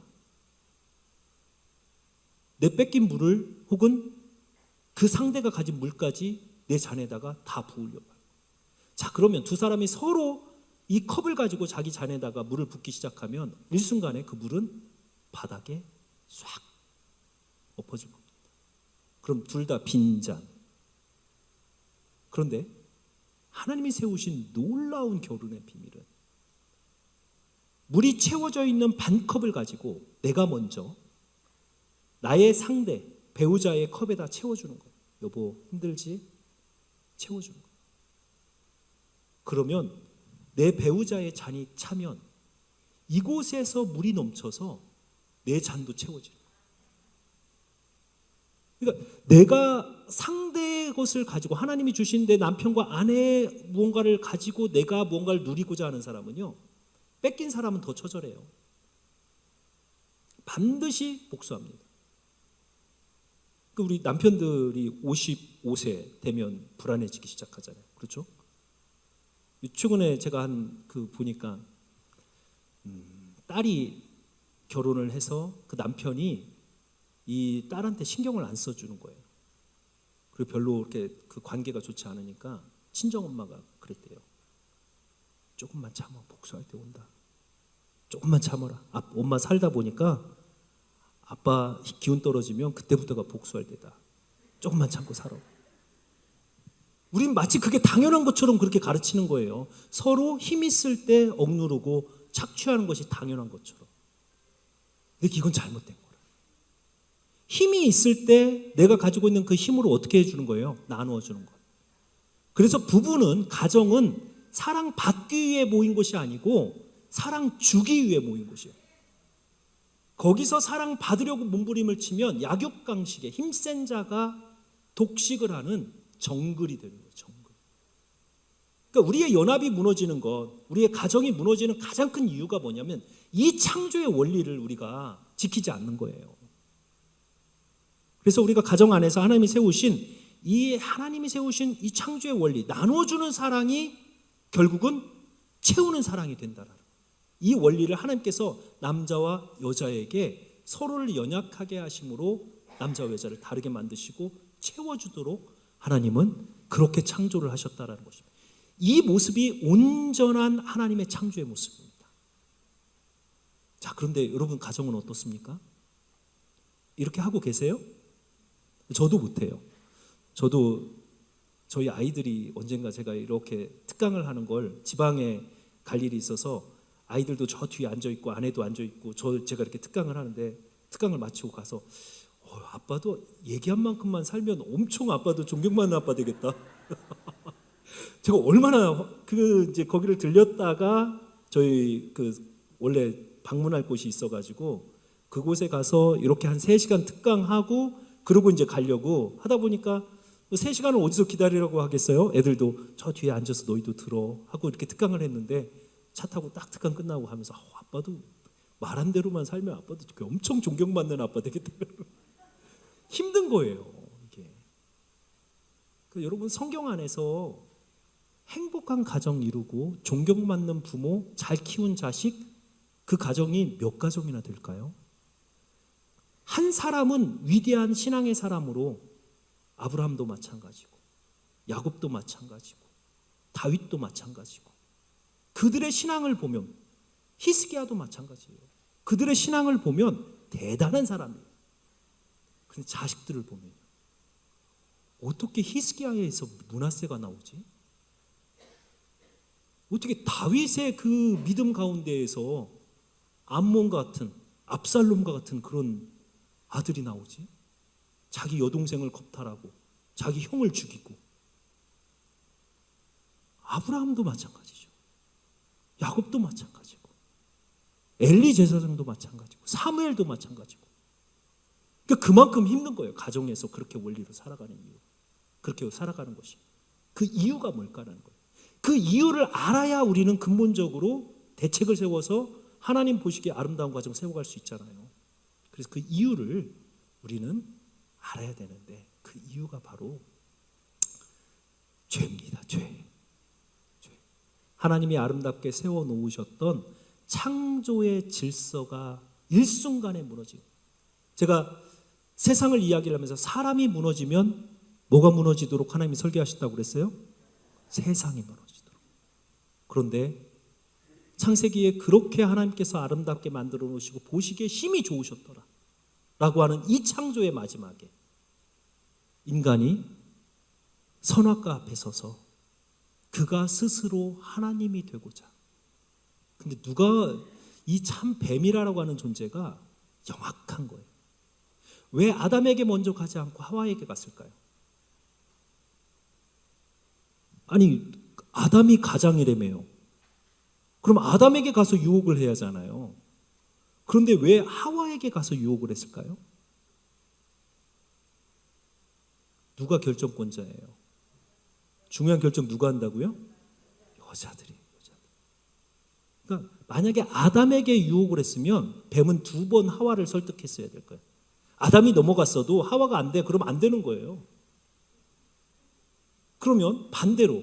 내 뺏긴 물을, 혹은 그 상대가 가진 물까지 내 잔에다가 다 부으려고 해요. 자, 그러면 두 사람이 서로 이 컵을 가지고 자기 잔에다가 물을 붓기 시작하면 일순간에 그 물은 바닥에 싹 엎어질 겁니다. 그럼 둘 다 빈잔. 그런데 하나님이 세우신 놀라운 결혼의 비밀은, 물이 채워져 있는 반컵을 가지고 내가 먼저 나의 상대, 배우자의 컵에다 채워주는 거예요. 여보, 힘들지? 채워주는 거예요. 그러면 내 배우자의 잔이 차면 이곳에서 물이 넘쳐서 내 잔도 채워지는 거예요. 그러니까 내가 상대의 것을 가지고, 하나님이 주신 내 남편과 아내의 무언가를 가지고 내가 무언가를 누리고자 하는 사람은요, 뺏긴 사람은 더 처절해요. 반드시 복수합니다. 우리 남편들이 55세 되면 불안해지기 시작하잖아요. 그렇죠? 최근에 제가 보니까 딸이 결혼을 해서 그 남편이 이 딸한테 신경을 안 써주는 거예요. 그리고 별로 이렇게 그 관계가 좋지 않으니까 친정엄마가 그랬대요. 조금만 참아, 복수할 때 온다. 조금만 참아라. 엄마 살다 보니까 아빠 기운 떨어지면 그때부터가 복수할 때다. 조금만 참고 살아. 우린 마치 그게 당연한 것처럼 그렇게 가르치는 거예요. 서로 힘 있을 때 억누르고 착취하는 것이 당연한 것처럼. 근데 이건 잘못된 거라. 힘이 있을 때 내가 가지고 있는 그 힘으로 어떻게 해주는 거예요? 나누어 주는 것. 그래서 부부는, 가정은 사랑받기 위해 모인 것이 아니고 사랑 주기 위해 모인 것이에요. 거기서 사랑받으려고 몸부림을 치면 약육강식의 힘센 자가 독식을 하는 정글이 되는 거예요. 정글. 그러니까 우리의 연합이 무너지는 것, 우리의 가정이 무너지는 가장 큰 이유가 뭐냐면 이 창조의 원리를 우리가 지키지 않는 거예요. 그래서 우리가 가정 안에서 하나님이 세우신 이 창조의 원리, 나눠주는 사랑이 결국은 채우는 사랑이 된다라는, 이 원리를 하나님께서 남자와 여자에게 서로를 연약하게 하심으로 남자와 여자를 다르게 만드시고 채워주도록 하나님은 그렇게 창조를 하셨다라는 것입니다. 이 모습이 온전한 하나님의 창조의 모습입니다. 자, 그런데 여러분 가정은 어떻습니까? 이렇게 하고 계세요? 저도 못해요. 저도 저희 아이들이 언젠가 제가 이렇게 특강을 하는 걸, 지방에 갈 일이 있어서 아이들도 저 뒤에 앉아있고 아내도 앉아있고 제가 이렇게 특강을 하는데, 특강을 마치고 가서 아빠도 얘기한 만큼만 살면 엄청 아빠도 존경받는 아빠 되겠다. 제가 얼마나 이제 거기를 들렸다가 저희 원래 방문할 곳이 있어가지고 그곳에 가서 이렇게 한 3시간 특강하고 그러고 이제 가려고 하다 보니까 3시간을 어디서 기다리라고 하겠어요? 애들도 저 뒤에 앉아서 너희도 들어 하고 이렇게 특강을 했는데 차 타고 딱 특강 끝나고 하면서 아빠도 말한 대로만 살면 아빠도 엄청 존경받는 아빠 되겠다. 힘든 거예요. 이게. 여러분 성경 안에서 행복한 가정 이루고 존경받는 부모, 잘 키운 자식, 그 가정이 몇 가정이나 될까요? 한 사람은 위대한 신앙의 사람으로 아브라함도 마찬가지고 야곱도 마찬가지고 다윗도 마찬가지고 그들의 신앙을 보면 히스기야도 마찬가지예요. 그들의 신앙을 보면 대단한 사람이에요. 그런데 자식들을 보면 어떻게 히스기야에서 므낫세가 나오지? 어떻게 다윗의 그 믿음 가운데에서 암몬 같은 압살롬과 같은 그런 아들이 나오지? 자기 여동생을 겁탈하고 자기 형을 죽이고. 아브라함도 마찬가지죠. 야곱도 마찬가지고 엘리 제사장도 마찬가지고 사무엘도 마찬가지고. 그러니까 그만큼 힘든 거예요. 가정에서 그렇게 원리로 살아가는 이유, 그렇게 살아가는 것이. 그 이유가 뭘까라는 거예요. 그 이유를 알아야 우리는 근본적으로 대책을 세워서 하나님 보시기에 아름다운 가정 세워갈 수 있잖아요. 그래서 그 이유를 우리는 알아야 되는데 그 이유가 바로 죄입니다. 죄. 하나님이 아름답게 세워놓으셨던 창조의 질서가 일순간에 무너지고, 제가 세상을 이야기를 하면서 사람이 무너지면 뭐가 무너지도록 하나님이 설계하셨다고 그랬어요? 세상이 무너지도록. 그런데 창세기에 그렇게 하나님께서 아름답게 만들어 놓으시고 보시기에 힘이 좋으셨더라 라고 하는 이 창조의 마지막에 인간이 선악과 앞에 서서 그가 스스로 하나님이 되고자. 근데 누가 이 참 뱀이라고 하는 존재가 영악한 거예요. 왜 아담에게 먼저 가지 않고 하와에게 갔을까요? 아니 아담이 가장이라며요. 그럼 아담에게 가서 유혹을 해야 하잖아요. 그런데 왜 하와에게 가서 유혹을 했을까요? 누가 결정권자예요? 중요한 결정 누가 한다고요? 여자들이. 그러니까 만약에 아담에게 유혹을 했으면 뱀은 2번 하와를 설득했어야 될 거예요. 아담이 넘어갔어도 하와가 안 돼. 그러면 안 되는 거예요. 그러면 반대로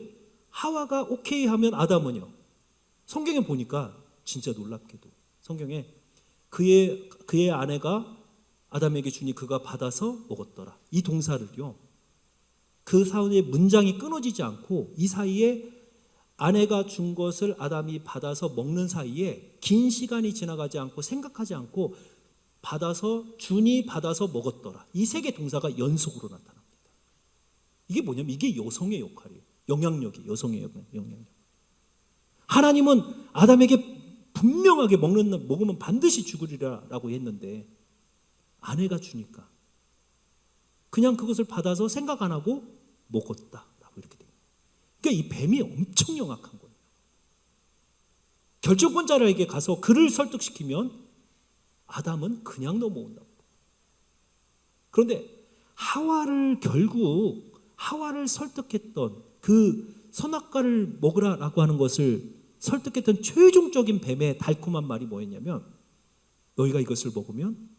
하와가 오케이 하면 아담은요. 성경에 보니까 진짜 놀랍게도 성경에 그의 아내가 아담에게 주니 그가 받아서 먹었더라. 이 동사를요. 그 사이에 문장이 끊어지지 않고 이 사이에 아내가 준 것을 아담이 받아서 먹는 사이에 긴 시간이 지나가지 않고 생각하지 않고 받아서 주니 받아서 먹었더라. 이 3개 동사가 연속으로 나타납니다. 이게 뭐냐면 이게 여성의 역할이에요. 영향력이 여성의 영향력. 하나님은 아담에게 분명하게 먹으면 반드시 죽으리라라고 했는데 아내가 주니까 그냥 그것을 받아서 생각 안 하고 먹었다라고 이렇게 됩니다. 그러니까 이 뱀이 엄청 영악한 거예요. 결정권자에게 가서 그를 설득시키면 아담은 그냥 넘어온다고. 그런데 결국 하와를 설득했던 그 선악과를 먹으라라고 하는 것을 설득했던 최종적인 뱀의 달콤한 말이 뭐였냐면 너희가 이것을 먹으면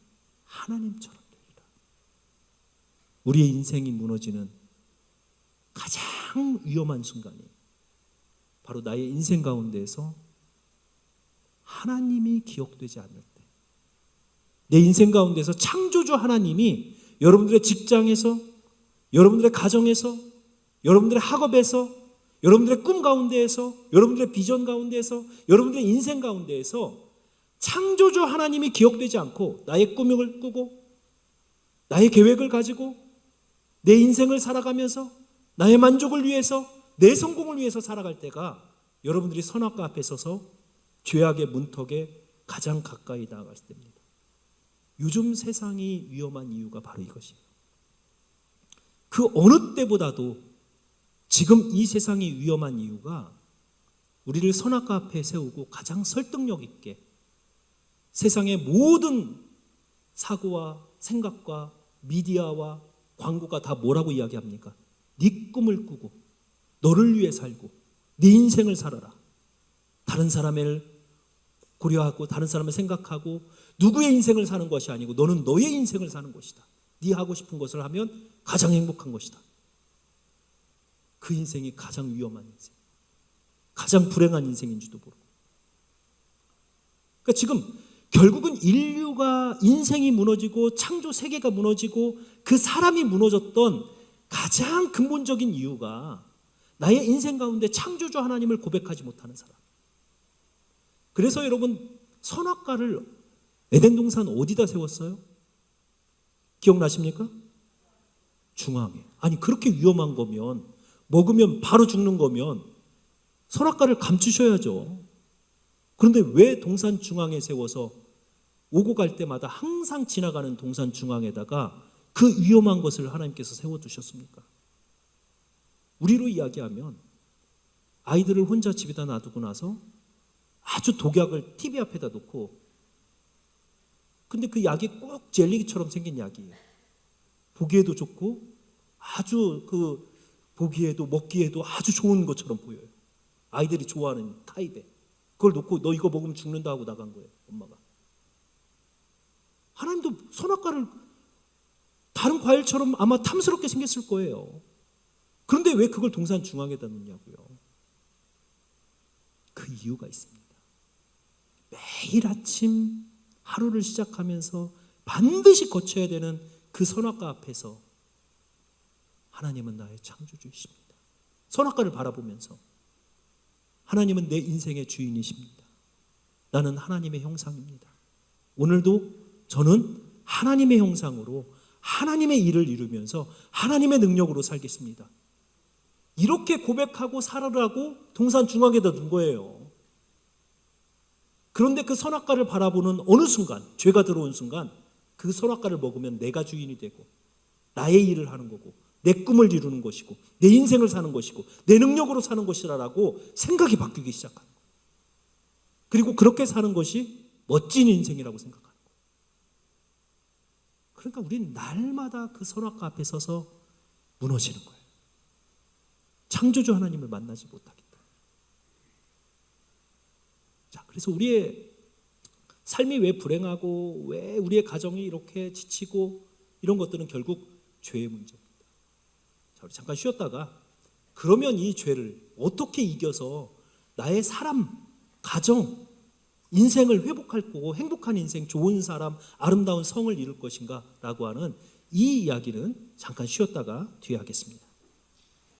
하나님처럼 되리라. 우리의 인생이 무너지는 가장 위험한 순간이 바로 나의 인생 가운데에서 하나님이 기억되지 않을 때, 내 인생 가운데서 창조주 하나님이 여러분들의 직장에서, 여러분들의 가정에서, 여러분들의 학업에서, 여러분들의 꿈 가운데에서, 여러분들의 비전 가운데에서, 여러분들의 인생 가운데에서 창조주 하나님이 기억되지 않고 나의 꿈을 꾸고 나의 계획을 가지고 내 인생을 살아가면서 나의 만족을 위해서, 내 성공을 위해서 살아갈 때가 여러분들이 선악과 앞에 서서 죄악의 문턱에 가장 가까이 나아갈 때입니다. 요즘 세상이 위험한 이유가 바로 이것이에요. 그 어느 때보다도 지금 이 세상이 위험한 이유가 우리를 선악과 앞에 세우고 가장 설득력 있게 세상의 모든 사고와 생각과 미디어와 광고가 다 뭐라고 이야기합니까? 네 꿈을 꾸고 너를 위해 살고 네 인생을 살아라. 다른 사람을 고려하고 다른 사람을 생각하고 누구의 인생을 사는 것이 아니고 너는 너의 인생을 사는 것이다. 네 하고 싶은 것을 하면 가장 행복한 것이다. 그 인생이 가장 위험한 인생, 가장 불행한 인생인지도 모르고. 그러니까 지금 결국은 인류가 인생이 무너지고 창조 세계가 무너지고 그 사람이 무너졌던 가장 근본적인 이유가 나의 인생 가운데 창조주 하나님을 고백하지 못하는 사람. 그래서 여러분 선악과를 에덴 동산 어디다 세웠어요? 기억나십니까? 중앙에. 아니 그렇게 위험한 거면 먹으면 바로 죽는 거면 선악과를 감추셔야죠. 그런데 왜 동산 중앙에 세워서 오고 갈 때마다 항상 지나가는 동산 중앙에다가 그 위험한 것을 하나님께서 세워두셨습니까? 우리로 이야기하면 아이들을 혼자 집에다 놔두고 나서 아주 독약을 TV 앞에다 놓고, 근데 그 약이 꼭 젤리처럼 생긴 약이에요. 보기에도 좋고 아주 그 보기에도 먹기에도 아주 좋은 것처럼 보여요. 아이들이 좋아하는 타입에. 그걸 놓고 너 이거 먹으면 죽는다 하고 나간 거예요, 엄마가. 하나님도 선악과를 다른 과일처럼 아마 탐스럽게 생겼을 거예요. 그런데 왜 그걸 동산 중앙에다 놓냐고요. 그 이유가 있습니다. 매일 아침 하루를 시작하면서 반드시 거쳐야 되는 그 선악과 앞에서 하나님은 나의 창조주이십니다. 선악과를 바라보면서 하나님은 내 인생의 주인이십니다. 나는 하나님의 형상입니다. 오늘도 저는 하나님의 형상으로 하나님의 일을 이루면서 하나님의 능력으로 살겠습니다. 이렇게 고백하고 살으라고 동산 중앙에다 둔 거예요. 그런데 그 선악과를 바라보는 어느 순간, 죄가 들어온 순간 그 선악과를 먹으면 내가 주인이 되고 나의 일을 하는 거고 내 꿈을 이루는 것이고 내 인생을 사는 것이고 내 능력으로 사는 것이라고 생각이 바뀌기 시작하는 거예요. 그리고 그렇게 사는 것이 멋진 인생이라고 생각하는 거예요. 그러니까 우리는 날마다 그 선악과 앞에 서서 무너지는 거예요. 창조주 하나님을 만나지 못하기 때문에. 자, 그래서 우리의 삶이 왜 불행하고 왜 우리의 가정이 이렇게 지치고 이런 것들은 결국 죄의 문제입니다. 자, 우리 잠깐 쉬었다가 그러면 이 죄를 어떻게 이겨서 나의 사람, 가정, 인생을 회복할 거고 행복한 인생, 좋은 사람, 아름다운 성을 이룰 것인가 라고 하는 이 이야기는 잠깐 쉬었다가 뒤에 하겠습니다.